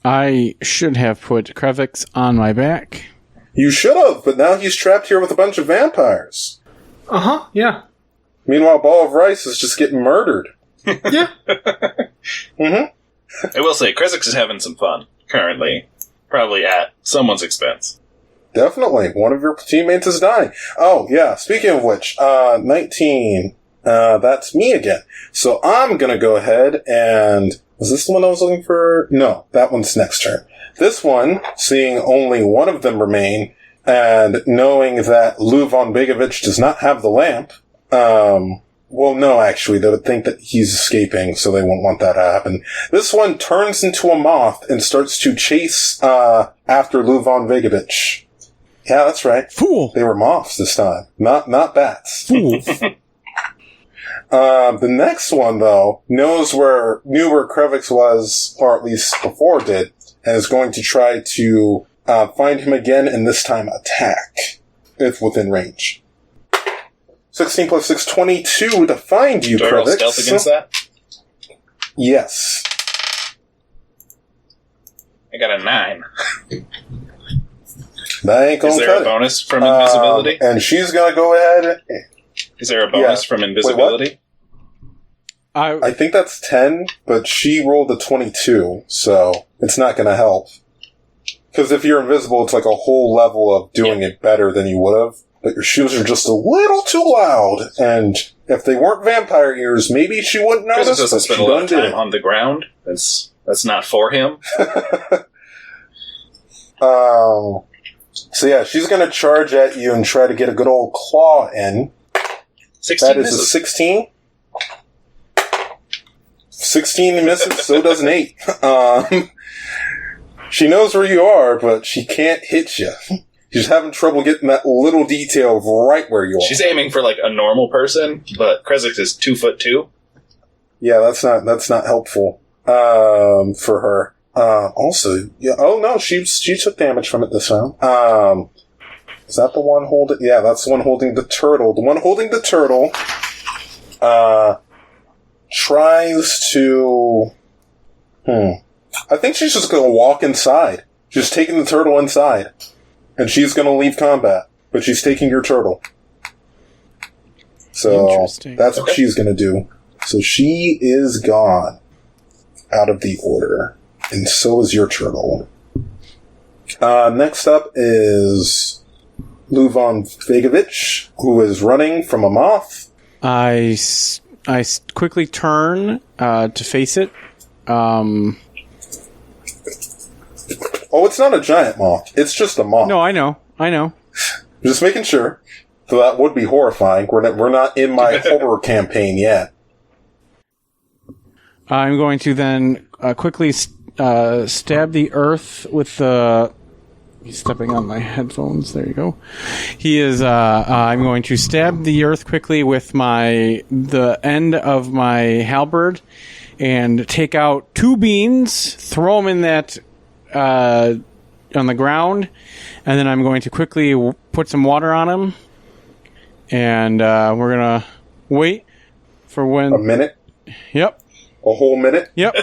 I should have put Krevix on my back. You should have, but now he's trapped here with a bunch of vampires. Uh-huh, yeah. Meanwhile, Ball of Rice is just getting murdered. Yeah. Mm-hmm. I will say, Krezix is having some fun currently. Probably at someone's expense. Definitely. One of your teammates is dying. Oh, yeah. Speaking of which, 19. That's me again. So I'm gonna go ahead and... Was this the one I was looking for? No, that one's next turn. This one, seeing only one of them remain, and knowing that Lou von Begovich does not have the lamp, well, no, actually, they would think that he's escaping, so they won't want that to happen. This one turns into a moth and starts to chase, after Lou von Begovich. Yeah, that's right. Fool! They were moths this time, not bats. Fool! The next one, though, knew where Krevix was, or at least before did, and is going to try to find him again, and this time attack, if within range. 16 plus 6, 22 to find you, Do I roll Krevix. stealth against that? Yes. I got a 9. That ain't gonna Is there cut a it. bonus from invisibility? And she's gonna go ahead. Is there a bonus yeah. from Wait, invisibility? I think that's 10, but she rolled a 22, so it's not gonna help. Because if you're invisible, it's like a whole level of doing it better than you would have. But your shoes are just a little too loud, and if they weren't vampire ears, maybe she wouldn't Krezix notice, doesn't but she spend a lot done of did time on the ground. That's not for him. So yeah, she's gonna charge at you and try to get a good old claw in. 16 That is a misses. 16. 16 misses, so does an 8. She knows where you are, but she can't hit you. She's having trouble getting that little detail of right where you are. She's aiming for like a normal person, but Krezix is 2'2". Yeah, that's not helpful for her. Also, yeah. Oh no, she took damage from it this time. Is that the one holding? Yeah, that's the one holding the turtle. The one holding the turtle tries to. I think she's just going to walk inside. She's taking the turtle inside, and she's going to leave combat. But she's taking your turtle. So Interesting. that's what Okay. she's going to do. So she is gone out of the order. And so is your turtle. Next up is Lou von Begovich, who is running from a moth. I quickly turn to face it. Oh, it's not a giant moth. It's just a moth. No, I know. Just making sure. So that would be horrifying. We're not in my horror campaign yet. I'm going to then quickly stab the earth with the... He's stepping on my headphones. There you go. He is... I'm going to stab the earth quickly with the end of my halberd and take out 2 beans, throw them in that... on the ground, and then I'm going to quickly put some water on them, and we're gonna wait for when... A minute? Yep. A whole minute? Yep.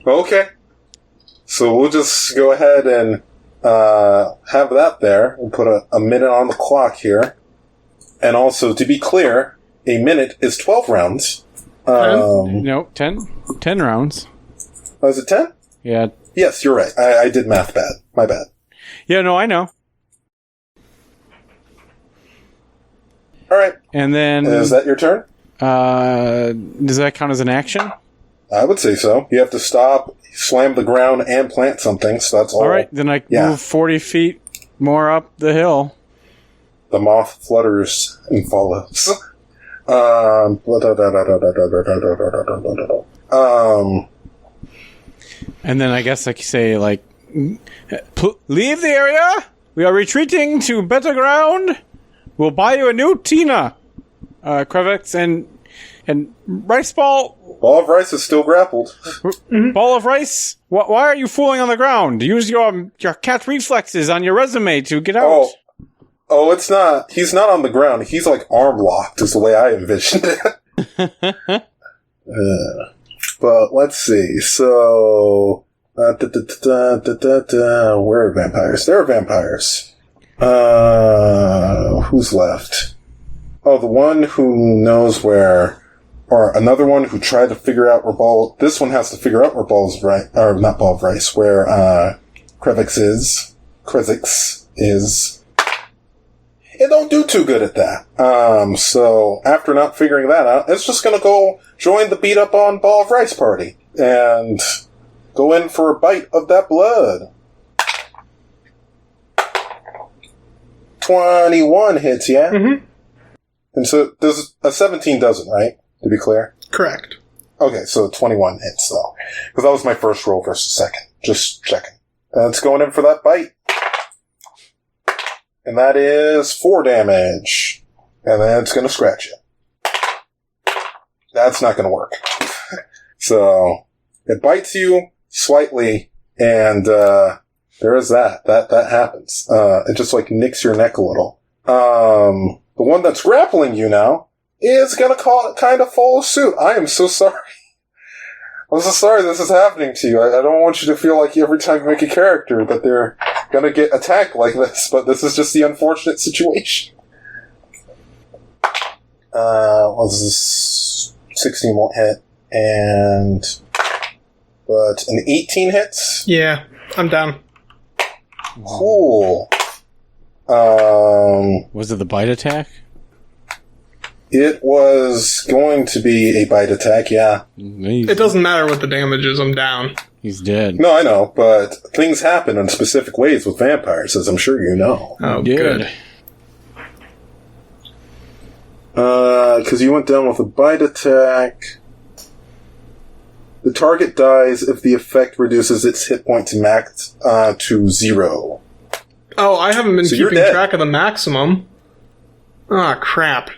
Okay. So we'll just go ahead and have that there. We'll put a minute on the clock here. And also, to be clear, a minute is 12 rounds. No, 10 rounds. Oh, is it 10? Yeah. Yes, you're right. I did math bad. My bad. Yeah, no, I know. All right. And then... Is that your turn? does that count as an action? I would say so. You have to stop, slam the ground, and plant something, so that's all. All right, then I Yeah. move 40 feet more up the hill. The moth flutters and follows. And then I guess I could say, like, leave the area. We are retreating to better ground. We'll buy you a new Tina, Krevix, and Rice Ball. Ball of Rice is still grappled. Ball of rice? Why are you fooling on the ground? Use your cat reflexes on your resume to get out. Oh, it's not. He's not on the ground. He's like arm locked, is the way I envisioned it. But let's see. So, where are vampires? There are vampires. Who's left? Oh, the one who knows where, or another one who tried to figure out where this one has to figure out where not Ball of Rice, where, Krevix is. It don't do too good at that. So after not figuring that out, it's just gonna go join the beat up on Ball of Rice party and go in for a bite of that blood. 21 hits, yeah? Mm-hmm. And so there's a 17 doesn't, right? To be clear? Correct. Okay, so 21 hits though. Because that was my first roll versus second. Just checking. It's going in for that bite. And that is 4 damage. And then it's gonna scratch you. That's not gonna work. So, it bites you slightly, and, there is that. That happens. It just, like, nicks your neck a little. The one that's grappling you now is gonna kind of follow suit. I am so sorry. I'm so sorry this is happening to you. I don't want you to feel like every time you make a character that they're gonna get attacked like this, but this is just the unfortunate situation. Was this 16 won't hit, but an 18 hits? Yeah, I'm down. Cool. Was it the bite attack? It was going to be a bite attack, yeah. It doesn't matter what the damage is, I'm down. He's dead. No, I know, but things happen in specific ways with vampires, as I'm sure you know. Oh, good. Because you went down with a bite attack. The target dies if the effect reduces its hit point to max to 0. Oh, I haven't been So you're keeping dead. track of the maximum. Ah, crap.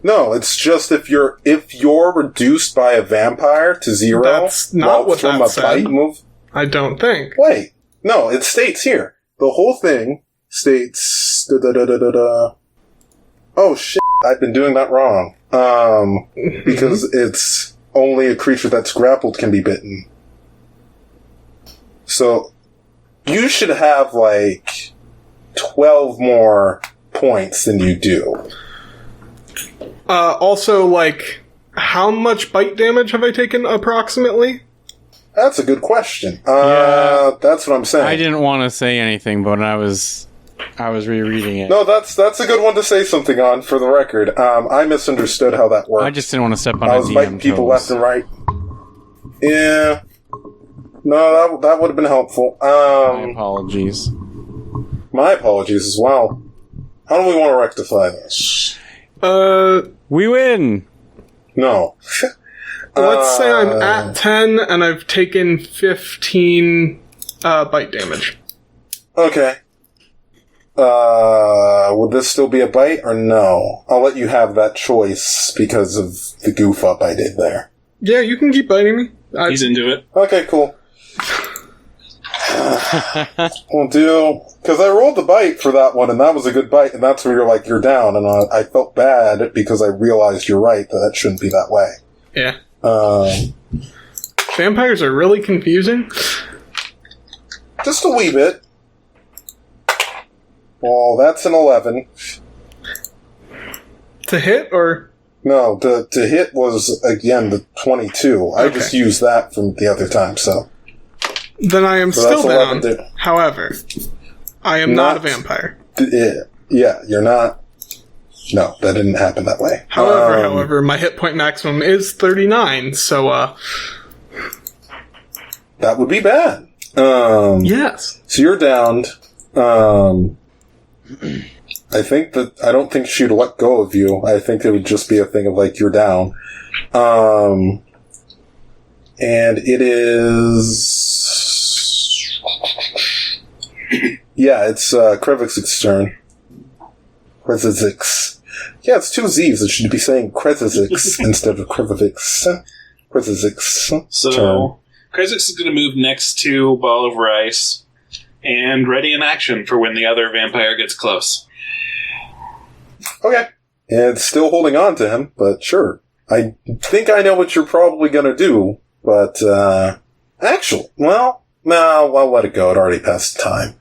No, it's just if you're reduced by a vampire to 0. That's not what from that a said. bite move. I don't think. Wait, no, it states here. The whole thing states. Oh shit! I've been doing that wrong. Because it's only a creature that's grappled can be bitten. So you should have like 12 more points than you do. Also, like, how much bite damage have I taken approximately? That's a good question. Yeah. That's what I'm saying. I didn't want to say anything, but I was rereading it. No, that's a good one to say something on, for the record. I misunderstood how that worked. I just didn't want to step on I a was DM biting people toes. left and right. Yeah. No, that would have been helpful. My apologies. My apologies as well. How do we want to rectify this? We win! No. Let's say I'm at 10 and I've taken 15 bite damage. Okay. Would this still be a bite or no? I'll let you have that choice because of the goof up I did there. Yeah, you can keep biting me. He's into it. Okay, cool. We'll do... Because I rolled the bite for that one, and that was a good bite, and that's where you're like, you're down, and I felt bad because I realized you're right, that shouldn't be that way. Yeah. Vampires are really confusing. Just a wee bit. Well, that's an 11. To hit, or... No, to hit was, again, the 22. I just used that from the other time, so... Then I am So still that's 11 down. to- However, I am not a vampire. Yeah, you're not... No, that didn't happen that way. However, my hit point maximum is 39, so, That would be bad. yes. So you're downed. I don't think she'd let go of you. I think it would just be a thing of like, you're down. And it is... Yeah, it's Krevix's turn. Krezizix. Yeah, it's two Z's. It should be saying Krezizix insteed of Krezizix. Krezizix. So, Krezix is going to move next to Ball of Rice and ready in action for when the other vampire gets close. Okay. And still holding on to him, but sure. I think I know what you're probably going to do, but, actually, well, no, I'll let it go. It already passed the time.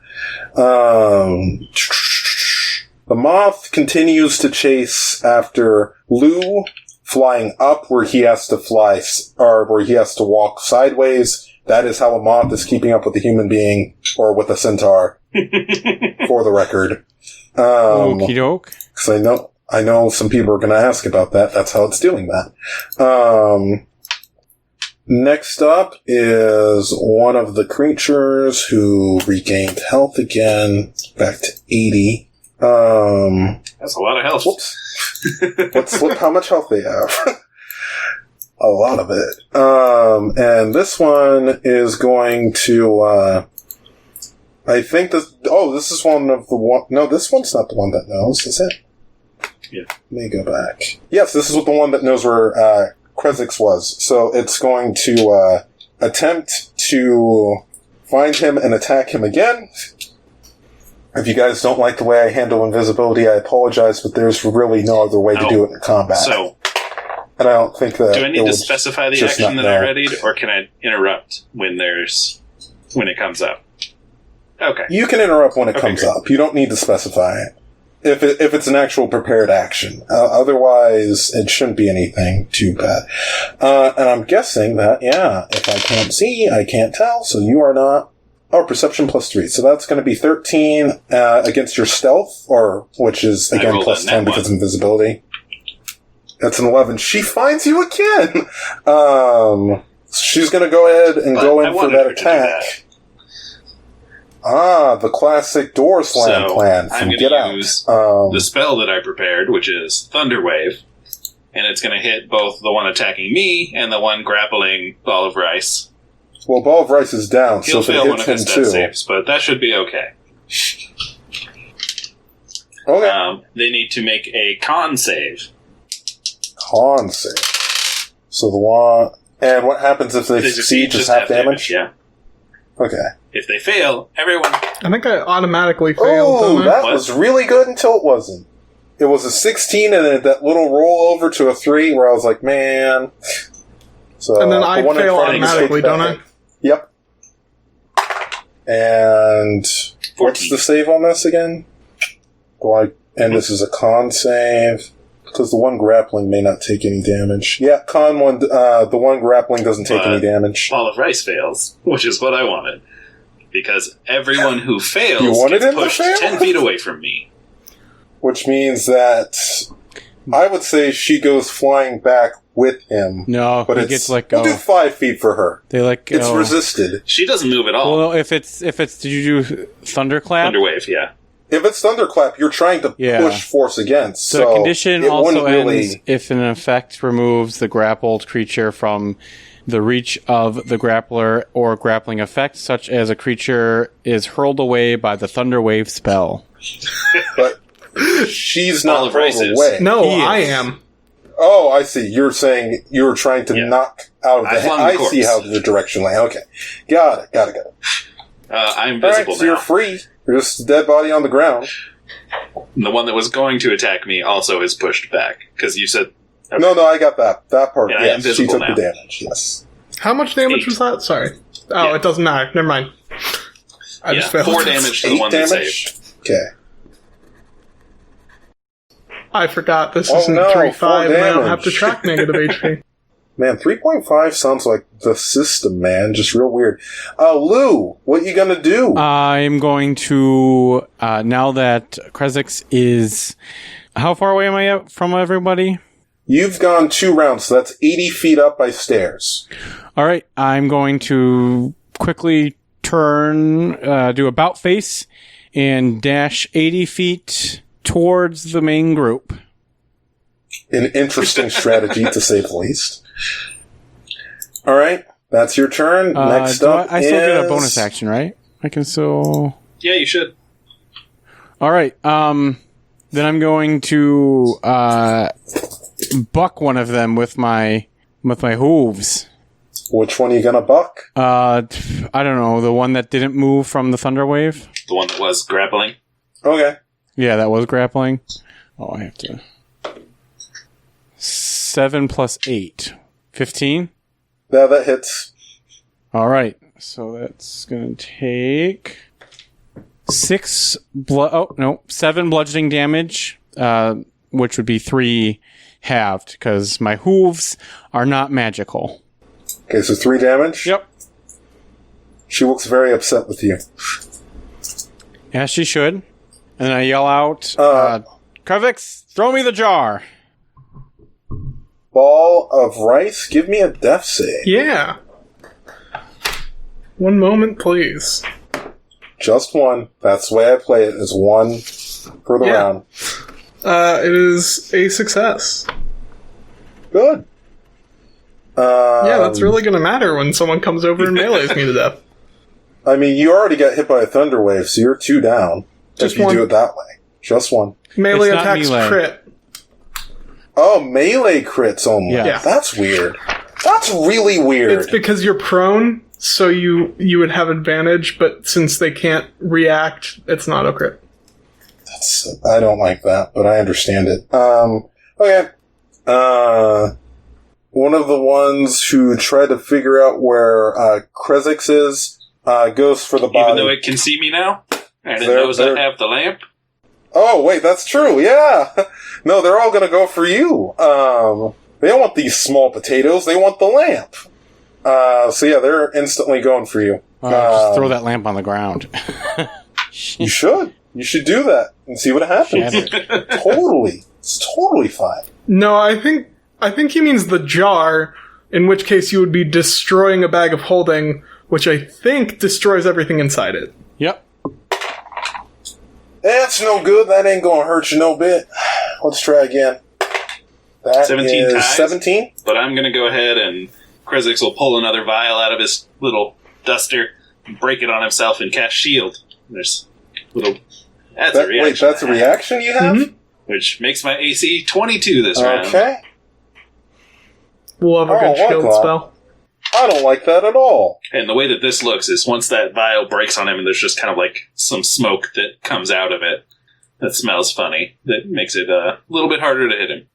The moth continues to chase after Lou, flying up where he has to fly, or where he has to walk sideways. That is how a moth is keeping up with a human being, or with a centaur, for the record. Okie doke. Because I know some people are going to ask about that. That's how it's doing that. Next up is one of the creatures who regained health again, back to 80. That's a lot of health. Whoops. Let's look how much health they have. A lot of it. And this one is going to, I think this is one of the no, this one's not the one that knows, is it? Yeah. Let me go back. Yes, this is the one that knows where, Krezix was. So it's going to, attempt to find him and attack him again. If you guys don't like the way I handle invisibility, I apologize, but there's really no other way to do it in combat. So, and I don't think that... do I need to specify the action that I readied, or can I interrupt when it comes up? Okay. You can interrupt when it comes great. up. You don't need to specify it. If it's an actual prepared action. Otherwise, it shouldn't be anything too bad. And I'm guessing that, if I can't see, I can't tell, so you are not... Oh, perception +3. So that's going to be 13 against your stealth, which is, again, +10 because of invisibility. That's an 11. She finds you again! She's going to go ahead and go in for that attack. The classic door slam plan from Get Out. Use the spell that I prepared, which is Thunder Wave, and it's going to hit both the one attacking me and the one grappling Ball of Rice. Well, Ball of Rice is down, He'll so if fail it one of hits his him death too... saves, but that should be okay. Okay. They need to make a con save. Con save. So the one... And what happens if they succeed? Just half damage? Yeah. Okay. If they fail, everyone... I think I automatically failed. Oh, that was really good until it wasn't. It was a 16 and then that little roll over to a 3 where I was like, man... So, and then I fail automatically, don't I? Yep. And 14. What's the save on this again? And this is a con save. Because the one grappling may not take any damage. Yeah, con one, the one grappling doesn't take any damage. Ball of Rice fails, which is what I wanted. Because everyone who fails gets pushed 10 feet away from me. Which means that I would say she goes flying back with him. No, but he gets let go. We'll do 5 feet for her. They let go. It's resisted. She doesn't move at all. Well, if it's did you do Thunderclap? Thunderwave, yeah. If it's Thunderclap, you're trying to push force against. So the condition also ends if an effect removes the grappled creature from the reach of the grappler or grappling effect, such as a creature is hurled away by the Thunder Wave spell. But she's not hurled away. No, I am. Oh, I see. You're saying you're trying to knock out of the head. I see how the direction lay. Okay. Got it. I'm visible so now. You're free. You're just a dead body on the ground. The one that was going to attack me also is pushed back, because you said... Okay. No, I got that. That part, yeah, yes. She took the damage, yes. How much damage was that? Sorry. Oh, it doesn't matter. Never mind. I just failed. 4 damage to the one that saved. Okay. I forgot this isn't 3.5 and I don't have to track negative HP. Man, 3.5 sounds like the system, man. Just real weird. Lou, what you gonna do? I'm going to, now that Krezix is... How far away am I from everybody? You've gone 2 rounds, so that's 80 feet up by stairs. All right, I'm going to quickly turn, do about face, and dash 80 feet towards the main group. An interesting strategy, to say the least. All right, that's your turn. Next up I still get a bonus action, right? I can still... Yeah, you should. All right, Then I'm going to buck one of them with my hooves. Which one are you gonna buck? I don't know, the one that didn't move from the thunder wave. The one that was grappling. Okay. Yeah, that was grappling. Oh, I have to. 7 plus 8. 15? Yeah, that hits. All right. So that's going to take 7 bludgeoning damage, which would be 3 halved, because my hooves are not magical. Okay, so 3 damage? Yep. She looks very upset with you. As she should. And then I yell out, Uh. Krevix, throw me the jar. Ball of rice, give me a death save. Yeah. One moment, please. Just one. That's the way I play it, is one for the Yeah. round. It is a success. Good. Yeah, that's really going to matter when someone comes over and melees me to death. I mean, you already got hit by a thunder wave, so you're 2 down. Just if you one. do it that way. Just one. Melee It's not attacks melee. crit. Oh, melee crits only. Yeah. That's weird. That's really weird. It's because you're prone, so you would have advantage, but since they can't react, it's not a crit. I don't like that, but I understand it. Okay. One of the ones who tried to figure out where Krezix is goes for the body. Even though it can see me now? And it They're- knows I they're- have the lamp? Oh, wait, that's true, yeah! No, they're all gonna go for you. They don't want these small potatoes, they want the lamp. So yeah, they're instantly going for you. Just throw that lamp on the ground. You should. You should do that and see what happens. Shatter. Totally. It's totally fine. No, I think he means the jar, in which case you would be destroying a bag of holding, which I think destroys everything inside it. Yep. That's no good. That ain't gonna hurt you no bit. Let's try again. That 17 is ties? 17. But I'm going to go ahead and Krezix will pull another vial out of his little duster, break it on himself, and cast shield. There's little... That's a reaction. Wait, that's a reaction you have? Mhm. Which makes my AC 22 this round. Okay. We'll have a good Oh, shield wow. spell. I don't like that at all. And the way that this looks is once that vial breaks on him, and there's just kind of like some smoke that comes out of it that smells funny, that makes it a little bit harder to hit him.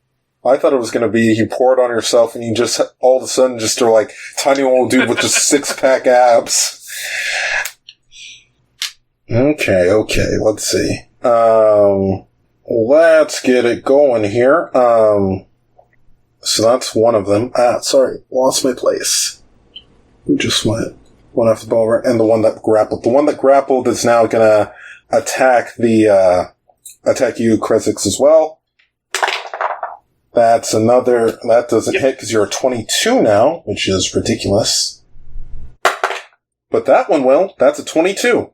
I thought it was going to be you pour it on yourself and you just all of a sudden just are like tiny old dude with just 6-pack abs. Okay, let's see. Let's get it going here. So that's one of them. Sorry, lost my place. Who just went? One off the ball, right? And the one that grappled. The one that grappled is now gonna attack attack you, Krezix, as well. That's another, that doesn't hit because you're a 22 now, which is ridiculous. But that one will. That's a 22.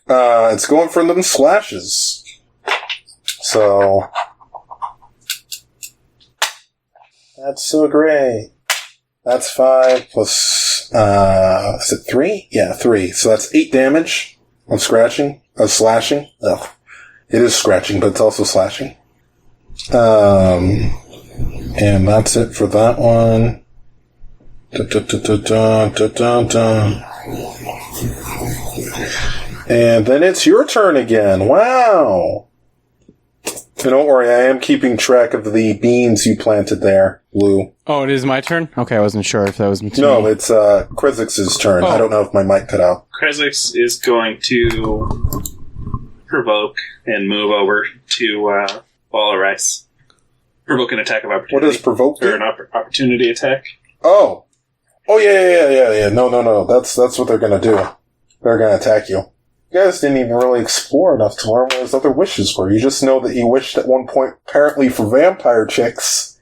It's going for them slashes. So, that's so great. That's 5 plus, is it 3? Yeah, 3. So that's 8 damage of slashing. Ugh. It is scratching, but it's also slashing. And that's it for that one. And then it's your turn again. Wow. And don't worry, I am keeping track of the beans you planted there, Lou. Oh, it is my turn? Okay, I wasn't sure if that was me. No, it's Krezix's turn. I don't know if my mic cut out. Krezix is going to provoke and move over to Ball of Rice. Provoke an attack of opportunity. What does provoke Or do? an opportunity attack. Oh, yeah. No. That's what they're gonna do. They're gonna attack you. You guys didn't even really explore enough to learn what his other wishes were. You just know that he wished at one point, apparently, for vampire chicks.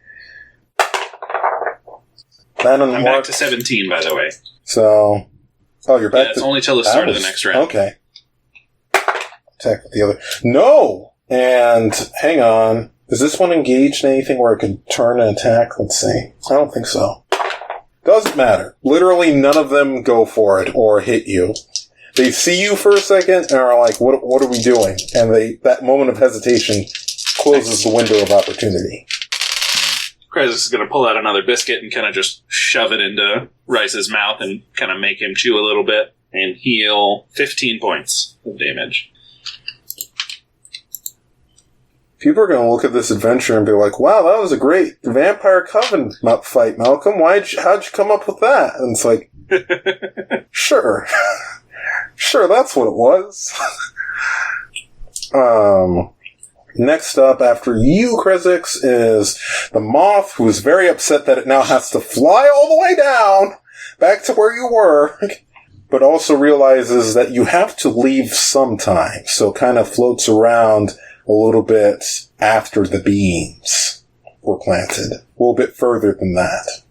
I'm back to 17, by the way. So, you're back Yeah, it's to... only till the start of the next round. Okay. Attack with the other... No! And, hang on. Is this one engaged in anything where it could turn and attack? Let's see. I don't think so. Doesn't matter. Literally none of them go for it or hit you. They see you for a second and are like, what are we doing? And that moment of hesitation closes the window of opportunity. Krezix is going to pull out another biscuit and kind of just shove it into Rice's mouth and kind of make him chew a little bit and heal 15 points of damage. People are going to look at this adventure and be like, wow, that was a great Vampire Coven fight, Malcolm. How'd you come up with that? And it's like, sure. Sure, that's what it was. Next up, after you, Krezix, is the moth, who is very upset that it now has to fly all the way down, back to where you were, but also realizes that you have to leave sometime, so kind of floats around a little bit after the beams were planted. A little bit further than that.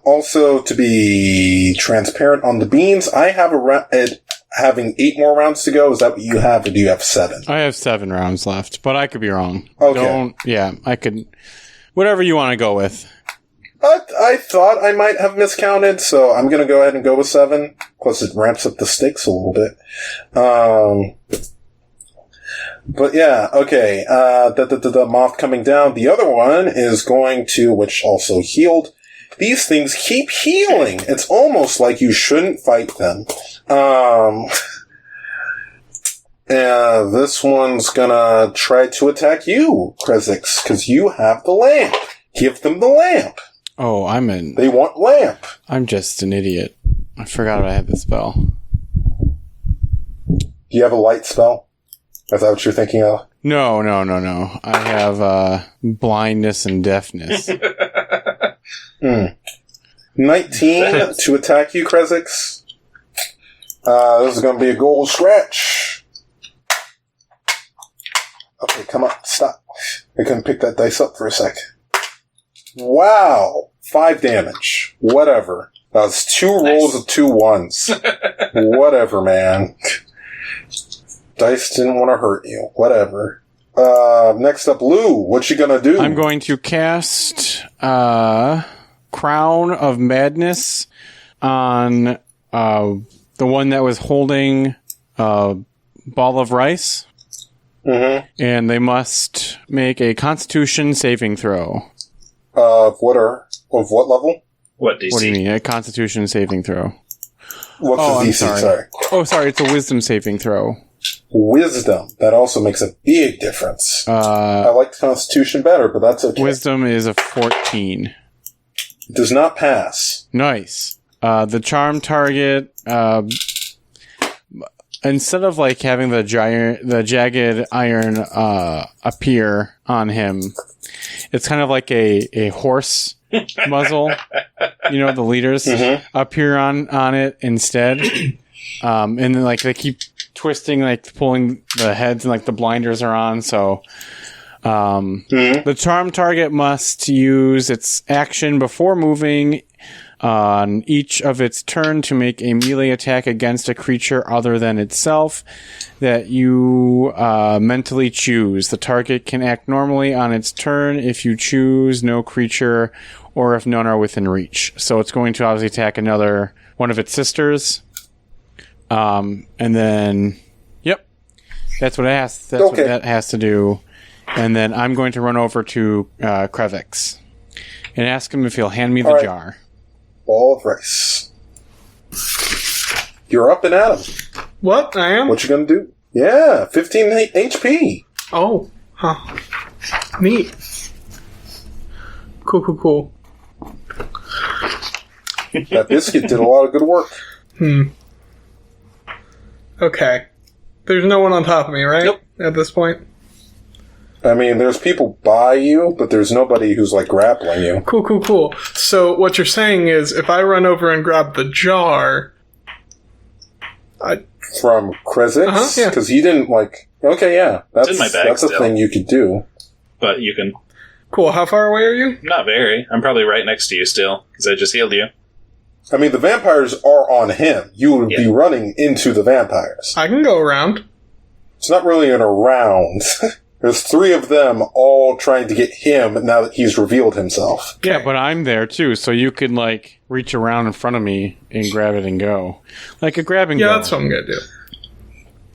Also, to be transparent on the beams, I have having 8 more rounds to go. Is that what you have, or do you have 7? I have 7 rounds left, but I could be wrong. Okay. I could... Whatever you want to go with. I thought I might have miscounted, so I'm going to go ahead and go with 7. Plus, it ramps up the stakes a little bit. But yeah, okay. The moth coming down. The other one is going to, which also healed. These things keep healing. It's almost like you shouldn't fight them. This one's gonna try to attack you, Krezix, because you have the lamp. Give them the lamp. Oh, They want lamp. I'm just an idiot. I forgot I had the spell. Do you have a light spell? Is that what you're thinking of? No. I have blindness and deafness. 19 to attack you, Krezix. This is going to be a gold scratch. Okay, come on, stop. I couldn't pick that dice up for a sec. Wow, 5 damage. Whatever. That was 2 rolls of 2 ones. Whatever, man. Dice didn't want to hurt you. Whatever. Next up, Lou. What you gonna do? I'm going to cast Crown of Madness on the one that was holding Ball of Rice. Mm-hmm. And they must make a Constitution saving throw. Of what level? What DC? What do you mean? A Constitution saving throw. What's the DC? Sorry. Oh, sorry. It's a Wisdom saving throw. Wisdom. That also makes a big difference. I like the Constitution better, but that's okay. Wisdom is a 14. Does not pass. Nice. The charm target, instead of like having the jagged iron appear on him, it's kind of like a horse muzzle. You know, the leaders appear on it instead. And then like they keep twisting, like pulling the heads, and like the blinders are on. So the charm target must use its action before moving on each of its turn to make a melee attack against a creature other than itself that you mentally choose. The target can act normally on its turn if you choose no creature or if none are within reach. So it's going to obviously attack another one of its sisters. And then, yep, that's what it has. That's what that has to do. And then I'm going to run over to Krezix and ask him if he'll hand me the jar. Ball of Rice. You're up and at him. What? I am? What you gonna do? Yeah, 15 HP. Oh, huh. Neat. Cool. That biscuit did a lot of good work. Okay. There's no one on top of me, right? Nope. At this point? I mean, there's people by you, but there's nobody who's, like, grappling you. Cool. So what you're saying is, if I run over and grab the jar... From Krezix? Yeah. Because he didn't, like... Okay, yeah. That's, in my bag that's a still. thing you could do. But you can... Cool, how far away are you? Not very. I'm probably right next to you still, because I just healed you. I mean, the vampires are on him. You would be running into the vampires. I can go around. It's not really an around. There's 3 of them all trying to get him now that he's revealed himself. Yeah, but I'm there too, so you could like reach around in front of me and grab it and go. Like a grab and go. Yeah, that's what I'm gonna do.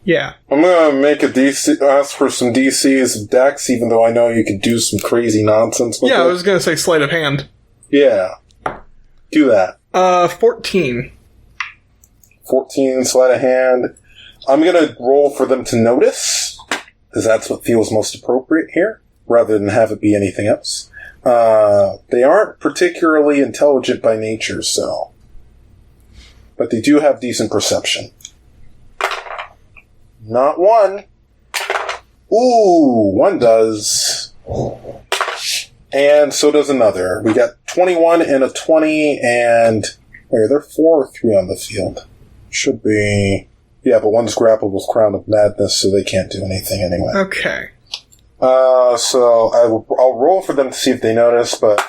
Yeah. I'm gonna make a DC, ask for some DCs of Dex, even though I know you could do some crazy nonsense with it. Yeah, I was going to say sleight of hand. Yeah. Do that. 14. 14 sleight of hand. I'm gonna roll for them to notice, because that's what feels most appropriate here, rather than have it be anything else. They aren't particularly intelligent by nature, so... But they do have decent perception. Not one. Ooh, one does. And so does another. We got 21 and a 20, and... Wait, are there 4 or 3 on the field? Should be... Yeah, but one's grappled with Crown of Madness, so they can't do anything anyway. Okay. So I'll roll for them to see if they notice, but...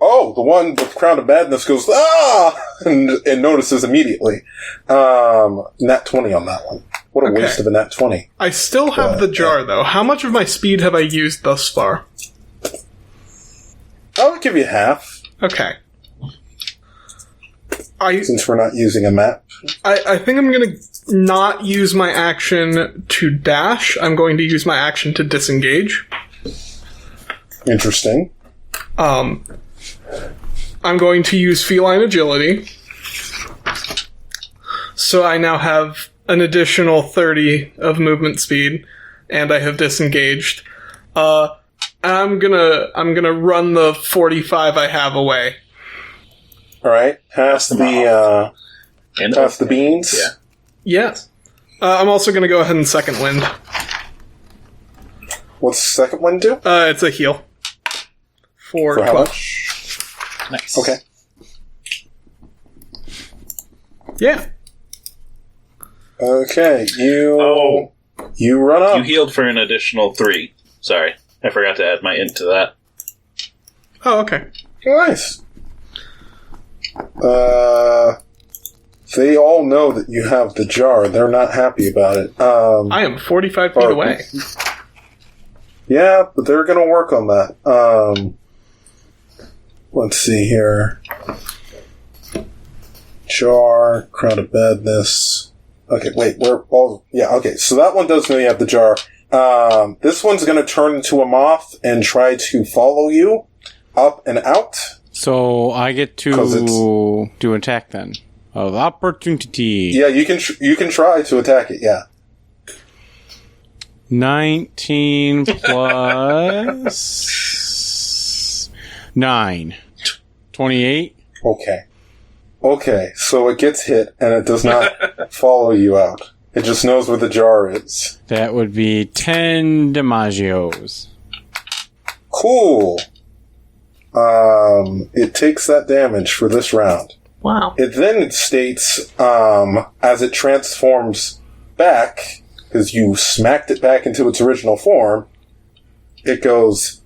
Oh, the one with Crown of Madness goes, ah! and notices immediately. Nat 20 on that one. What a Okay. waste of a nat 20. I still have the jar, though. How much of my speed have I used thus far? I'll give you half, Okay. since we're not using a map. I think I'm going to not use my action to dash. I'm going to use my action to disengage. Interesting. I'm going to use feline agility. So I now have an additional 30 of movement speed, and I have disengaged. I'm gonna run the 45 I have away. Alright, pass the beans. Yeah. Yes. I'm also gonna go ahead and second wind. What's the second one do? It's a heal. For For how 12. much? Nice. Okay. Yeah. Okay, you Oh. you run up. You healed for an additional 3. Sorry. I forgot to add my int to that. Oh, okay. Nice. They all know that you have the jar. They're not happy about it. I am 45 feet Oh. away. Yeah, but they're gonna work on that. Let's see here. Jar, Crown of Badness. Okay, wait, we're all... Yeah, okay, so that one does know you have the jar. This one's gonna turn into a moth and try to follow you up and out. So I get 'Cause to do attack then. Of opportunity. Yeah, you can try to attack it, yeah. 19 plus 9. 28. Okay, so it gets hit, and it does not follow you out. It just knows where the jar is. That would be 10 damagios. Cool. It takes that damage for this round. Wow. It then states, as it transforms back, because you smacked it back into its original form, it goes,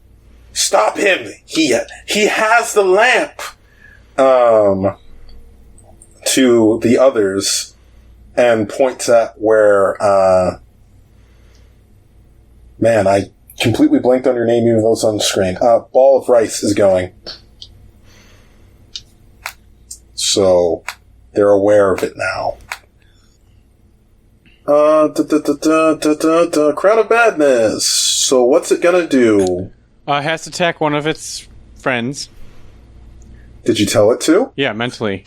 "Stop him! He has the lamp!" To the others, and points at where, man, I completely blanked on your name even though it's on the screen. Ball of Rice is going. So, they're aware of it now. Crown of Badness. So what's it gonna do? It has to attack one of its friends. Did you tell it to? Yeah, mentally.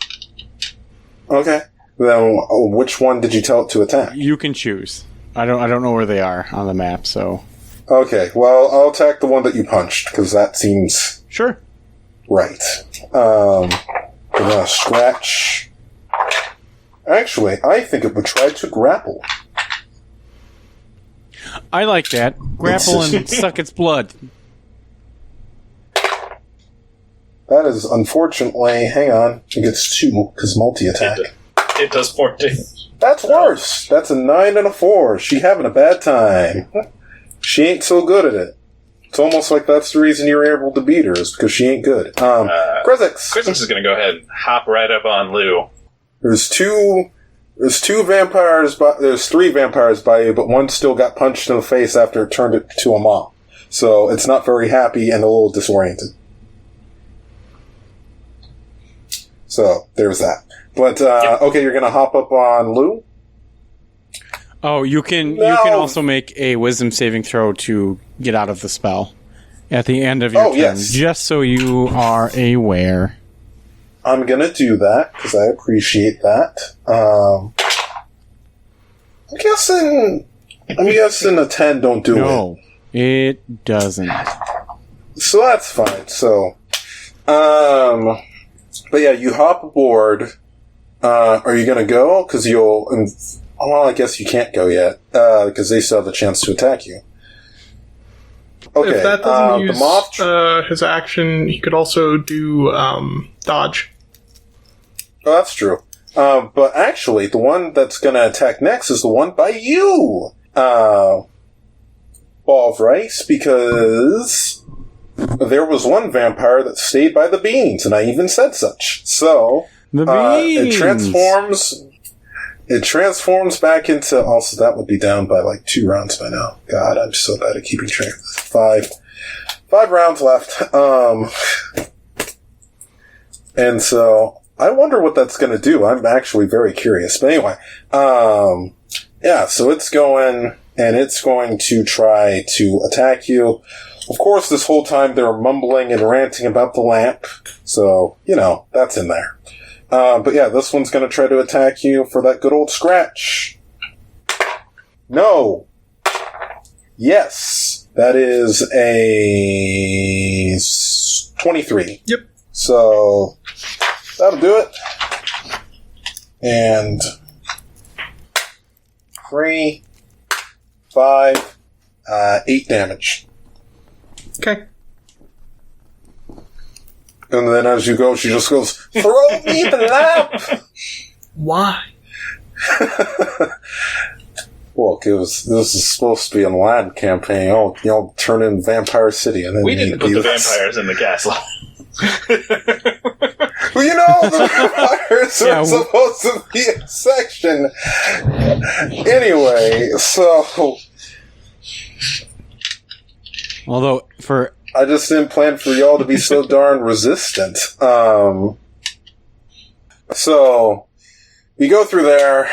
Okay. Then which one did you tell it to attack? You can choose. I don't know where they are on the map, so... Okay, well, I'll attack the one that you punched, because that seems Sure. right. I'm gonna scratch. Actually, I think it would try to grapple. I like that. Grapple and suck its blood. That is unfortunately, hang on, it gets 2, because multi-attack. It does 14. That's worse! That's a 9 and a 4. She having a bad time. She ain't so good at it. It's almost like that's the reason you're able to beat her, is because she ain't good. Krizix! Krizix is going to go ahead and hop right up on Lou. There's 3 vampires by you, but one still got punched in the face after it turned it to a moth. So it's not very happy and a little disoriented. So there's that. But okay, you're gonna hop up on Lou. Oh, you can No. also make a wisdom saving throw to get out of the spell at the end of your turn, yes. just so you are aware. I'm gonna do that because I appreciate that. I'm guessing a 10 don't do it. No, it doesn't. So that's fine. So, but yeah, you hop aboard. Are you gonna go? Because well, I guess you can't go yet because they still have the chance to attack you. Okay. If that doesn't use the moth. his action, he could also do dodge. Oh, that's true. But actually, the one that's going to attack next is the one by you, Ball of Rice, because there was one vampire that stayed by the beans, and I even said such. So, The beans! It transforms back into... Also, that would be down by like 2 rounds by now. God, I'm so bad at keeping track. 5 rounds left. And so... I wonder what that's going to do. I'm actually very curious. But anyway, yeah, so it's going, and it's going to try to attack you. Of course, this whole time they're mumbling and ranting about the lamp. So, that's in there. But yeah, this one's going to try to attack you for that good old scratch. No. Yes. That is a 23. Yep. So... that'll do it. And 3, 5, 8 damage. Okay. And then as you go, she just goes, "Throw me the lamp!" Why? Look, this is supposed to be an Aladdin campaign. Turn in Vampire City, and then We didn't put the vampires in the castle. Well, the vampires are supposed to be a section. Anyway, so... Although, I just didn't plan for y'all to be so darn resistant. So, we go through there.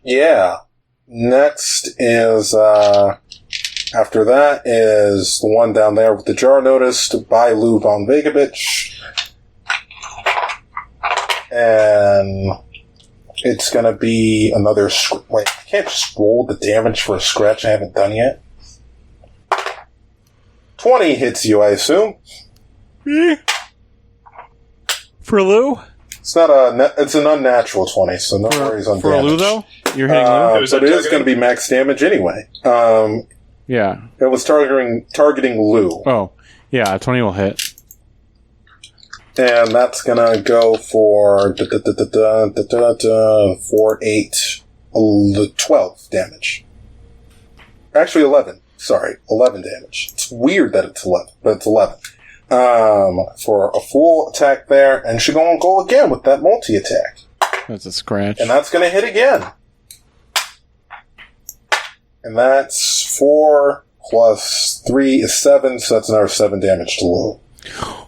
Yeah. Next is, after that is the one down there with the jar noticed by Lou von Vegovich. And it's going to be another... Wait, I can't just roll the damage for a scratch I haven't done yet. 20 hits you, I assume. for Lou? It's not it's an unnatural 20, so no worries on for damage. Lou, though? You're hitting Lou? But it is going to be max damage anyway. Yeah. It was targeting Lou. Oh, yeah, 20 will hit. And that's gonna go for 12 damage. Actually, 11. Sorry, 11 damage. It's weird that it's 11, but it's 11. For a full attack there, and she's gonna go again with that multi-attack. That's a scratch. And that's gonna hit again. And that's 4 plus 3 is 7, so that's another 7 damage to Lou.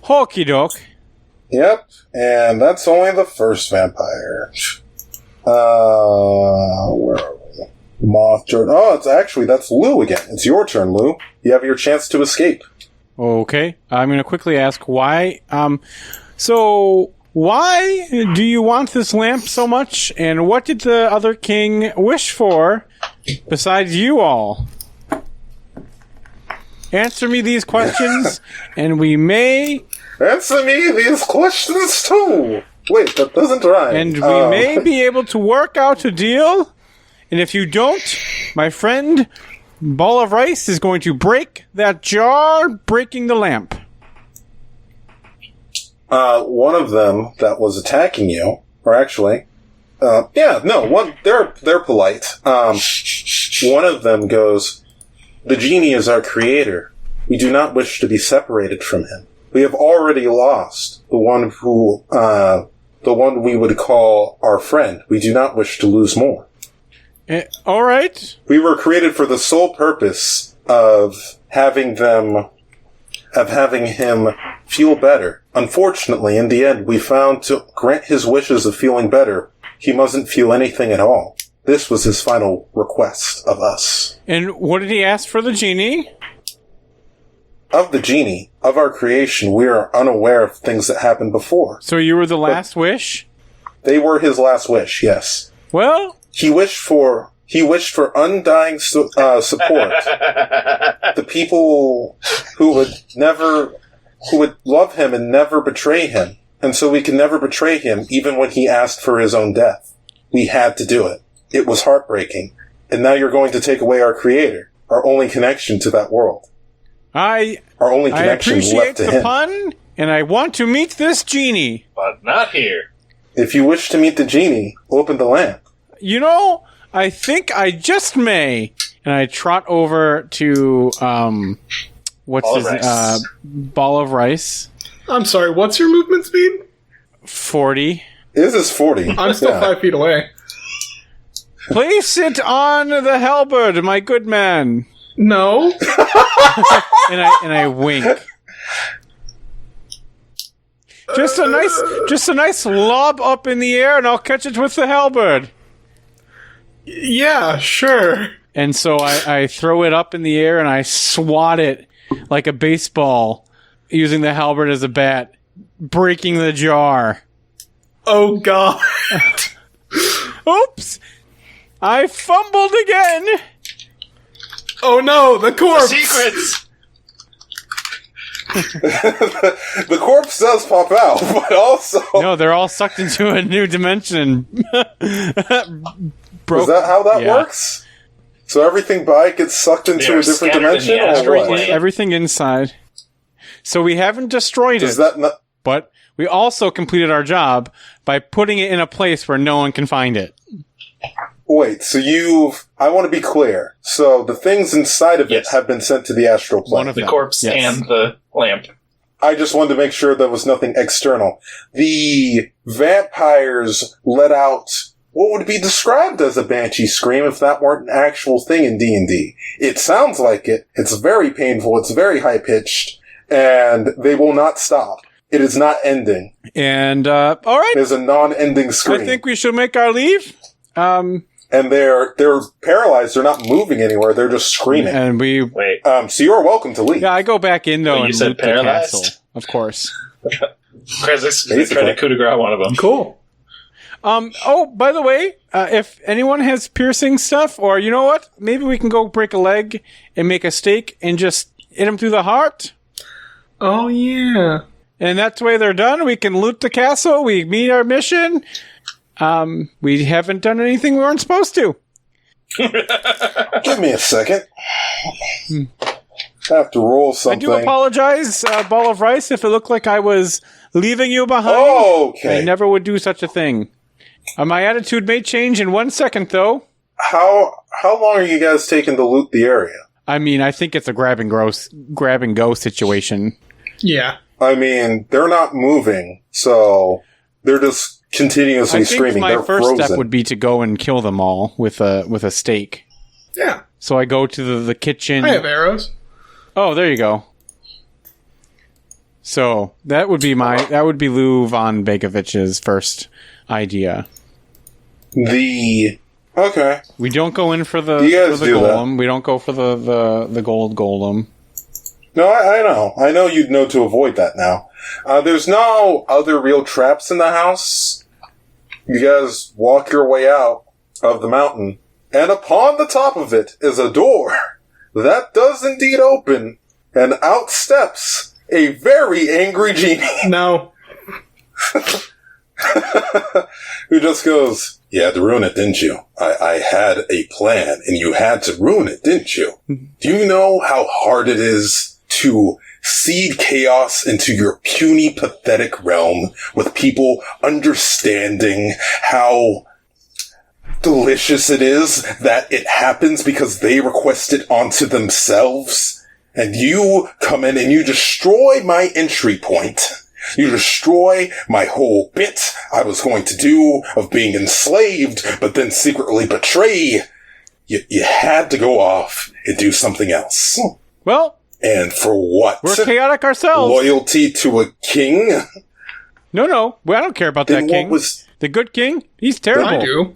Hokey doke. Yep, and that's only the first vampire. Where are we? Moth Jordan. Oh, that's Lou again. It's your turn, Lou. You have your chance to escape. Okay. I'm going to quickly ask why. So, why do you want this lamp so much? And what did the other king wish for besides you all? Answer me these questions, and we may... Answer me these questions too! Wait, that doesn't rhyme. And we may be able to work out a deal. And if you don't, my friend Ball of Rice is going to break that jar, breaking the lamp. One of them that was attacking you, or actually, they're polite. One of them goes, "The genie is our creator. We do not wish to be separated from him. We have already lost the one we would call our friend. We do not wish to lose more. All right. We were created for the sole purpose of having him feel better. Unfortunately, in the end, we found to grant his wishes of feeling better, he mustn't feel anything at all. this was his final request of us. And what did he ask for the genie? Of the genie, of our creation, we are unaware of things that happened before. So you were the last wish? They were his last wish, yes. Well, He wished for undying support. The people who would love him and never betray him. And so we could never betray him, even when he asked for his own death. We had to do it. It was heartbreaking. And now you're going to take away our creator, our only connection to that world. I Our only connection appreciate left to the him. pun, and I want to meet this genie. But not here. If you wish to meet the genie, open the lamp. You know, I think I just may. And I trot over to, what's Ball of his, rice. ball of rice. I'm sorry, what's your movement speed? 40. This is 40. I'm still Yeah. 5 feet away. Place it on the halberd, my good man. No. And I wink. Just a nice lob up in the air, and I'll catch it with the halberd. Yeah, sure. And so I throw it up in the air, and I swat it like a baseball, using the halberd as a bat, breaking the jar. Oh, God. Oops! I fumbled again! Oh, no, the corpse. Secrets! The corpse does pop out, but also... No, they're all sucked into a new dimension. Is that how that Yeah. works? So everything by it gets sucked into They're a different scattered in the dimension? Or astral what? plane. Everything inside. So we haven't destroyed Does it, that not... but we also completed our job by putting it in a place where no one can find it. Wait, so you've... I want to be clear. So the things inside of it Yes. have been sent to the astral plane. One of The them. corpse Yes. and the lamp. I just wanted to make sure there was nothing external. The vampires let out what would be described as a banshee scream if that weren't an actual thing in D&D. It sounds like it. It's very painful. It's very high-pitched. And they will not stop. It is not ending. And, all right, It is a non-ending scream. I think we should make our leave. And they're paralyzed. They're not moving anywhere. They're just screaming. And we, Wait. So you're welcome to leave. yeah, I go back in though Well, you and said loot the paralyzed? castle, of course. Krezik's Basically. trying to coup de grace one of them. Cool. Oh, by the way, if anyone has piercing stuff, or you know what, maybe we can go break a leg and make a stake and just hit them through the heart. Oh, yeah. And that's the way they're done. We can loot the castle. We meet our mission. We haven't done anything we weren't supposed to. Give me a second. I have to roll I something. do apologize, Ball of Rice, if it looked like I was leaving you behind. Okay. I never would do such a thing. My attitude may change in 1 second, though. How long are you guys taking to loot the area? I mean, I think it's a grab and go situation. Yeah. I mean, they're not moving, so they're just continuously I think screaming. my They're first frozen. step would be to go and kill them all with a stake. Yeah. So I go to the kitchen. I have arrows. Oh, there you go. So that would be Lou von Begovich's first idea. Okay. We don't go in for the, You guys for the do that. golem. We don't go for the gold golem. No, I know. I know you'd know to avoid that now. There's no other real traps in the house. You guys walk your way out of the mountain, and upon the top of it is a door that does indeed open, and out steps a very angry genie No. who just goes, "You had to ruin it, didn't you? I had a plan, and you had to ruin it, didn't you? Do you know how hard it is to seed chaos into your puny, pathetic realm with people understanding how delicious it is that it happens because they request it onto themselves? And you come in and you destroy my entry point. You destroy my whole bit I was going to do of being enslaved, but then secretly betray. You had to go off and do something else. Well, And for what? we're chaotic ourselves. Loyalty to a king? No, I don't care about Then that king. what was... The good king? He's terrible. I do.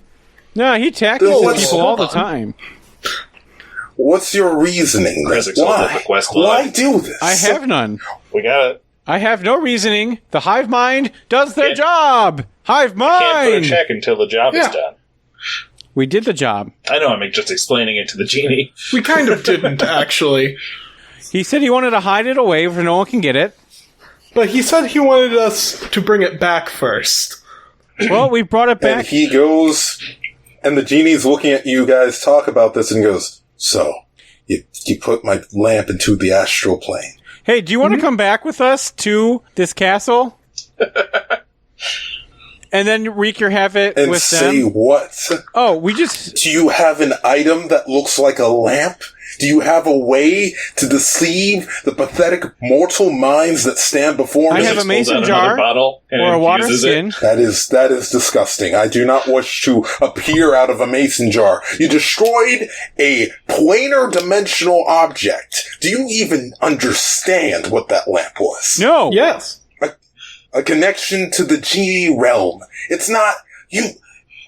No, he taxes Bill, what's- people all the hold on. time. What's your reasoning? then? Chris, hold up the Why? quest log. Why do this? I have none. We got it. I have no reasoning. The hive mind does their Can't- job. Hive Can't put a mind. check until the job is Yeah. done. We did the job. I know. I'm just explaining it to the genie. We kind of didn't, actually. He said he wanted to hide it away where no one can get it. But he said he wanted us to bring it back first. Well, we brought it And back. he goes, and the genie's looking at you guys talk about this and goes, so, you put my lamp into the astral plane. Hey, do you want to come back with us to this castle? And then wreak your havoc And with say them? what? Oh, we just... Do you have an item that looks like a lamp? Do you have a way to deceive the pathetic mortal minds that stand before me? I have a Pulls mason out jar another bottle and or a water infuses it. skin. That is disgusting. I do not wish to appear out of a mason jar. You destroyed a planar dimensional object. Do you even understand what that lamp was? No. Yes. A connection to the genie realm. It's not you.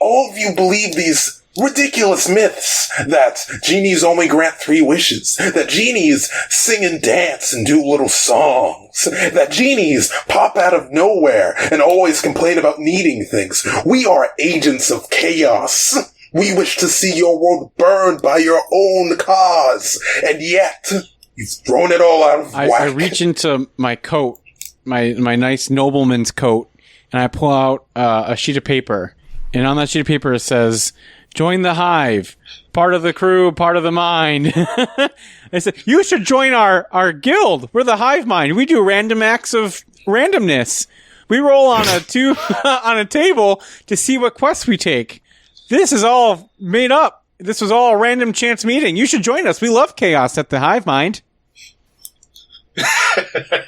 All of you believe these ridiculous myths that genies only grant 3 wishes, that genies sing and dance and do little songs, that genies pop out of nowhere and always complain about needing things. We are agents of chaos. We wish to see your world burned by your own cause, and yet you've thrown it all out of I whack. reach into my coat, my nice nobleman's coat, and I pull out a sheet of paper. And on that sheet of paper it says, "Join the hive. Part of the crew, part of the mind." I said, "You should join our guild. We're the hive mind. We do random acts of randomness. We roll on on a table to see what quests we take. This is all made up. This was all a random chance meeting. You should join us. We love chaos at the hive mind."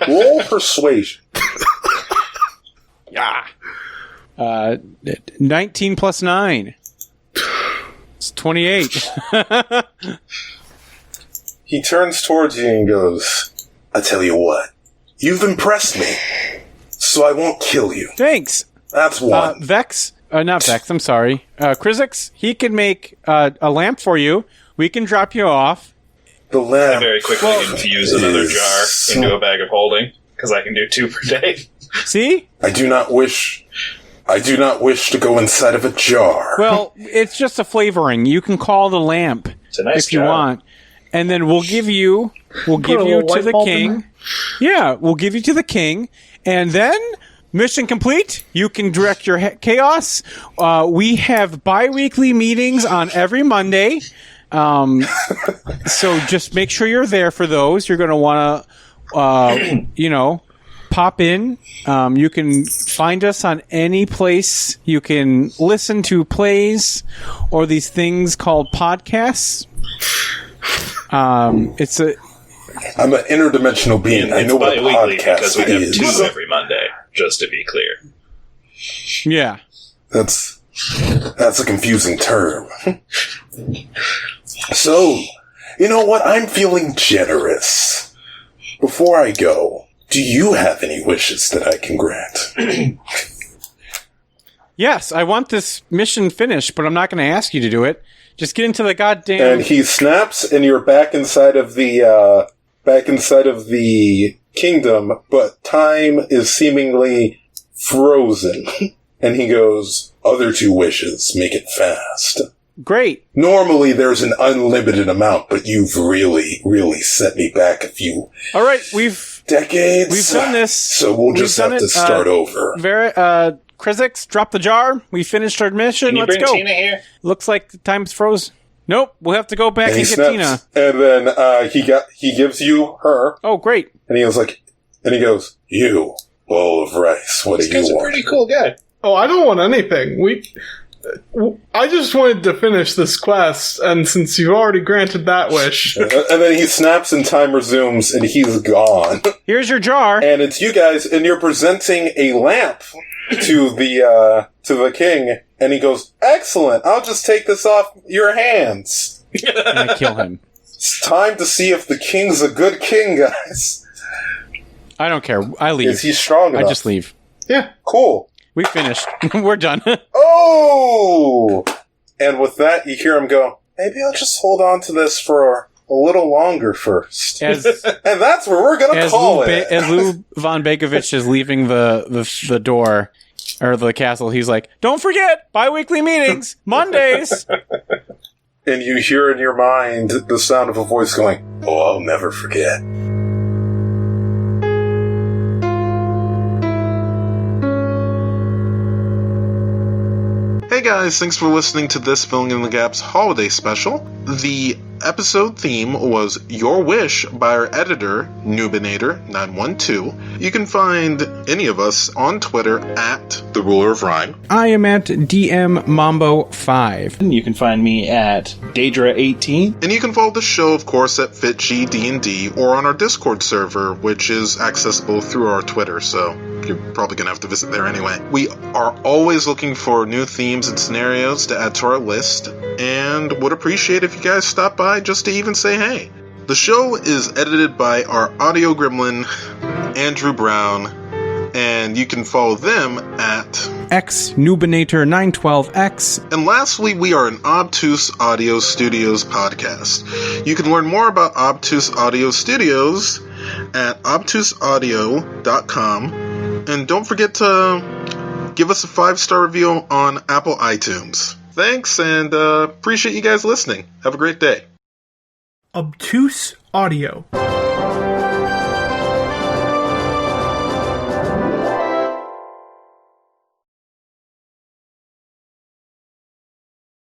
Roll persuasion. Yeah. 19 plus 9. It's 28. He turns towards you and goes, I tell you what, you've impressed me, so I won't kill you. Thanks. That's one. Vex, not Vex, I'm sorry. Krizix, he can make a lamp for you. We can drop you off. The I lamp. very quickly infuse another jar into a bag of holding because I can do 2 per day. See? I do not wish to go inside of a jar. Well, it's just a flavoring. You can call the lamp It's a nice if you job. want. And then we'll give you a to little light the bulb in king. Yeah, we'll give you to the king. And then mission complete. You can direct your chaos. We have bi-weekly meetings on every Monday. So just make sure you're there for those. You're going to want to, pop in. You can find us on any place. You can listen to plays or these things called podcasts. I'm an interdimensional being. I It's know what a bi-weekly because podcast we have is. 2 every Monday, just to be clear. Yeah. That's a confusing term. So, you know what? I'm feeling generous. Before I go, do you have any wishes that I can grant? Yes, I want this mission finished, but I'm not going to ask you to do it. Just get into the goddamn... And he snaps, and you're back inside of the kingdom, but time is seemingly frozen. And he goes, other 2 wishes, make it fast. Great. Normally there's an unlimited amount, but you've really, really set me back a few All right, we've decades. done this. So we'll just We've have done to it. start over. Krizix, drop the jar. We finished our mission. Can you Let's bring go. Tina here? Looks like the time's froze. Nope, we'll have to go back And and, he get Tina. snaps, and then he gives you her, Oh, great. and he goes, you, bowl of rice, what do This guy's you a want? pretty cool guy. Oh, I don't want anything. I just wanted to finish this quest, and since you've already granted that wish, And then he snaps and time resumes, and he's gone. Here's your jar. And it's you guys, and you're presenting a lamp to the king, and he goes, excellent, I'll just take this off your hands. And I kill him. It's time to see if the king's a good king, guys. I don't care. I leave. Is he strong I enough? just leave. yeah. Cool. We finished. We're done. Oh! And with that, you hear him go, maybe I'll just hold on to this for a little longer first. As And that's where we're going to call it. As Lou Von Bekovich is leaving the door, or the castle, he's like, don't forget, bi-weekly meetings, Mondays! And you hear in your mind the sound of a voice going, oh, I'll never forget. Hey guys, thanks for listening to this Filling in the Gaps holiday special. The episode theme was Your Wish by our editor, Nubinator912. You can find any of us on Twitter at The Ruler of Rhyme. I am at DM Mambo 5. You can find me at Daedra18. And you can follow the show, of course, at FitGDND or on our Discord server, which is accessible through our Twitter, so you're probably going to have to visit there anyway. We are always looking for new themes and scenarios to add to our list, and would appreciate if you guys stop by just to even say hey. The show is edited by our audio gremlin, Andrew Brown, and you can follow them at Nubinator912X. And lastly, we are an Obtuse Audio Studios podcast. You can learn more about Obtuse Audio Studios at obtuseaudio.com. And don't forget to give us a 5-star review on Apple iTunes. Thanks, and appreciate you guys listening. Have a great day. Obtuse Audio.